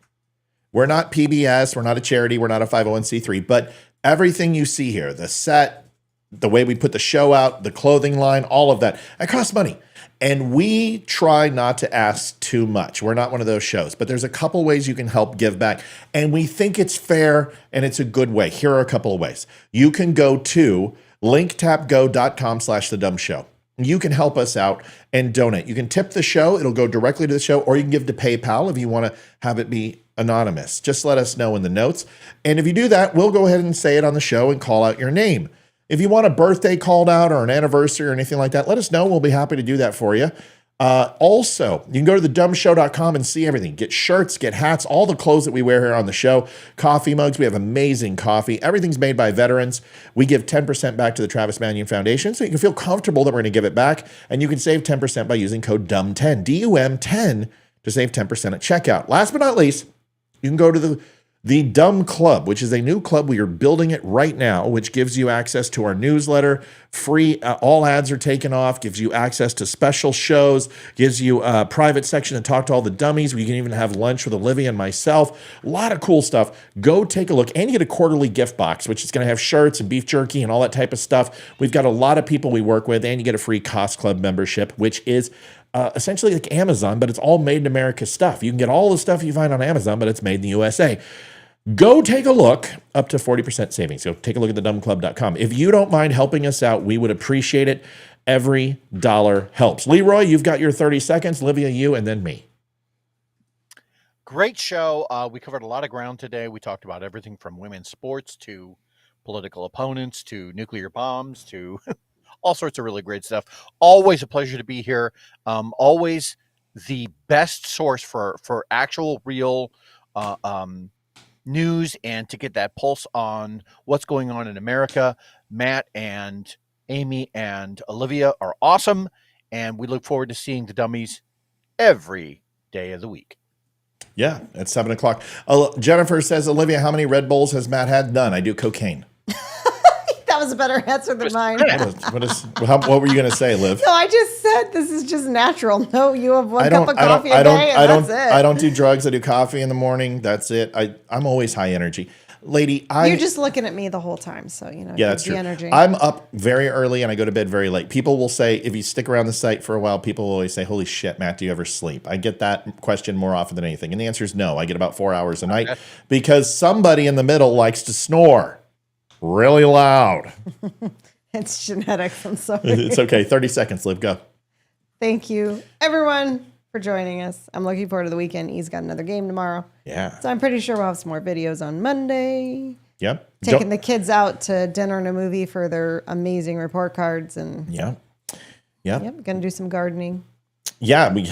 Speaker 1: We're not PBS. We're not a charity. We're not a 501c3. But everything you see here, the set, the way we put the show out, the clothing line, all of that, it costs money. And we try not to ask too much. We're not one of those shows, but there's a couple ways you can help give back. And we think it's fair and it's a good way. Here are a couple of ways. You can go to linktapgo.com/the DUM Show. You can help us out and donate. You can tip the show. It'll go directly to the show, or you can give to PayPal if you want to have it be anonymous. Just let us know in the notes. And if you do that, we'll go ahead and say it on the show and call out your name. If you want a birthday called out or an anniversary or anything like that, let us know. We'll be happy to do that for you. Also, you can go to thedumshow.com and see everything. Get shirts, get hats, all the clothes that we wear here on the show. Coffee mugs. We have amazing coffee. Everything's made by veterans. We give 10% back to the Travis Manion Foundation, so you can feel comfortable that we're going to give it back. And you can save 10% by using code DUM10, DUM10, to save 10% at checkout. Last but not least, you can go to the DUM Club, which is a new club. We are building it right now, which gives you access to our newsletter. Free, all ads are taken off, gives you access to special shows, gives you a private section to talk to all the dummies. We can even have lunch with Olivia and myself. A lot of cool stuff. Go take a look. And you get a quarterly gift box, which is going to have shirts and beef jerky and all that type of stuff. We've got a lot of people we work with, and you get a free Cost Club membership, which is essentially like Amazon, but it's all made in America stuff. You can get all the stuff you find on Amazon, but it's made in the USA. Go take a look, up to 40% savings. So take a look at thedumclub.com. If you don't mind helping us out, we would appreciate it. Every dollar helps. Leroy, you've got your 30 seconds. Olivia, you, and then me.
Speaker 6: Great show. We covered a lot of ground today. We talked about everything from women's sports to political opponents to nuclear bombs to all sorts of really great stuff. Always a pleasure to be here. Always the best source for actual real news and to get that pulse on what's going on in America. Matt and Amy and Olivia are awesome, and we look forward to seeing the dummies every day of the week.
Speaker 1: Yeah, at 7 o'clock. Jennifer says, Olivia, how many Red Bulls has Matt had? None. I do cocaine.
Speaker 5: That was a better answer than mine.
Speaker 1: What were you going to say, Liv?
Speaker 5: No, I just said this is just natural. No, you have one cup of coffee a day, and that's it.
Speaker 1: I don't do drugs. I do coffee in the morning. That's it. I'm always high energy. Lady,
Speaker 5: You're just looking at me the whole time, so,
Speaker 1: yeah, that's true.
Speaker 5: Energy.
Speaker 1: I'm up very early, and I go to bed very late. People will say, if you stick around the site for a while, people will always say, holy shit, Matt, do you ever sleep? I get that question more often than anything, and the answer is no. I get about 4 hours a night because somebody in the middle likes to snore really loud.
Speaker 5: It's genetics. I'm sorry.
Speaker 1: It's okay. 30 seconds, Liv. Go.
Speaker 5: Thank you, everyone, for joining us. I'm looking forward to the weekend. He's got another game tomorrow.
Speaker 1: Yeah.
Speaker 5: So I'm pretty sure we'll have some more videos on Monday.
Speaker 1: Yep.
Speaker 5: Taking the kids out to dinner and a movie for their amazing report cards. And
Speaker 1: Yep.
Speaker 5: Going to do some gardening.
Speaker 1: Yeah, we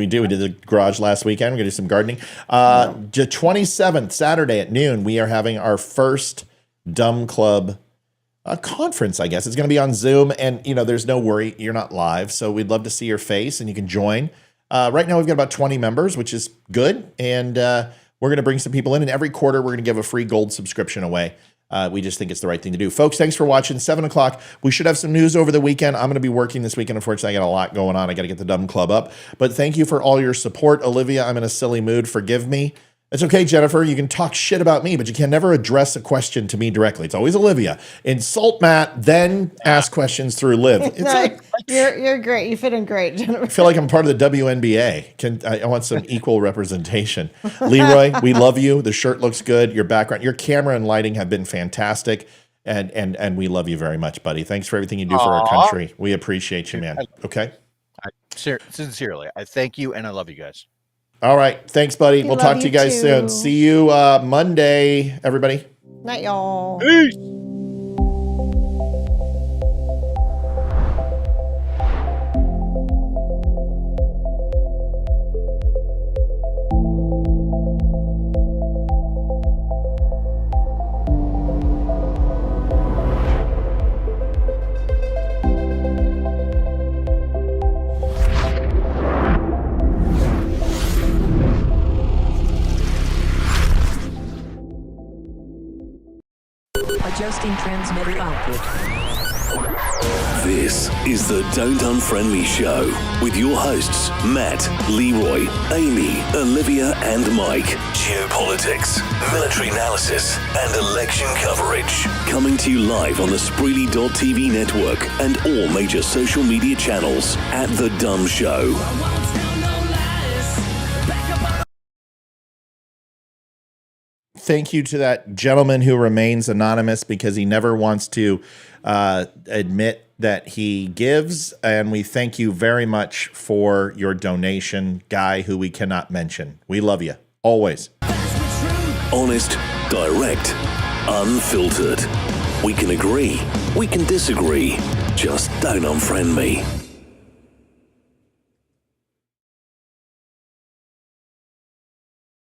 Speaker 1: do. We did the garage last weekend. We're going to do some gardening. The 27th, Saturday at noon, we are having our first DUM Club conference, I guess. It's going to be on Zoom, and, there's no worry. You're not live, so we'd love to see your face, and you can join. Right now, we've got about 20 members, which is good, and we're going to bring some people in, and every quarter, we're going to give a free gold subscription away. We just think it's the right thing to do. Folks, thanks for watching. 7 o'clock. We should have some news over the weekend. I'm going to be working this weekend. Unfortunately, I got a lot going on. I got to get the Dumb Club up. But thank you for all your support. Olivia, I'm in a silly mood. Forgive me. It's okay, Jennifer. You can talk shit about me, but you can never address a question to me directly. It's always Olivia. Insult Matt, then ask questions through Liv. It's
Speaker 5: You're great. You fit in great, Jennifer.
Speaker 1: I feel like I'm part of the WNBA. I want some equal representation. Leroy, we love you. The shirt looks good. Your background, your camera and lighting have been fantastic. And we love you very much, buddy. Thanks for everything you do for our country. We appreciate you, man. Okay?
Speaker 6: Sincerely, I thank you and I love you guys.
Speaker 1: All right. Thanks, buddy.
Speaker 5: We
Speaker 1: we'll
Speaker 5: love
Speaker 1: talk to you
Speaker 5: you
Speaker 1: guys
Speaker 5: too.
Speaker 1: soon. See you Monday, everybody.
Speaker 5: Night, y'all.
Speaker 6: Peace.
Speaker 3: Adjusting transmitter output.
Speaker 4: This is the Don't Unfriend Me Show with your hosts, Matt, Leroy, Amy, Olivia, and Mike. Geopolitics, military analysis, and election coverage. Coming to you live on the Spreely.tv network and all major social media channels at The DUM Show.
Speaker 1: Thank you to that gentleman who remains anonymous because he never wants to admit that he gives. And we thank you very much for your donation, guy who we cannot mention. We love you, always.
Speaker 4: Honest, direct, unfiltered. We can agree, we can disagree. Just don't unfriend me.